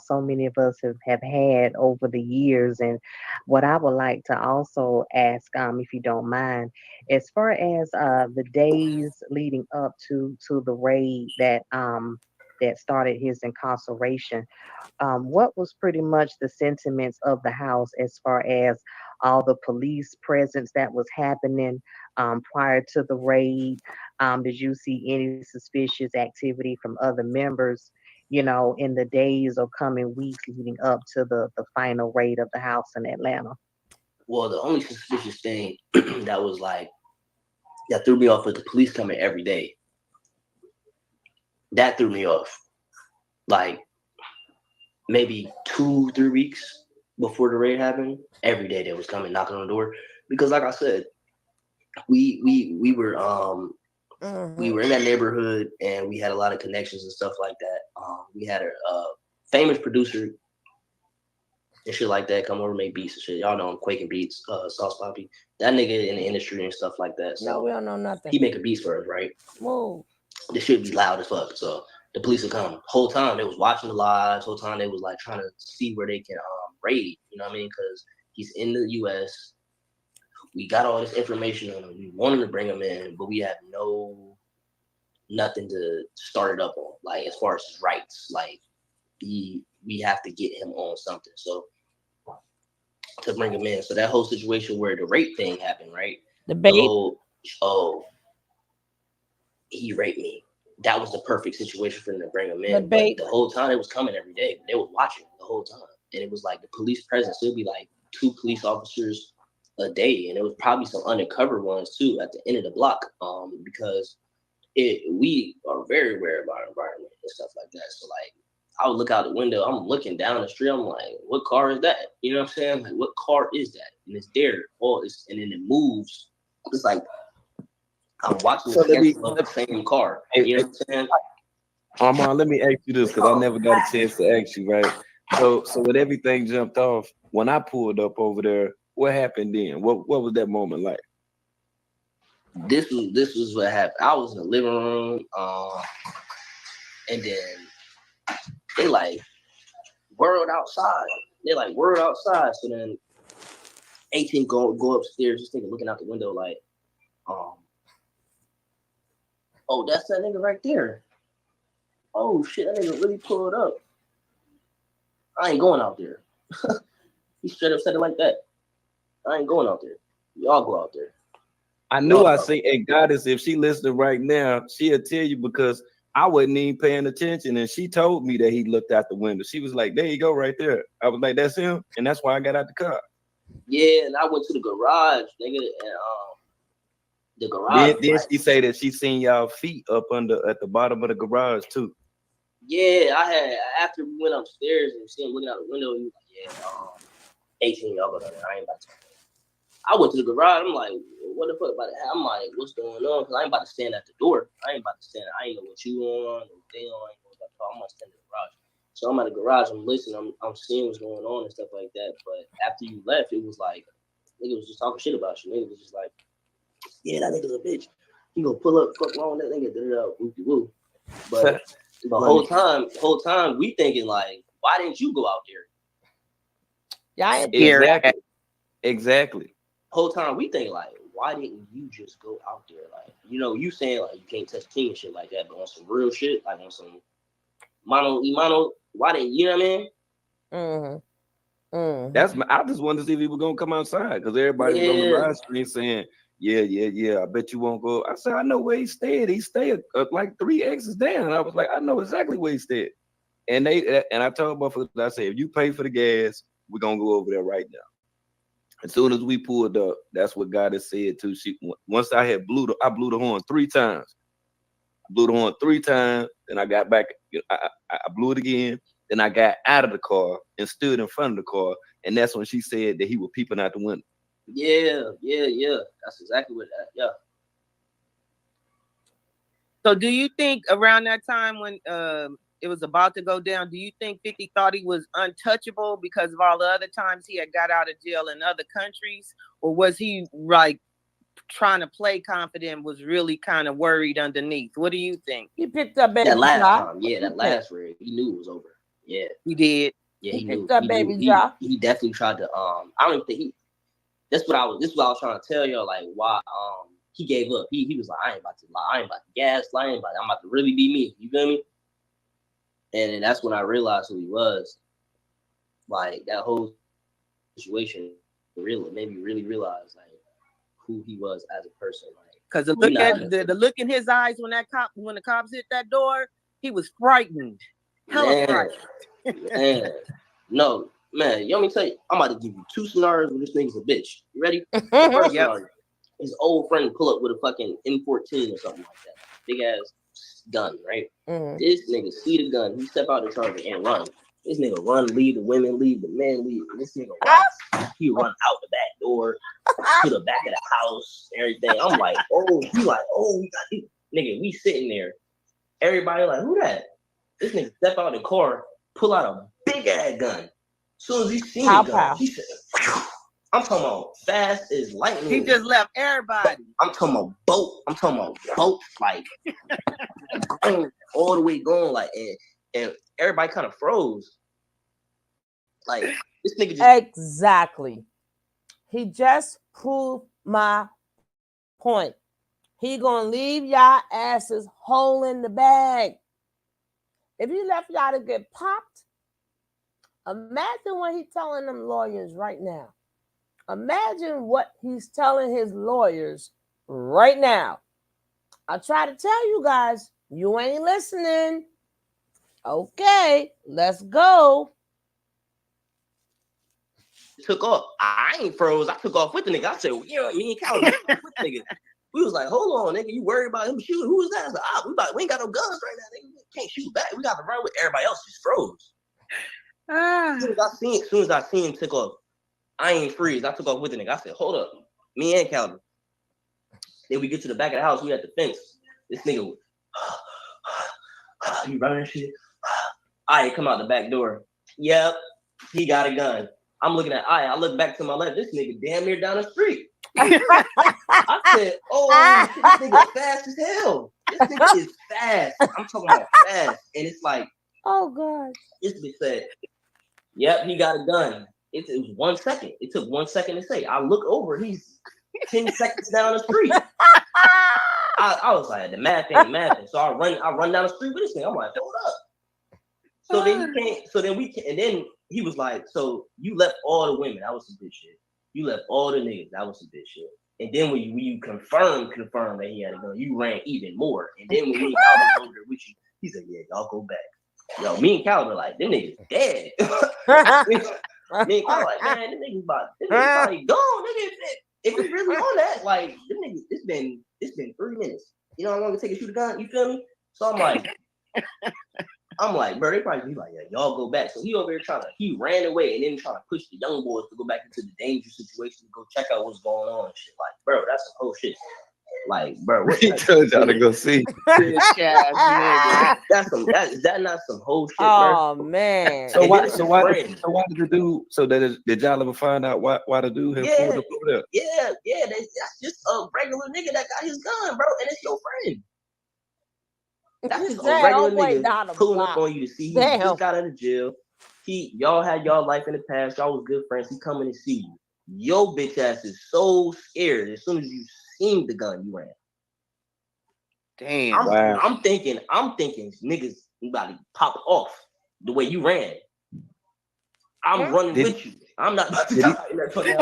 so many of us have had over the years. And what I would like to also ask, if you don't mind, as far as the days leading up to the raid that started his incarceration, what was pretty much the sentiments of the house as far as all the police presence that was happening prior to the raid? Did you see any suspicious activity from other members, in the days or coming weeks leading up to the final raid of the house in Atlanta? Well, the only suspicious thing that was like That threw me off with the police coming every day. That threw me off. Like maybe 2-3 weeks before the raid happened, every day they was coming knocking on the door. Because like I said, we were we were in that neighborhood and we had a lot of connections and stuff like that. We had a famous producer and shit like that come over make beats and shit. Y'all know him, Quaking Beats, Sauce Poppy. That nigga in the industry and stuff like that. So no, we don't know nothing. He making beats for us, right? Whoa. This shit be loud as fuck. So the police would come. Whole time they was watching the lives. Whole time they was like trying to see where they can raid. You know what I mean? Because he's in the U.S. We got all this information on him. We wanted to bring him in, but we have nothing to start it up on. Like as far as his rights, like we have to get him on something. So to bring him in. So that whole situation where the rape thing happened, right? The bait. He raped me. That was the perfect situation for them to bring him in. But the whole time it was coming every day. They was watching the whole time. And it was like the police presence. It would be like 2 police officers a day. And it was probably some undercover ones too at the end of the block. Because we are very aware of our environment and stuff like that. So like I would look out the window, I'm looking down the street, I'm like, what car is that? You know what I'm saying? Like what car is that? And it's there. And then it moves. It's like I'm watching the same car. You know what I'm saying? Armand, let me ask you this because I never got a chance to ask you, right? So when everything jumped off, when I pulled up over there, what happened then? What was that moment like? This was what happened. I was in the living room, and then they like Wurld outside. They like Wurld outside. So then 18 go upstairs, just thinking, looking out the window, like, oh, that's that nigga right there. Oh shit, that nigga really pulled up. I ain't going out there. He straight up said it like that. I ain't going out there. Y'all go out there. I knew I seen a goddess. If she listening right now, she'll tell you because I wasn't even paying attention, and she told me that he looked out the window. She was like, "There you go, right there." I was like, "That's him," and that's why I got out the car. Yeah, and I went to the garage, nigga, and the garage. Then she say that she seen y'all feet up at the bottom of the garage too. Yeah, I had after we went upstairs and seen him looking out the window. He was like, "Yeah, 18, y'all go down there. I ain't about to." I went to the garage. I'm like, "What the fuck about it?" I'm like, "What's going on?" Because I ain't about to stand at the door. I ain't about to stand. I ain't know what you on, what they on. I ain't know what I'm gonna stand in the garage. So I'm at the garage. I'm listening. I'm seeing what's going on and stuff like that. But after you left, it was like, nigga was just talking shit about you. Nigga was just like, "Yeah, that nigga's a bitch. He gonna pull up, fuck wrong with that nigga, woo." But the whole time we thinking like, why didn't you go out there? Yeah, exactly. Whole time we think like, why didn't you just go out there? Like, you know, you saying like you can't touch king and shit like that, but on some real shit, like on some mano, why didn't you know what I mean? That's I just wanted to see if he was gonna come outside because everybody was on the live stream saying, yeah. I bet you won't go. I said, I know where he stayed. He stayed like 3 exits down. I was like, I know exactly where he stayed. And I told motherfuckers, I said, if you pay for the gas, we're gonna go over there right now. As soon as we pulled up, that's what God has said too. Once I blew the horn 3 times. I blew the horn 3 times, then I got back. I blew it again. Then I got out of the car and stood in front of the car, and that's when she said that he was peeping out the window. Yeah. That's exactly what that. Yeah. So, do you think around that time when it was about to go down, do you think 50 thought he was untouchable because of all the other times he had got out of jail in other countries, or was he like trying to play confident, was really kind of worried underneath? What do you think? He picked up baby that last drop. time. Yeah, that last rig, he knew it was over. Yeah, he did. Yeah, he he picked knew. up baby drop. He definitely tried to. I don't even think he. This is what I was trying to tell y'all. Like why he gave up. He was like, I ain't about to lie. I ain't about to gaslight. I'm about to really be me. You feel me? And then that's when I realized who he was. Like that whole situation really made me really realize like who he was as a person. Like because the look in his eyes when the cops hit that door, he was frightened. Hella frightened. Man. No, man, you want me to tell you, I'm about to give you 2 scenarios where this nigga's a bitch. You ready? First scenario. his old friend pull up with a fucking M14 or something like that, big ass gun, right? This nigga see the gun, he step out the Charger and run. This nigga run, leave the women, leave the men, leave. This nigga run. He run out the back door to the back of the house, everything. I'm like, oh, he like, oh, nigga, we sitting there. Everybody like, who that? This nigga step out the car, pull out a big ass gun. As soon as he seen the gun, he said, phew. I'm talking about fast as lightning. He just left everybody. I'm talking about boat. I'm talking about boat, like going all the way going, like, and everybody kind of froze. Like this nigga just exactly. He just proved my point. He gonna leave y'all asses whole in the bag. If you left y'all to get popped, imagine what he's telling them lawyers right now. Imagine what he's telling his lawyers right now. I try to tell you guys, you ain't listening. Okay, let's go. Took off. I ain't froze. I took off with the nigga. I said, yeah, me and Calvin with the nigga. We was like, hold on, nigga, you worried about him shooting? Who was that? I was like, we ain't got no guns right now, nigga. We can't shoot back. We got to run with everybody else. Just froze. As soon as I seen him took off, I ain't freeze. I took off with the nigga. I said, hold up. Me and Calvin. Then we get to the back of the house. We at the fence. This nigga, he running shit. I come out the back door. Yep, he got a gun. I'm looking at I look back to my left. This nigga damn near down the street. I said, oh, shit, this nigga fast as hell. This nigga is fast. I'm talking about fast. And it's like, oh, God. This nigga said, yep, he got a gun. It was 1 second. It took 1 second to say. I look over, he's 10 seconds down the street. I was like, the math ain't mathing. So I run down the street with this thing. I'm like, hold up. So then and then he was like, so you left all the women. That was some good shit. You left all the niggas. That was some good shit. And then when you confirmed that he had a gun, you ran even more. And then when me and Calvin was over there with you, he said, yeah, y'all go back. Yo, me and Calvin like, them niggas dead. Me and Calvin like, man, them niggas probably gone, nigga. If we really on that, like, them niggas, it's been 3 minutes. You know how long it take to shoot a gun? You feel me? So I'm like, bro, they probably be like, yeah, y'all go back. So he over here he ran away and then trying to push the young boys to go back into the dangerous situation to go check out what's going on and shit. Like, bro, that's some whole shit. Like, bro, what he told y'all to go see? That's not some whole shit, bro. Oh man. So why did the dude? So did y'all ever find out why the dude had pulled up over there? Yeah. That's just a regular nigga that got his gun, bro, and it's your friend. That's just a regular nigga pulling up on you to see. He just got out of jail. Y'all had y'all life in the past. Y'all was good friends. He coming to see you. Your bitch ass is so scared. As soon as you seen the gun, you ran. Damn. I'm thinking niggas about to pop off the way you ran. I'm running with you. I'm not about to die in that fucking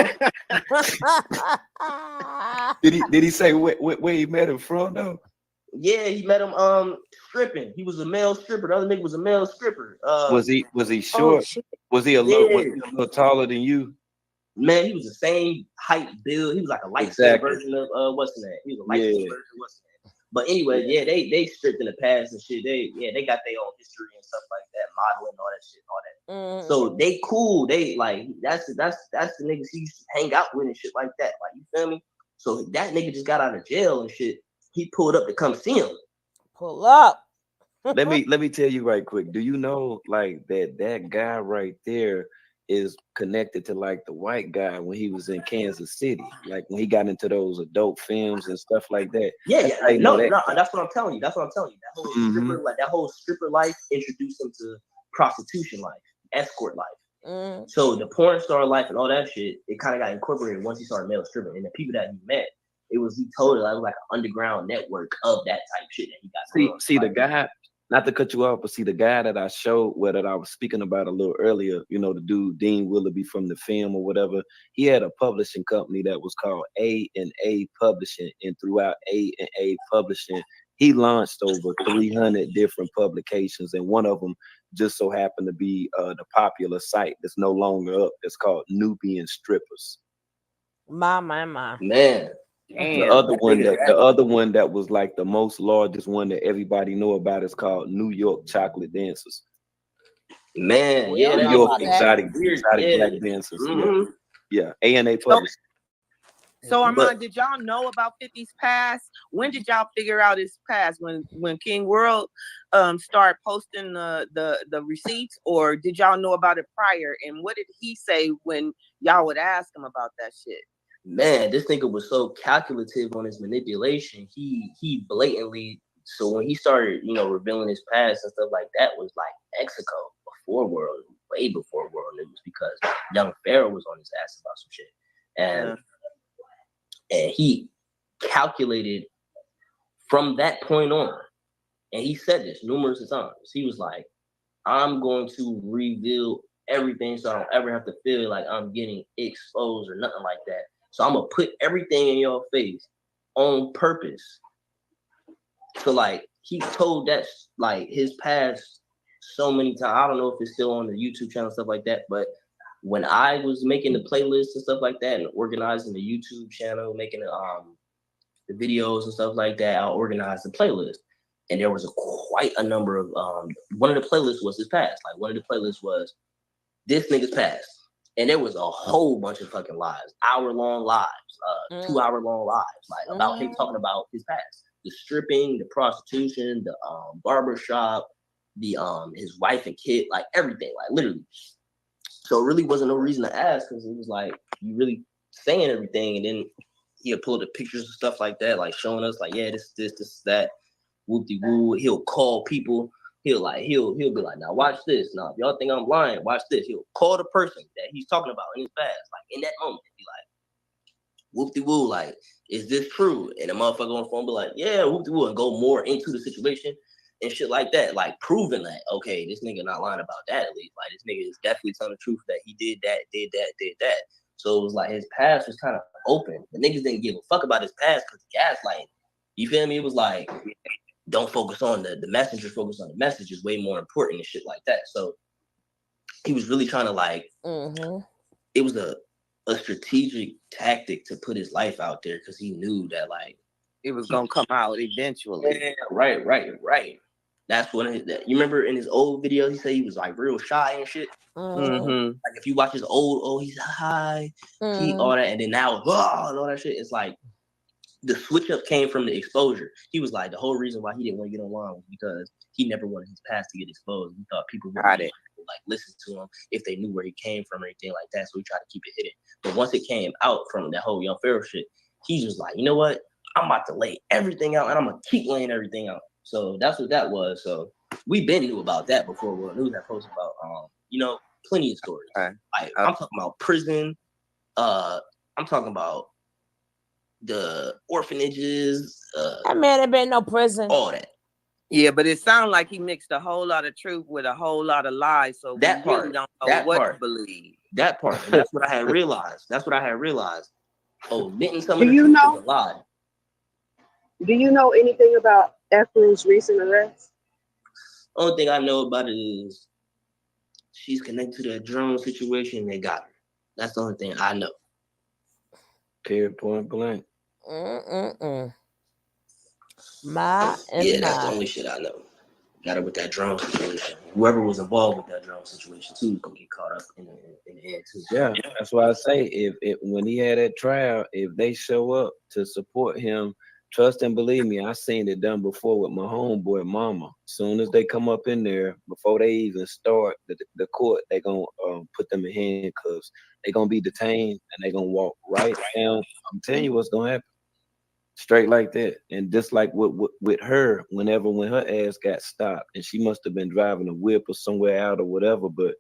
house. Did he say where he met him from though? Yeah, he met him stripping. He was a male stripper. The other nigga was a male stripper. Was he short? Was he a little taller than you? Man, he was the same height, build. He was like a light skinned version of what's the name? He was a light skinned version of what's the name. But anyway, they stripped in the past and shit. They got their own history and stuff like that, modeling, all that shit, all that. Mm-hmm. So they cool. They like that's the niggas he used to hang out with and shit like that. Like, you feel me? So that nigga just got out of jail and shit. He pulled up to come see him. Pull up. let me tell you right quick. Do you know like that guy right there is connected to like the white guy when he was in Kansas City, like when he got into those adult films and stuff like that? Yeah. No, that's what I'm telling you. That whole stripper, like that whole stripper life introduced him to prostitution life, escort life. So the porn star life and all that shit, it kind of got incorporated once he started male stripping. And the people that he met, he told it like it was like an underground network of that type shit that he got. See the guy, not to cut you off, but see the guy that I showed, that I was speaking about a little earlier, you know, the dude Dean Willoughby from the film or whatever. He had a publishing company that was called A&A Publishing, and throughout A&A Publishing, he launched over 300 different publications, and one of them just so happened to be the popular site that's no longer up. It's called Nubian Strippers. My. Man. The other one that was like the most largest one that everybody know about is called New York Chocolate Dancers. Man, New York exotic black dancers. Mm-hmm. Yeah. A&A Publishing. So Armand, did y'all know about 50's past? When did y'all figure out his past? When King World started posting the receipts, or did y'all know about it prior? And what did he say when y'all would ask him about that shit? Man, this nigga was so calculative on his manipulation. He blatantly, so when he started, revealing his past and stuff like that, was like Mexico before World, way before World News, because Young Pharaoh was on his ass about some shit. And he calculated from that point on, and he said this numerous times. He was like, I'm going to reveal everything so I don't ever have to feel like I'm getting exposed or nothing like that. So I'm going to put everything in your face on purpose. So like he told that like his past so many times. I don't know if it's still on the YouTube channel, stuff like that, but when I was making the playlists and stuff like that and organizing the YouTube channel, making the videos and stuff like that, I organized the playlist. And there was quite a number of, one of the playlists was his past. Like one of the playlists was this nigga's past. And there was a whole bunch of fucking lives, hour-long lives, 2-hour-long lives, like about him talking about his past. The stripping, the prostitution, the barbershop, the his wife and kid, like everything, like literally. So it really wasn't no reason to ask, because it was like you really saying everything, and then he'll pull the pictures and stuff like that, like showing us like, yeah, this, that, whoop-de-woo. He'll call people. He'll be like, now watch this. Now if y'all think I'm lying, watch this. He'll call the person that he's talking about in his past, like in that moment, be like, whoop-de-woo, like, is this true? And the motherfucker on the phone be like, yeah, whoop-de-woo, and go more into the situation and shit like that, like proving that, okay, this nigga not lying about that at least. Like this nigga is definitely telling the truth that he did that. So it was like his past was kind of open. The niggas didn't give a fuck about his past because the gaslighting. You feel me? It was like, don't focus on the messenger, focus on the message is way more important and shit like that. So he was really trying to like, it was a strategic tactic to put his life out there because he knew that like it was gonna come out eventually. Yeah, right. That's what you remember in his old video, he said he was like real shy and shit. Like if you watch his old, he's high, he all that, and then now and all that shit. It's like the switch up came from the exposure. He was like the whole reason why he didn't want to get online was because he never wanted his past to get exposed. He thought people would like listen to him if they knew where he came from or anything like that. So he tried to keep it hidden. But once it came out from that whole Young Pharaoh shit, he's just like, you know what? I'm about to lay everything out, and I'm gonna keep laying everything out. So that's what that was. So we been knew about that before World News had posted about plenty of stories. Like I'm talking about prison. I'm talking about the orphanages. That man ain't been no prison. All that. Yeah, but it sounded like he mixed a whole lot of truth with a whole lot of lies. So that we really don't know what to believe. That part. And that's what I had realized. Omitting some Do of the you truth know? is a lie. Do you know anything about Ephraim's recent arrest? Only thing I know about it is she's connected to that drone situation. They got her. That's the only thing I know. Period, point blank. That's the only shit I know. Got her with that drone situation. Whoever was involved with that drone situation too is gonna get caught up in the end too. Yeah, that's why I say if when he had that trial, if they show up to support him, trust and believe me, I seen it done before with my homeboy mama. Soon as they come up in there, before they even start the court, they gonna put them in handcuffs. They gonna be detained and they gonna walk right down. I'm telling you what's gonna happen. Straight like that. And just like with her, when her ass got stopped, and she must have been driving a whip or somewhere out or whatever, but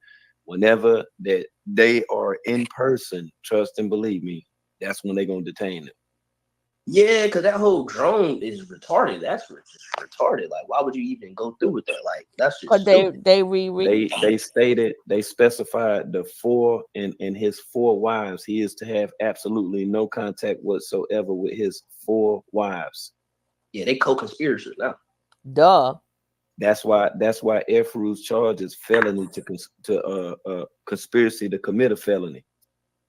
whenever that they are in person, trust and believe me, that's when they're gonna detain them. Yeah, because that whole drone is retarded. That's just retarded. Like, why would you even go through with that? Like, that's just stupid. They specified the 4 and his 4 wives. He is to have absolutely no contact whatsoever with his 4 wives. Yeah, they co-conspirators now. Duh. That's why Ephraim's charge is felony to conspiracy to commit a felony.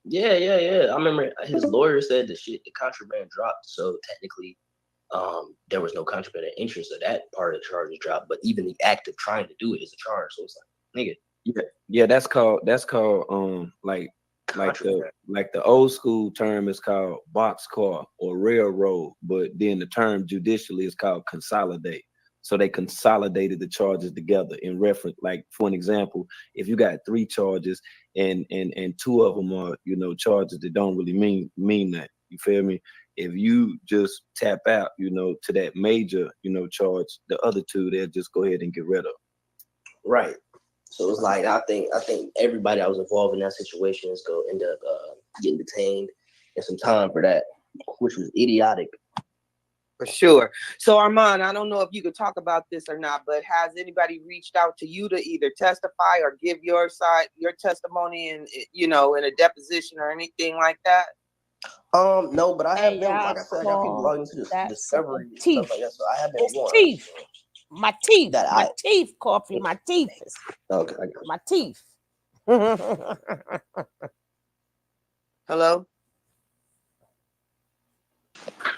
Yeah. I remember his lawyer said the contraband dropped, so technically, there was no contraband interest, so that part of the charge is dropped. But even the act of trying to do it is a charge. So it's like, nigga, Yeah, that's called like the old school term is called boxcar or railroad, but then the term judicially is called consolidate. So they consolidated the charges together in reference, like for an example, if you got three charges and two of them are, charges that don't really mean that. You feel me? If you just tap out, to that major, charge, the other two they'll just go ahead and get rid of. Right. So it's like I think everybody that was involved in that situation is gonna end up getting detained and some time for that, which was idiotic. For sure. So Armand, I don't know if you could talk about this or not, but has anybody reached out to you to either testify or give your side, your testimony in in a deposition or anything like that? No, but I have been, like I said, I got people logging into this discovery and stuff like that. So I have been warned. Teeth. My teeth. That my teeth, Coffee. My teeth. Okay. My teeth. Hello?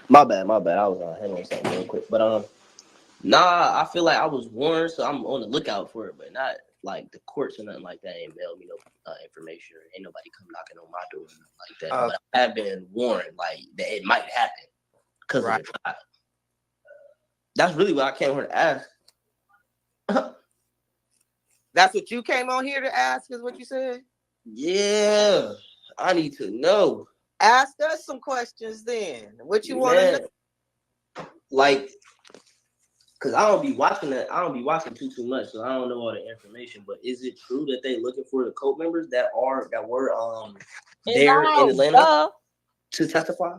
My bad. I was handling something real quick. But I feel like I was warned, so I'm on the lookout for it, but not like the courts or nothing like that ain't mailed me no information, or ain't nobody come knocking on my door or nothing like that. But I have been warned like that it might happen because of the trial. That's really what I came here to ask. That's what you came on here to ask, is what you said? Yeah, I need to know. Ask us some questions then. What you want to know? Like, cause I don't be watching that. I don't be watching too much, so I don't know all the information. But is it true that they looking for the cult members that were there in Atlanta to testify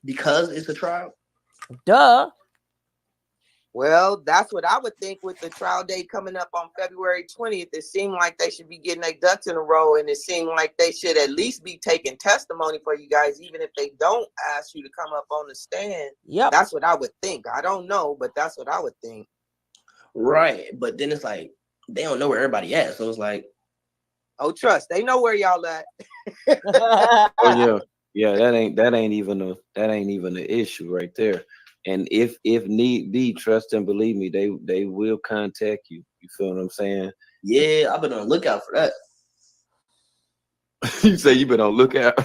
because it's a trial? Duh. Well, that's what I would think with the trial date coming up on February 20th. It seemed like they should be getting their ducks in a row, and it seemed like they should at least be taking testimony for you guys, even if they don't ask you to come up on the stand. Yep. That's what I would think. I don't know, but that's what I would think. Right. But then it's like they don't know where everybody at. So it's like, oh, trust, they know where y'all at. Oh yeah. That ain't even an issue right there. And if need be, trust and believe me, they will contact you. You feel what I'm saying? Yeah, I've been on the lookout for that. You say you been on lookout?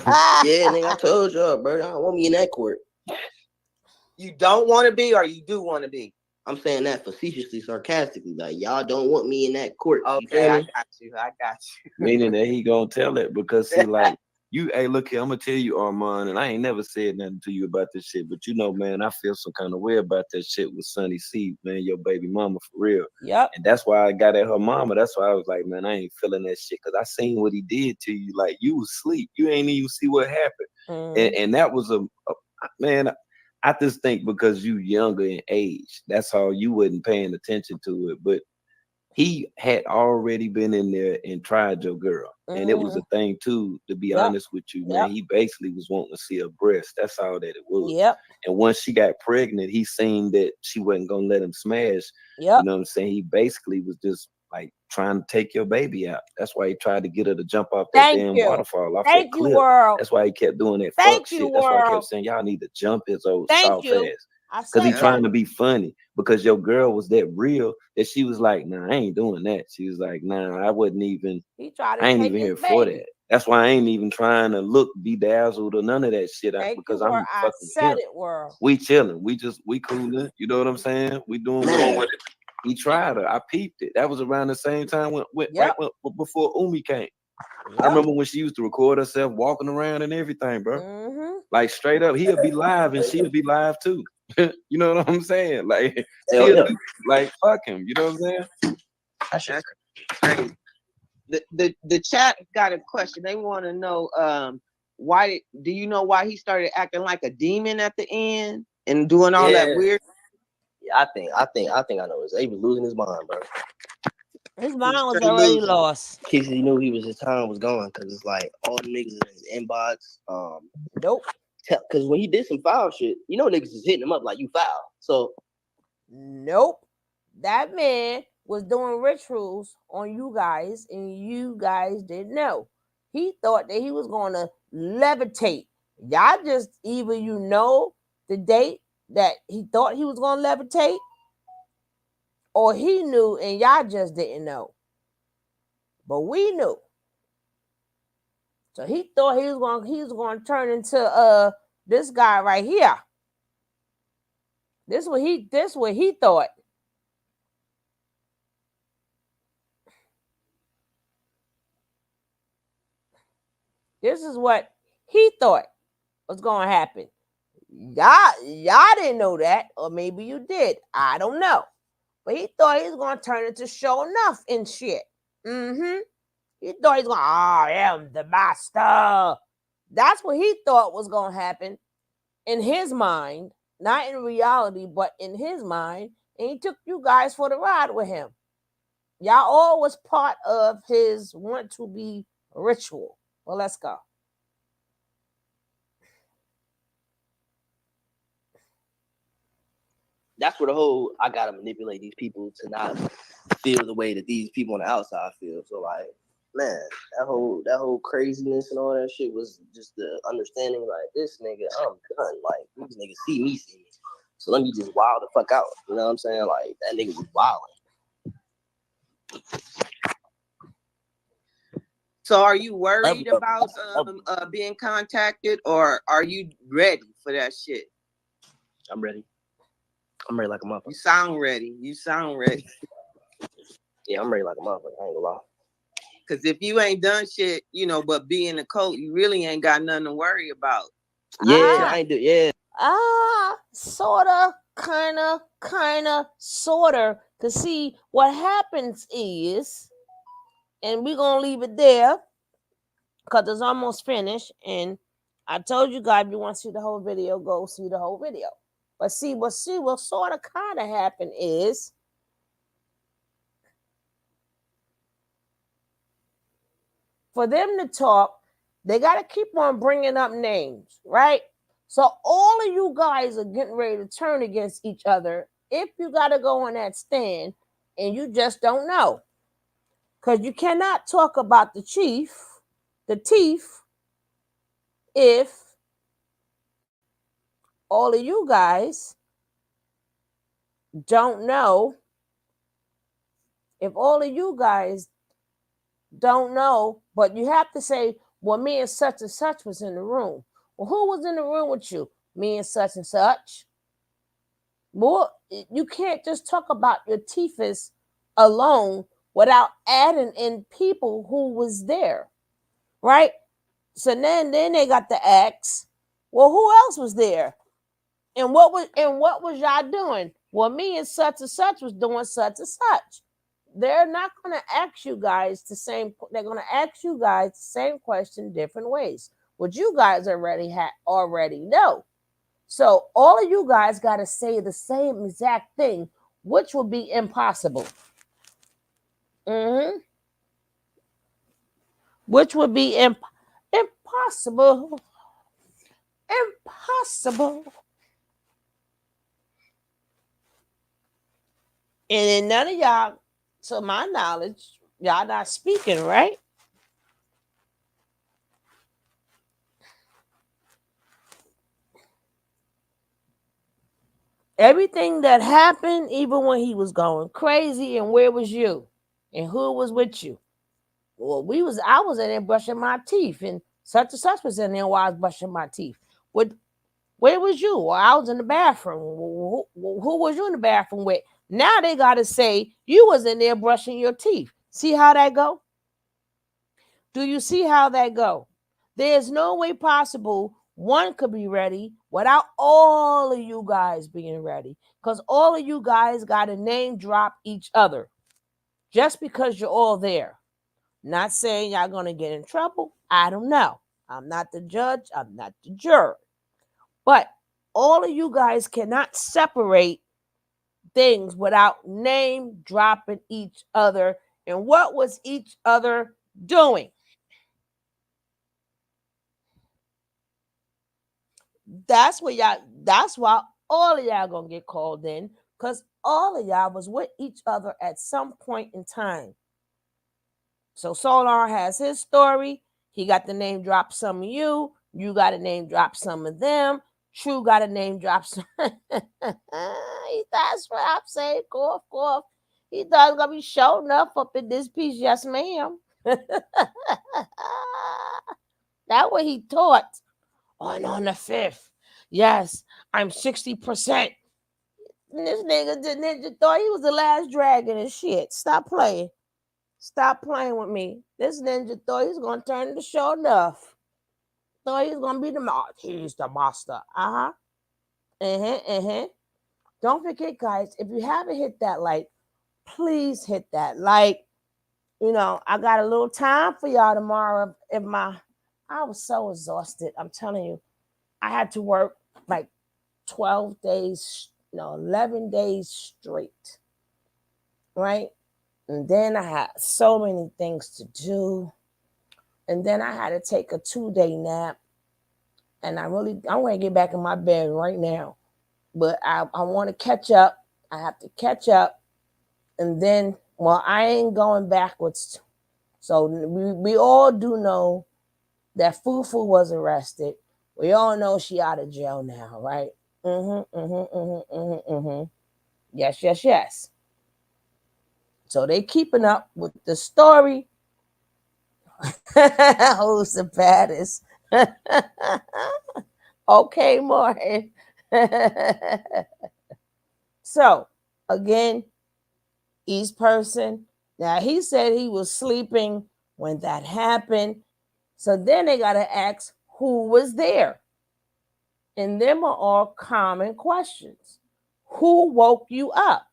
Yeah, nigga, I told y'all, bro. I don't want me in that court. You don't want to be, or you do want to be? I'm saying that facetiously, sarcastically. Like, y'all don't want me in that court. Okay, I got you. Meaning that he gonna tell it because see, like, hey, look here, I'm gonna tell you, Armand, and I ain't never said nothing to you about this shit, but man, I feel some kind of way about that shit with Sunny C, man, your baby mama, for real. Yep. And that's why I got at her mama. That's why I was like, man, I ain't feeling that shit because I seen what he did to you. Like, you was asleep. You ain't even see what happened. And that was a man. I just think because you younger in age, that's how you wasn't paying attention to it. But he had already been in there and tried your girl. And it was a thing too, to be honest with you, man. He basically was wanting to see her breast. That's all that it was. Yep. And once she got pregnant, he seen that she wasn't gonna let him smash. Yep. You know what I'm saying? He basically was just like trying to take your baby out. That's why he tried to get her to jump off that damn waterfall, off that cliff. World. That's why he kept doing that fuck shit. That's why I kept saying y'all need to jump his old soft ass. Because he's trying to be funny. Because your girl was that real that she was like, nah, I ain't doing that. She was like, nah, I wasn't even. I ain't even here for that. That's why I ain't even trying to look bedazzled or none of that shit. Because I'm fucking with him. World. We chilling. We cooling. You know what I'm saying? We doing what he tried her. I peeped it. That was around the same time before Umi came. I remember when she used to record herself walking around and everything, bro. Like straight up, he'll be live and she'll be live too. You know what I'm saying? Like, like fuck him. You know what I'm saying? The chat got a question. They want to know why do you know why he started acting like a demon at the end and doing all that weird? Yeah, I think I know. He was losing his mind, bro. His mind was already lost. Because he knew his time was gone. Because it's like all the niggas in his inbox. Nope. Because when he did some foul shit, niggas is hitting him up like you foul. So nope, that man was doing rituals on you guys, and you guys didn't know. He thought that he was gonna levitate. Y'all just either you know the date that he thought he was gonna levitate, or he knew and y'all just didn't know. But we knew. So he thought he was gonna turn into this guy right here. This what he thought. This is what he thought was gonna happen. Y'all didn't know that, or maybe you did. I don't know. But he thought he was gonna turn into show enough and shit. Mm-hmm. He thought he's gonna, I am the master. That's what he thought was gonna happen in his mind, not in reality, but in his mind. And he took you guys for the ride with him. Y'all all was part of his want to be ritual. Well, let's go. That's where the whole I gotta manipulate these people to not feel the way that these people on the outside feel. So like, man, that whole craziness and all that shit was just the understanding. Like, this nigga, I'm done. Like, these niggas see me. So let me just wild the fuck out. You know what I'm saying? Like, that nigga was wilding. So are you worried about being contacted, or are you ready for that shit? I'm ready. I'm ready like a motherfucker. You sound ready. Yeah, I'm ready like a motherfucker. I ain't gonna lie. Because if you ain't done shit, but be in the cult, you really ain't got nothing to worry about. Yeah, I ain't do. Yeah. Sorta, kinda, sorta. Cause see, what happens is, and we're gonna leave it there, cause it's almost finished. And I told you guys, if you want to see the whole video, go see the whole video. But what sort of kind of happened is, for them to talk, they got to keep on bringing up names, right? So all of you guys are getting ready to turn against each other if you got to go on that stand and you just don't know. Because you cannot talk about the teeth, if all of you guys don't know. If all of you guys don't know, but you have to say, well, me and such was in the room. Well, who was in the room with you? Me and such. Well, you can't just talk about your teethers alone without adding in people who was there, right? So then they got to ask, well, who else was there? And what was y'all doing? Well, me and such was doing such and such. They're not going to ask you guys they're going to ask you guys the same question different ways, which you guys already know. So all of you guys got to say the same exact thing, which would be impossible. Which would be impossible. Impossible. And then none of y'all, to my knowledge, y'all not speaking, right? Everything that happened, even when he was going crazy, and where was you? And who was with you? Well, I was in there brushing my teeth, and such was in there while I was brushing my teeth. Where was you? Well, I was in the bathroom. Who was you in the bathroom with? Now they got to say you was in there brushing your teeth. See how that go? Do you see how that go? There's no way possible one could be ready without all of you guys being ready, because all of you guys got to name drop each other just because you're all there. Not saying y'all going to get in trouble. I don't know. I'm not the judge. I'm not the juror. But all of you guys cannot separate things without name dropping each other. And what was each other doing? That's why all of y'all gonna get called in, because all of y'all was with each other at some point in time. So Solar has his story. He got to name drop some of you. You got to name drop some of them. True got to name drop some. That's what I'm saying. Cough. He thought he was going to be showing up in this piece. Yes, ma'am. That's what he thought. On the 5th. Yes, I'm 60%. This nigga Ninja thought he was the last dragon and shit. Stop playing. Stop playing with me. This ninja thought he was going to turn the show enough. Thought he was going to be the master. He's the master. Don't forget, guys, if you haven't hit that like, please hit that like. You know, I got a little time for y'all tomorrow. I was so exhausted. I'm telling you, I had to work like 12 days, 11 days straight. Right? And then I had so many things to do. And then I had to take a 2-day nap. And I want to get back in my bed right now. But I want to catch up. I have to catch up. And then, I ain't going backwards. So we all do know that Fufu was arrested. We all know she out of jail now, right? Yes. So they keeping up with the story. Who's the baddest? Okay, Martin. So, again, each person. Now, he said he was sleeping when that happened. So then they got to ask who was there. And them are all common questions. Who woke you up?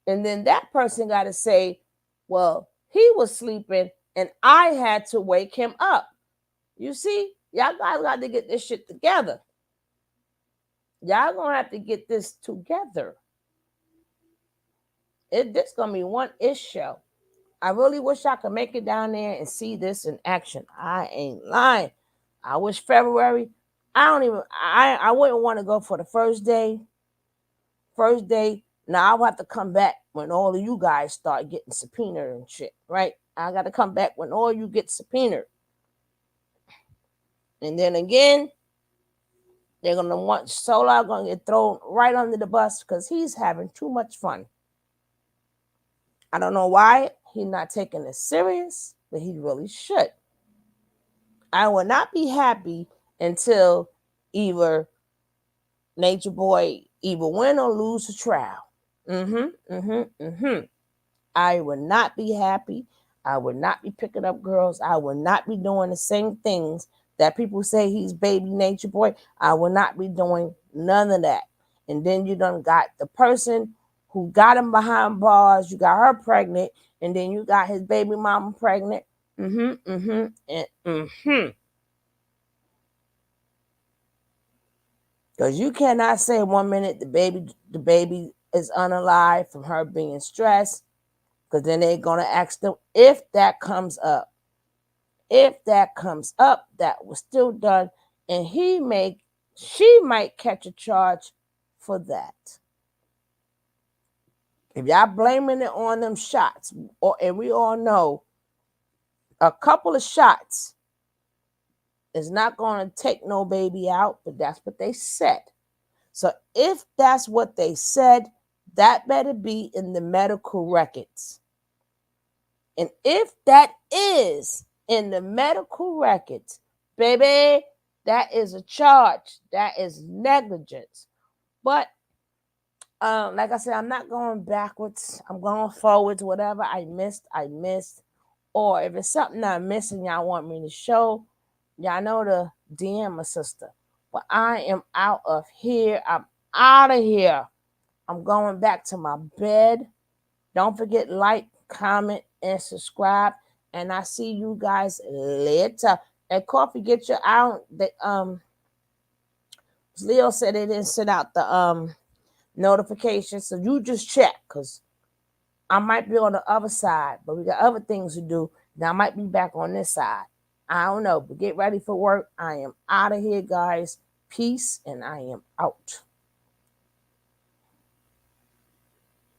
And then that person got to say, well, he was sleeping and I had to wake him up. You see, y'all guys got to get this shit together. Y'all going to have to get this together. This going to be one issue. I really wish I could make it down there and see this in action. I ain't lying. I wish February. I wouldn't want to go for the first day. Now I'll have to come back when all of you guys start getting subpoenaed and shit, right? I got to come back when all you get subpoenaed. And then again, they're going to want Solar going to get thrown right under the bus because he's having too much fun. I don't know why he's not taking this serious, but he really should. I will not be happy until either Nature Boy either win or lose the trial. I would not be happy. I would not be picking up girls. I would not be doing the same things that people say he's baby Nature Boy. I will not be doing none of that. And then you done got the person who got him behind bars. You got her pregnant. And then you got his baby mama pregnant. Because you cannot say 1 minute the baby is unalive from her being stressed. Because then they're going to ask them if that comes up. If that comes up, that was still done. And she might catch a charge for that. If y'all blaming it on them shots, and we all know a couple of shots is not going to take no baby out, but that's what they said. So if that's what they said, that better be in the medical records. And if that is in the medical records, baby, that is a charge. That is negligence. But like I said, I'm not going backwards. I'm going forwards. Whatever I missed. Or if it's something I'm missing, y'all want me to show, y'all know to DM my sister. But I am out of here. I'm out of here. I'm going back to my bed. Don't forget, like, comment, and subscribe. And I see you guys later. And Coffee, get your out. Leo said they didn't send out the notifications. So you just check, because I might be on the other side, but we got other things to do. Now I might be back on this side. I don't know, but get ready for work. I am out of here, guys. Peace, and I am out.